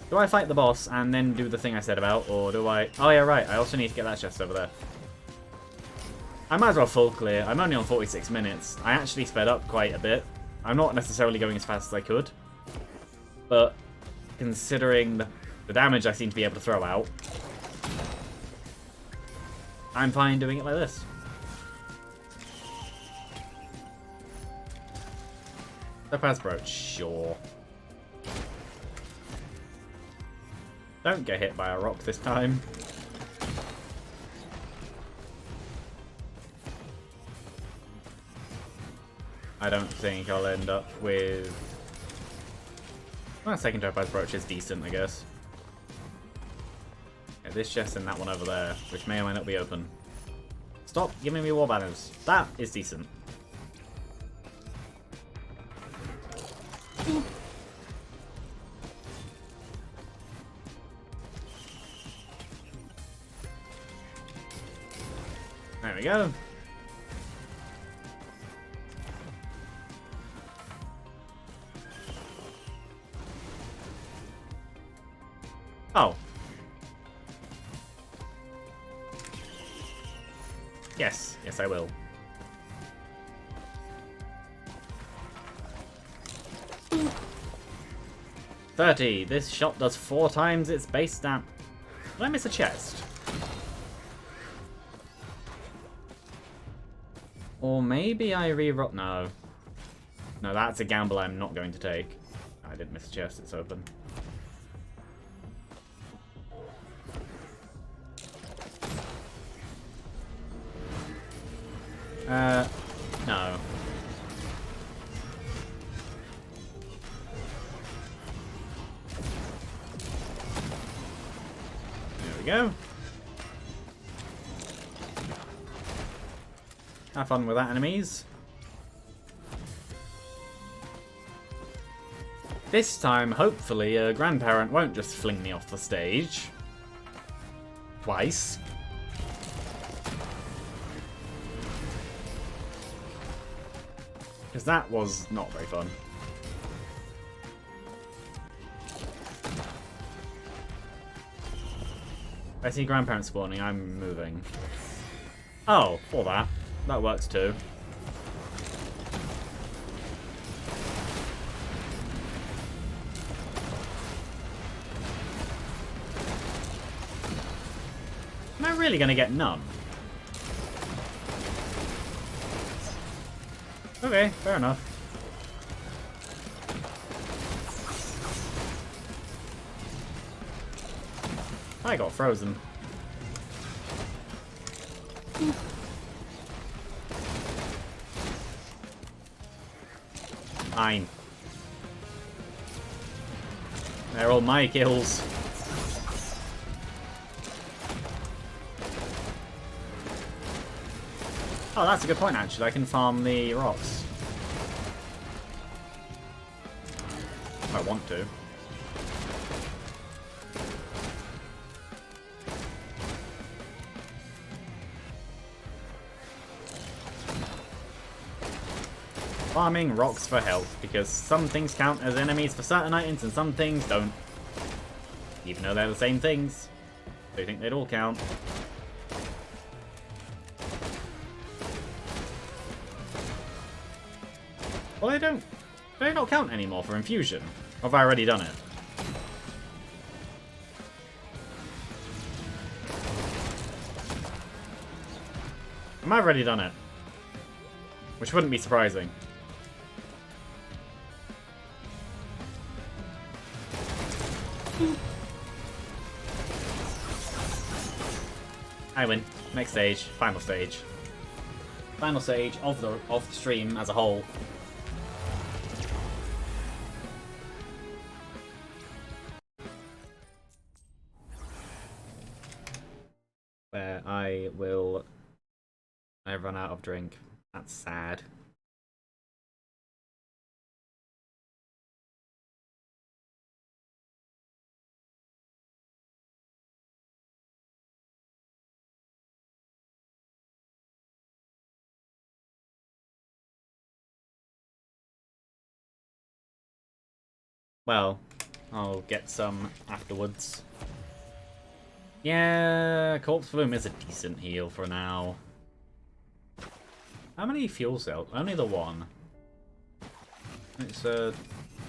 Do I fight the boss and then do the thing I said about, or do I... Oh yeah, right. I also need to get that chest over there. I might as well full clear. I'm only on 46 minutes. I actually sped up quite a bit. I'm not necessarily going as fast as I could. But considering the damage I seem to be able to throw out, I'm fine doing it like this. Topaz Brooch, sure. Don't get hit by a rock this time. I don't think I'll end up with... Well, second Topaz Brooch is decent, I guess. Yeah, this chest and that one over there, which may or may not be open. Stop giving me war banners. That is decent. There we go. Oh. Yes. Yes, I will. $30. This shot does 4 times its base stamp. Did I miss a chest? Or maybe I reroll... No. No, that's a gamble I'm not going to take. I didn't miss a chest, it's open. No. There we go. Have fun with that, enemies. This time, hopefully, a grandparent won't just fling me off the stage. Twice. Because that was not very fun. I see grandparents spawning, I'm moving. Oh, or that. That works too. Am I really going to get none? Okay, fair enough. I got frozen. Fine. They're all my kills. Oh, that's a good point, actually. I can farm the rocks. If I want to. Farming rocks for health, because some things count as enemies for certain items and some things don't. Even though they're the same things. They think they'd all count. Well, they don't. They don't count anymore for infusion. Or have I already done it? I've already done it. Which wouldn't be surprising. I win. Next stage. Final stage. Final stage of the stream as a whole. Where I've run out of drink. That's sad. Well, I'll get some afterwards. Yeah, Corpse Bloom is a decent heal for now. How many fuel cells? Only the one. It's a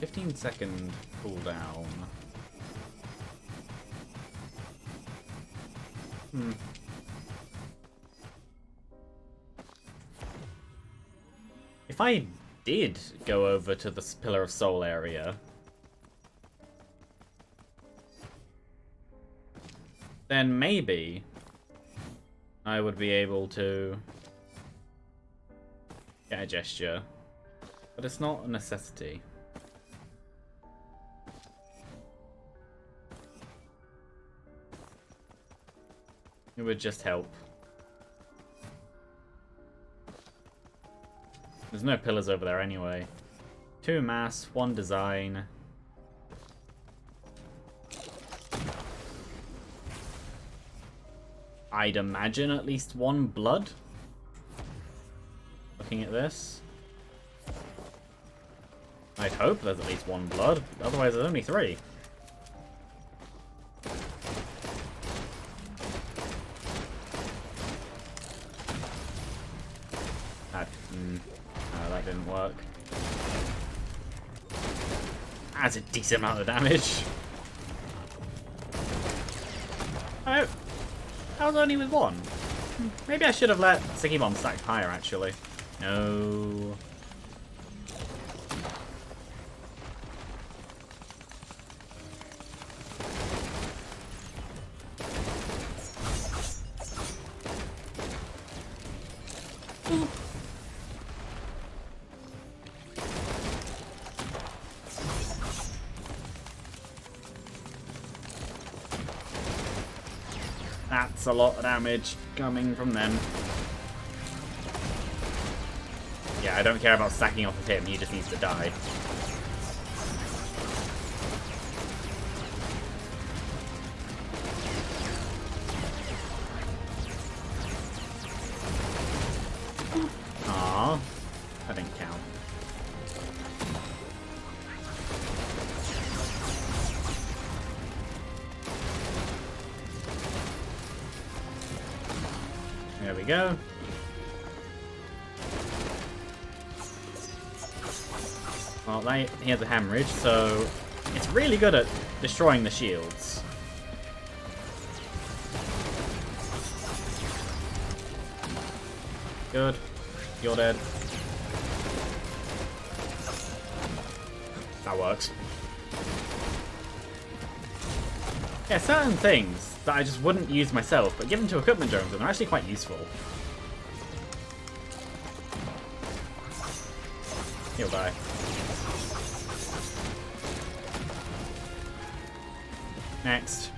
15-second cooldown. If I did go over to the Pillar of Soul area, then maybe I would be able to get a gesture. But it's not a necessity. It would just help. There's no pillars over there anyway. 2 mass, 1 design. I'd imagine at least 1 blood. Looking at this. I'd hope there's at least 1 blood, otherwise there's only 3. That didn't work. That's a decent amount of damage. Oh, I was only with 1. Maybe I should have let Sticky Bomb stack higher, actually. No. That's a lot of damage coming from them. Yeah, I don't care about stacking off of him, he just needs to die. Aww, that didn't count. There we go. Well, he has a hemorrhage, so it's really good at destroying the shields. Good. You're dead. That works. Yeah, certain things that I just wouldn't use myself, but given to equipment drones, and they're actually quite useful. He'll die. Next.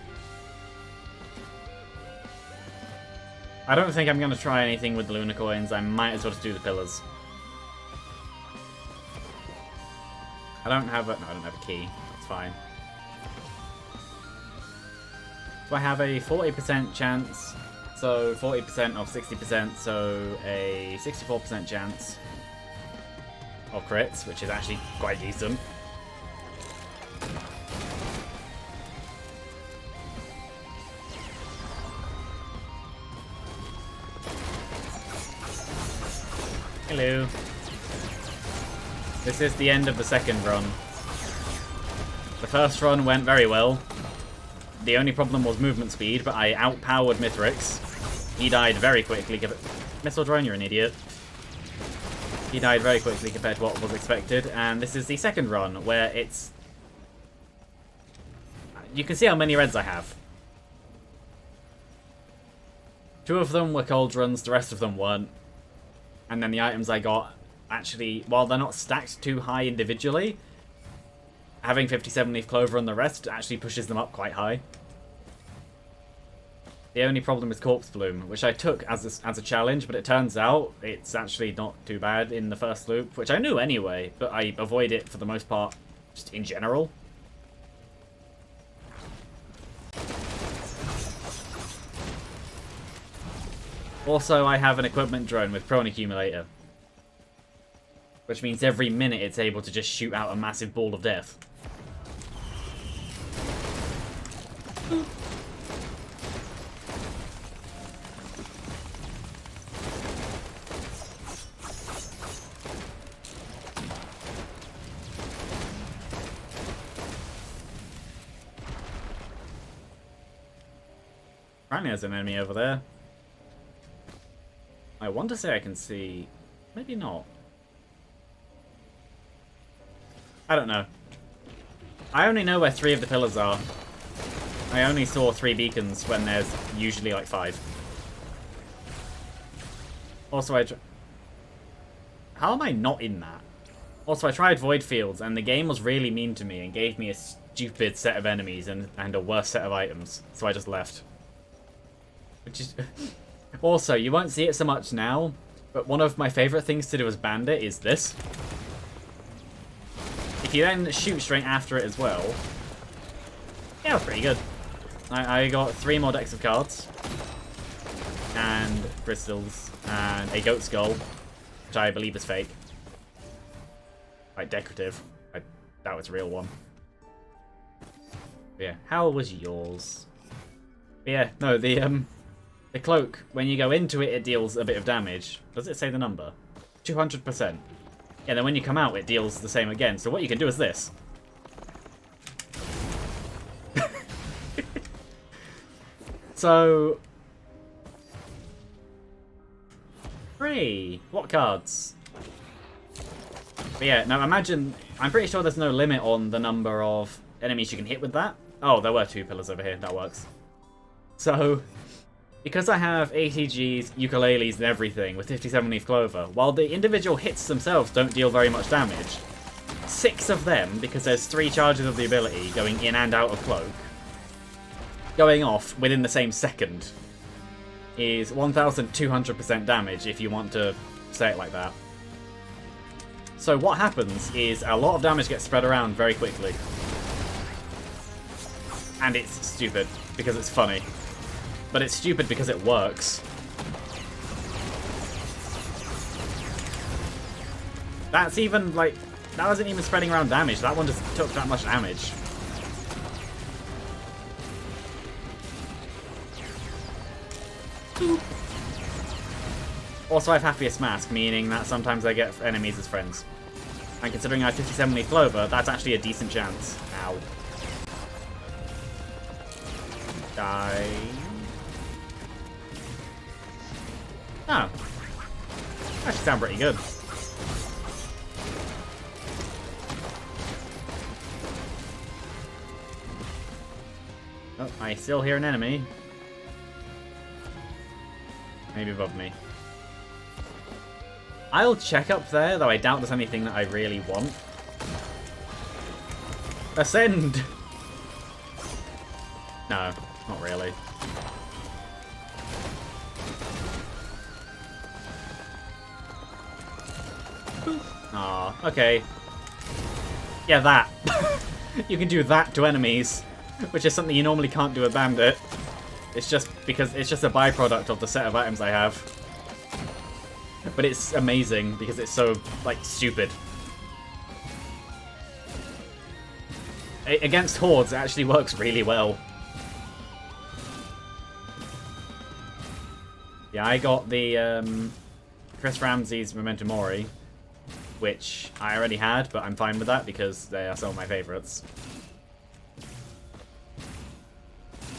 I don't think I'm going to try anything with the Lunar Coins. I might as well just do the pillars. I don't have a... No, I don't have a key. That's fine. So I have a 40% chance, so 40% of 60%, so a 64% chance of crits, which is actually quite decent. Hello. This is the end of the second run. The first run went very well. The only problem was movement speed, but I outpowered Mithrix. He died very quickly. Missile Drone, you're an idiot. He died very quickly compared to what was expected, and this is the second run, where it's... You can see how many reds I have. 2 of them were cauldrons, the rest of them weren't. And then the items I got, actually, while they're not stacked too high individually, having 57 Leaf Clover and the rest actually pushes them up quite high. The only problem is Corpse Bloom, which I took as a challenge, but it turns out it's actually not too bad in the first loop, which I knew anyway, but I avoid it for the most part, just in general. Also, I have an equipment drone with Prone Accumulator, which means every minute it's able to just shoot out a massive ball of death. Apparently there's an enemy over there. I want to say I can see... Maybe not. I don't know. I only know where 3 of the pillars are. I only saw 3 beacons when there's usually like 5. Also, how am I not in that? Also, I tried Void Fields, and the game was really mean to me and gave me a stupid set of enemies and a worse set of items. So I just left. Which is... Also, you won't see it so much now, but one of my favourite things to do as Bandit is this. If you then shoot straight after it as well... Yeah, it was pretty good. I got 3 more decks of cards. And crystals. And a goat skull, which I believe is fake. Like, decorative. I doubt it's a real one. But yeah, how was yours? But yeah, no, the cloak, when you go into it, it deals a bit of damage. Does it say the number? 200%. Yeah, then when you come out, it deals the same again. So what you can do is this. So... Free! What cards? But yeah, now imagine... I'm pretty sure there's no limit on the number of enemies you can hit with that. Oh, there were 2 pillars over here. That works. So... Because I have ATGs, ukuleles, and everything with 57 Leaf Clover, while the individual hits themselves don't deal very much damage, 6 of them, because there's 3 charges of the ability going in and out of Cloak, going off within the same second, is 1,200% damage, if you want to say it like that. So what happens is a lot of damage gets spread around very quickly. And it's stupid, because it's funny. But it's stupid because it works. That's even, like... That wasn't even spreading around damage. That one just took that much damage. Also, I have Happiest Mask, meaning that sometimes I get enemies as friends. And considering I have 57 Leaf Clover, that's actually a decent chance. Ow. Die... Oh. That should sound pretty good. Oh, I still hear an enemy. Maybe above me. I'll check up there, though I doubt there's anything that I really want. Ascend! No, not really. Aw, okay. Yeah, that. You can do that to enemies, which is something you normally can't do with Bandit. It's just because it's just a byproduct of the set of items I have. But it's amazing because it's so, like, stupid. Against hordes, it actually works really well. Yeah, I got the Chris Ramsey's Memento Mori, which I already had, but I'm fine with that because they are some of my favourites.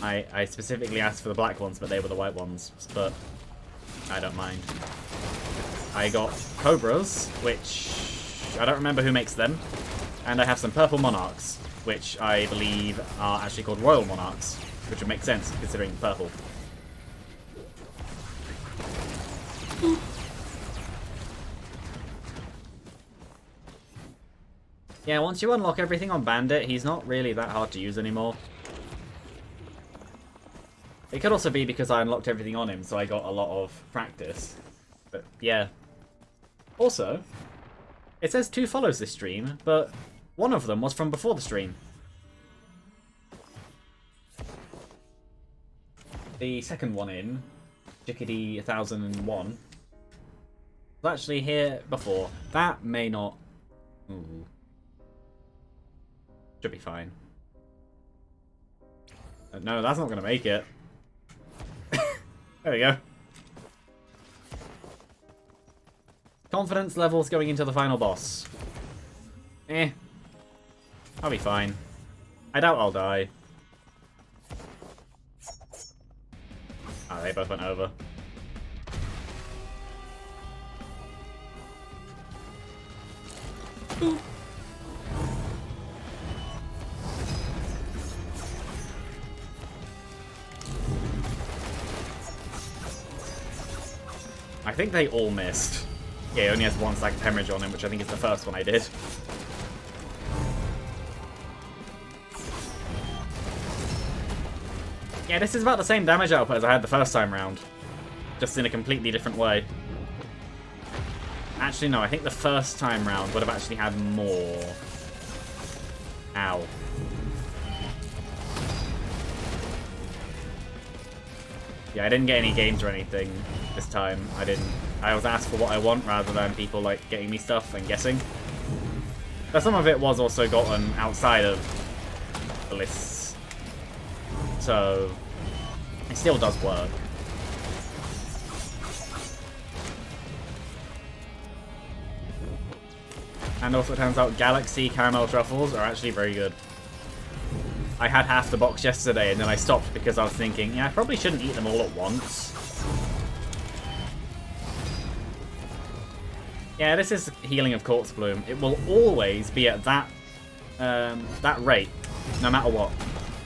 I specifically asked for the black ones, but they were the white ones, but I don't mind. I got Cobras, which I don't remember who makes them, and I have some purple Monarchs, which I believe are actually called Royal Monarchs, which would make sense considering purple. Yeah, once you unlock everything on Bandit, he's not really that hard to use anymore. It could also be because I unlocked everything on him, so I got a lot of practice. But yeah. Also, it says 2 follows this stream, but one of them was from before the stream. The second one in, Chickadee 1001, was actually here before. That may not... Ooh. Should be fine. No, that's not going to make it. There we go. Confidence levels going into the final boss. I'll be fine. I doubt I'll die. they both went over. Ooh. I think they all missed. Yeah, he only has one stack of hemorrhage on him, which I think is the first one I did. Yeah, this is about the same damage output as I had the first time round. Just in a completely different way. Actually, no, I think the first time round would have actually had more. Ow. Yeah, I didn't get any games or anything this time. I was asked for what I want rather than people, like, getting me stuff and guessing. But some of it was also gotten outside of the lists. So, it still does work. And also it turns out Galaxy Caramel Truffles are actually very good. I had half the box yesterday and then I stopped because I was thinking, yeah, I probably shouldn't eat them all at once. Yeah, this is healing of Corpse Bloom. It will always be at that rate, no matter what.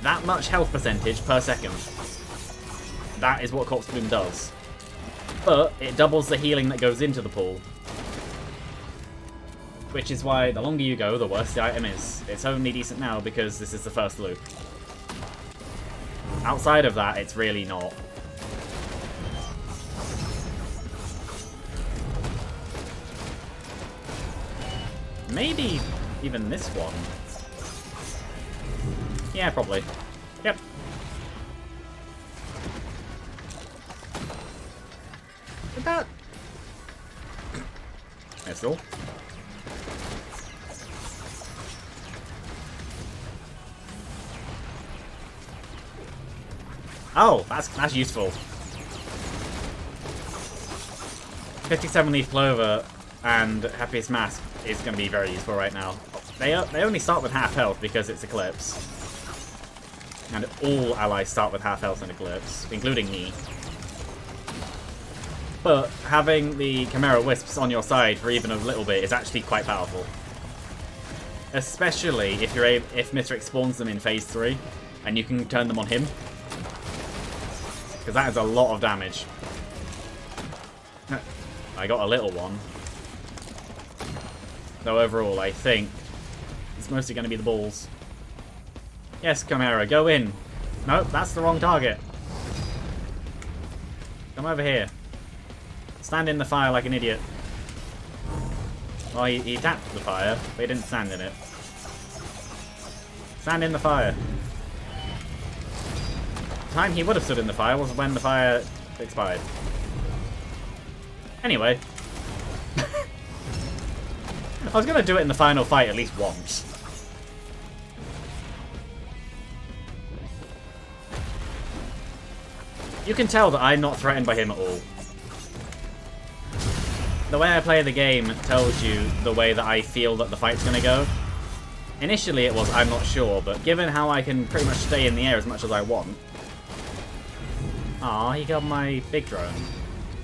That much health percentage per second. That is what Corpse Bloom does. But it doubles the healing that goes into the pool. Which is why the longer you go, the worse the item is. It's only decent now because this is the first loop. Outside of that, it's really not. Maybe even this one. Yeah, probably. Yep. Did that... Missile. Oh, that's useful. 57 Leaf Clover and Happiest Mask is going to be very useful right now. They only start with half health because it's Eclipse. And all allies start with half health in Eclipse, including me. But having the Chimera Wisps on your side for even a little bit is actually quite powerful. Especially if if Mithrix spawns them in phase 3 and you can turn them on him. Because that is a lot of damage. I got a little one. Though overall, I think it's mostly going to be the balls. Yes, Chimera, go in. Nope, that's the wrong target. Come over here. Stand in the fire like an idiot. Well, he tapped the fire, but he didn't stand in it. Stand in the fire. The time he would have stood in the fire was when the fire expired. Anyway. I was going to do it in the final fight at least once. You can tell that I'm not threatened by him at all. The way I play the game tells you the way that I feel that the fight's going to go. Initially it was, I'm not sure, but given how I can pretty much stay in the air as much as I want... Aw, he got my big drone.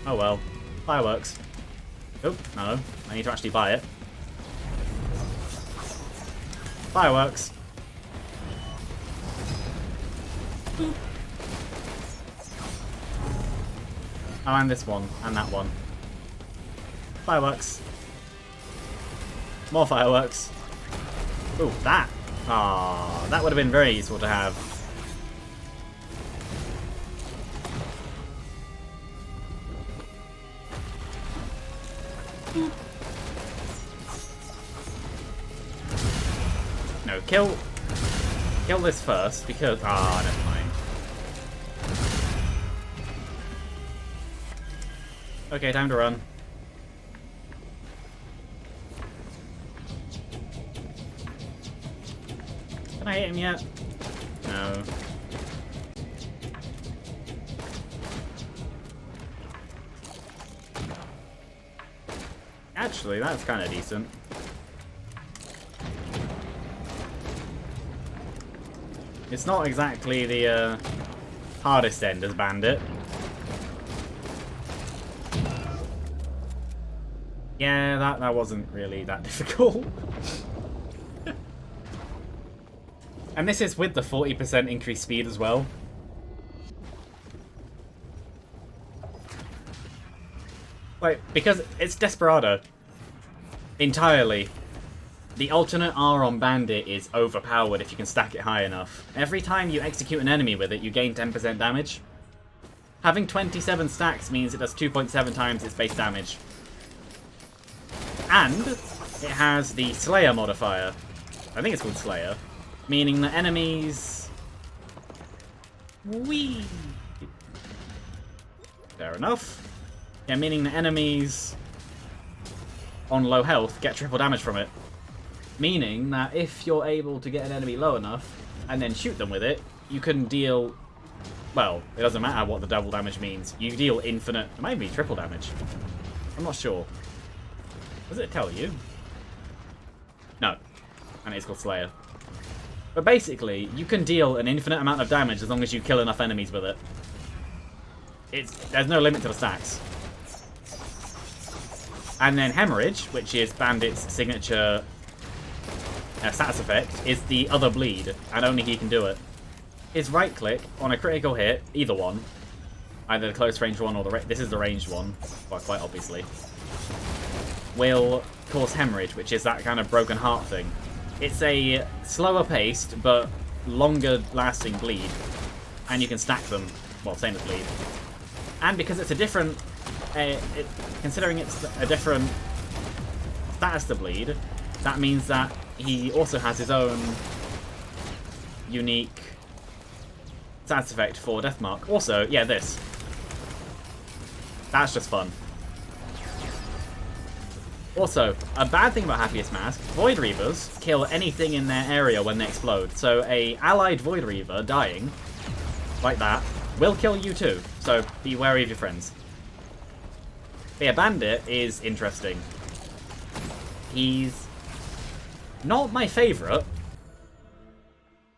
Oh well. Fireworks. Oh, no. I need to actually buy it. Fireworks. Boop. Oh, and this one, and that one. Fireworks. More fireworks. Ooh, that. Ah, that would have been very useful to have. No, kill this first because never mind. Okay, time to run. Can I hit him yet? No. Actually, that's kind of decent. It's not exactly the hardest end as Bandit, Yeah, that wasn't really that difficult. And this is with the 40% increased speed as well. Like, because it's Desperado. Entirely. The alternate R on Bandit is overpowered if you can stack it high enough. Every time you execute an enemy with it, you gain 10% damage. Having 27 stacks means it does 2.7 times its base damage. And it has the Slayer modifier. I think it's called Slayer. Meaning that enemies... Whee! Fair enough. Yeah, meaning that enemies on low health get triple damage from it. Meaning that if you're able to get an enemy low enough and then shoot them with it, you can deal... Well, it doesn't matter what the double damage means. You deal infinite... It might be triple damage. I'm not sure. Does it tell you? No. And it's called Slayer. But basically, you can deal an infinite amount of damage as long as you kill enough enemies with it. There's no limit to the stacks. And then Hemorrhage, which is Bandit's signature status effect, is the other bleed, and only he can do it. His right click on a critical hit, either one, either the close range one or this is the ranged one, well, quite obviously, will cause Hemorrhage, which is that kind of broken heart thing. It's a slower paced but longer lasting bleed, and you can stack them. Well, same as bleed. And because it's a different, considering it's a different status to bleed, that means that he also has his own unique status effect for Deathmark. Also, yeah, this. That's just fun. Also, a bad thing about Happiest Mask, Void Reavers kill anything in their area when they explode. So a allied Void Reaver dying, like that, will kill you too. So be wary of your friends. But yeah, Bandit is interesting. He's not my favourite,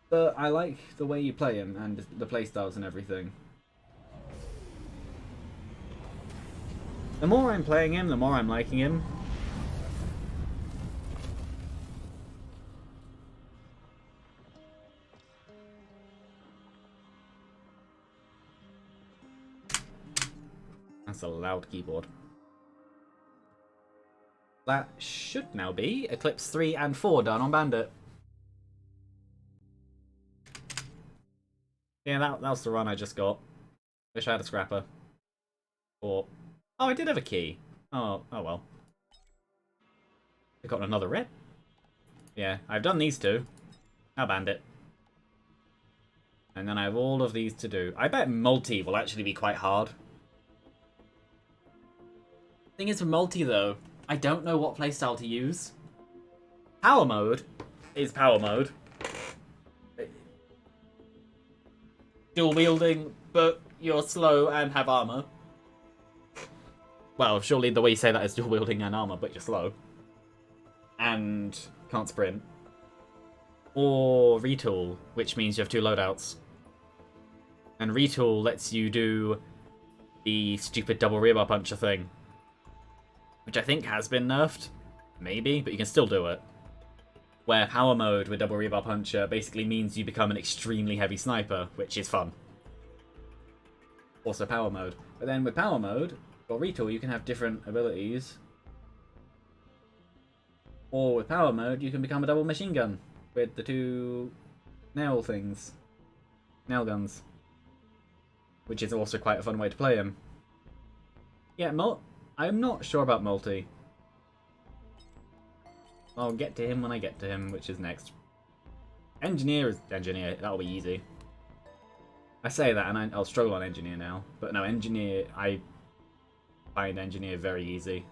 but I like the way you play him and the playstyles and everything. The more I'm playing him, the more I'm liking him. That's a loud keyboard. That should now be Eclipse 3 and 4 done on Bandit. Yeah, that was the run I just got. Wish I had a scrapper. Or... Oh, I did have a key. Oh well. I got another red. Yeah, I've done these two. Now Bandit. And then I have all of these to do. I bet multi will actually be quite hard. Thing is, with multi though, I don't know what playstyle to use. Power mode is power mode. Dual wielding, but you're slow and have armor. Well, surely the way you say that is dual wielding and armor, but you're slow. And can't sprint. Or retool, which means you have two loadouts. And retool lets you do the stupid double rebar puncher thing. Which I think has been nerfed. Maybe, but you can still do it. Where power mode with double rebar puncher basically means you become an extremely heavy sniper, which is fun. Also power mode. But then with power mode, or retool, you can have different abilities. Or with power mode, you can become a double machine gun with the two nail things. Nail guns. Which is also quite a fun way to play him. Yeah, I'm not sure about multi. I'll get to him when I get to him, which is next. Engineer, that'll be easy. I say that and I'll struggle on Engineer now. But no, Engineer, I find Engineer very easy.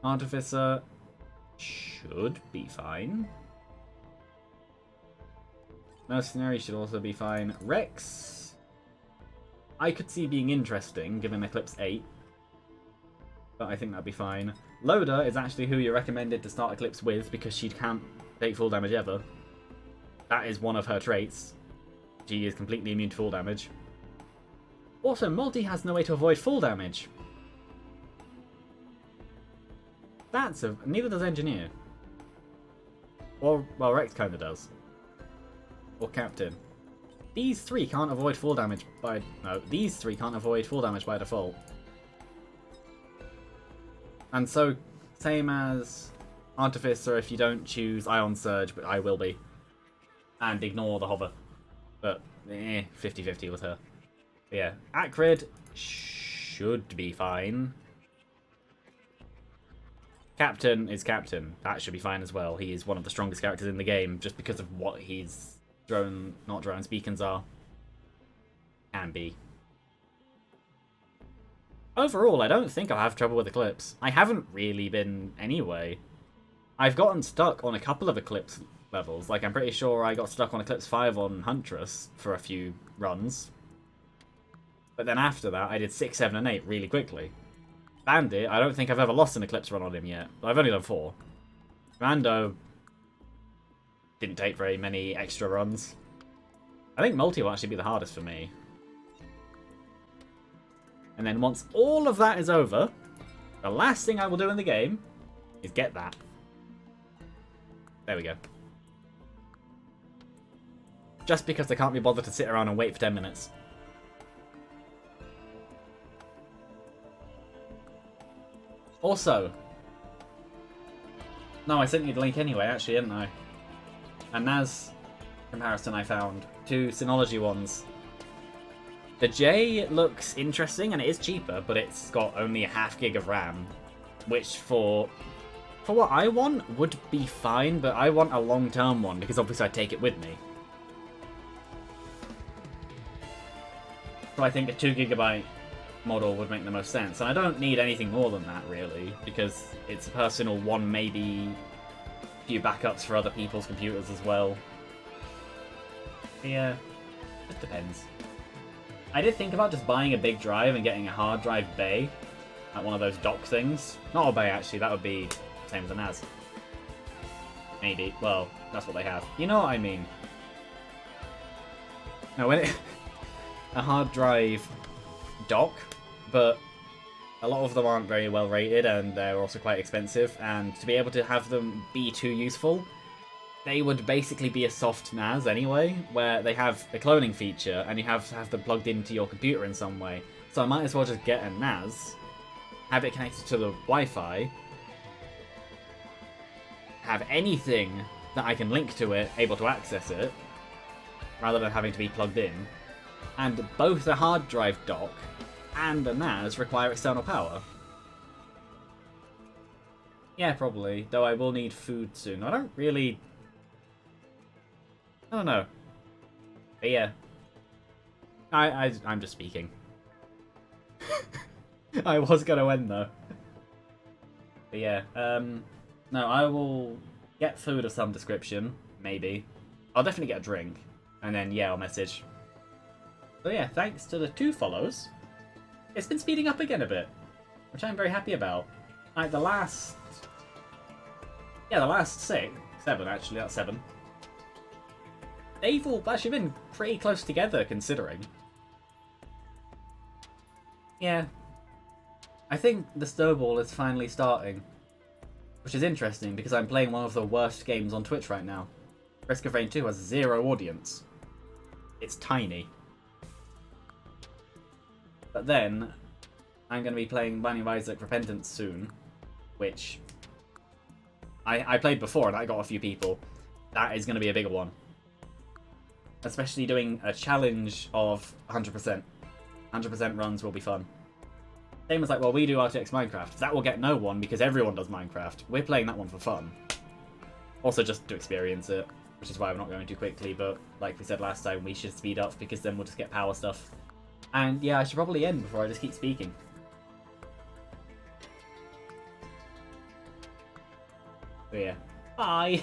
Artificer should be fine. Mercenary should also be fine. Rex, I could see being interesting given Eclipse 8. But I think that'd be fine. Loda is actually who you recommended to start Eclipse with because she can't take full damage ever. That is one of her traits. She is completely immune to full damage. Also, multi has no way to avoid full damage. Neither does Engineer. Or, well, Rex kinda does. Or Captain. These three can't avoid fall damage by... No, these three can't avoid fall damage by default. And so, same as Artificer if you don't choose Ion Surge, but I will be. And ignore the hover. But, 50-50 with her. But yeah, Acrid should be fine. Captain is Captain. That should be fine as well. He is one of the strongest characters in the game, just because of what his not drones, beacons are. Can be. Overall, I don't think I'll have trouble with Eclipse. I haven't really been anyway. I've gotten stuck on a couple of Eclipse levels. Like, I'm pretty sure I got stuck on Eclipse 5 on Huntress for a few runs. But then after that, I did 6, 7, and 8 really quickly. Bandit, I don't think I've ever lost an Eclipse run on him yet. I've only done 4. Mando didn't take very many extra runs. I think multi will actually be the hardest for me. And then once all of that is over, the last thing I will do in the game is get that. There we go. Just because I can't be bothered to sit around and wait for 10 minutes. Also, no, I sent you the link anyway, actually, didn't I? A NAS comparison I found. 2 Synology ones. The J looks interesting, and it is cheaper, but it's got only a ½ gig of RAM, which for what I want would be fine, but I want a long-term one, because obviously I take it with me. So I think a 2GB model would make the most sense, and I don't need anything more than that, really, because it's a personal one, maybe a few backups for other people's computers as well. Yeah, it depends. I did think about just buying a big drive and getting a hard drive bay, like one of those dock things. Not a bay, actually, that would be the same as a NAS. Maybe, well, that's what they have. You know what I mean. No, when it... a hard drive dock, but a lot of them aren't very well rated and they're also quite expensive, and to be able to have them be too useful, they would basically be a soft NAS anyway, where they have a cloning feature and you have to have them plugged into your computer in some way. So I might as well just get a NAS, have it connected to the Wi-Fi, have anything that I can link to it able to access it, rather than having to be plugged in. And both a hard drive dock and a NAS require external power. Yeah, probably. Though I will need food soon. I don't know. But yeah. I'm just speaking. I was gonna end though. But yeah, no, I will get food of some description, maybe. I'll definitely get a drink. And then, yeah, I'll message. So yeah, thanks to the 2 follows, it's been speeding up again a bit, which I'm very happy about. Like the last 7 actually, that's 7. They've all actually been pretty close together, considering. Yeah. I think the snowball is finally starting. Which is interesting, because I'm playing one of the worst games on Twitch right now. Risk of Rain 2 has 0 audience. It's tiny. But then, I'm going to be playing Binding of Isaac Repentance soon, which I played before and I got a few people. That is going to be a bigger one. Especially doing a challenge of 100%. 100% runs will be fun. Same as like, well, we do RTX Minecraft. That will get no one because everyone does Minecraft. We're playing that one for fun. Also just to experience it, which is why I'm not going too quickly, but like we said last time, we should speed up because then we'll just get power stuff. And yeah, I should probably end before I just keep speaking. So yeah, bye!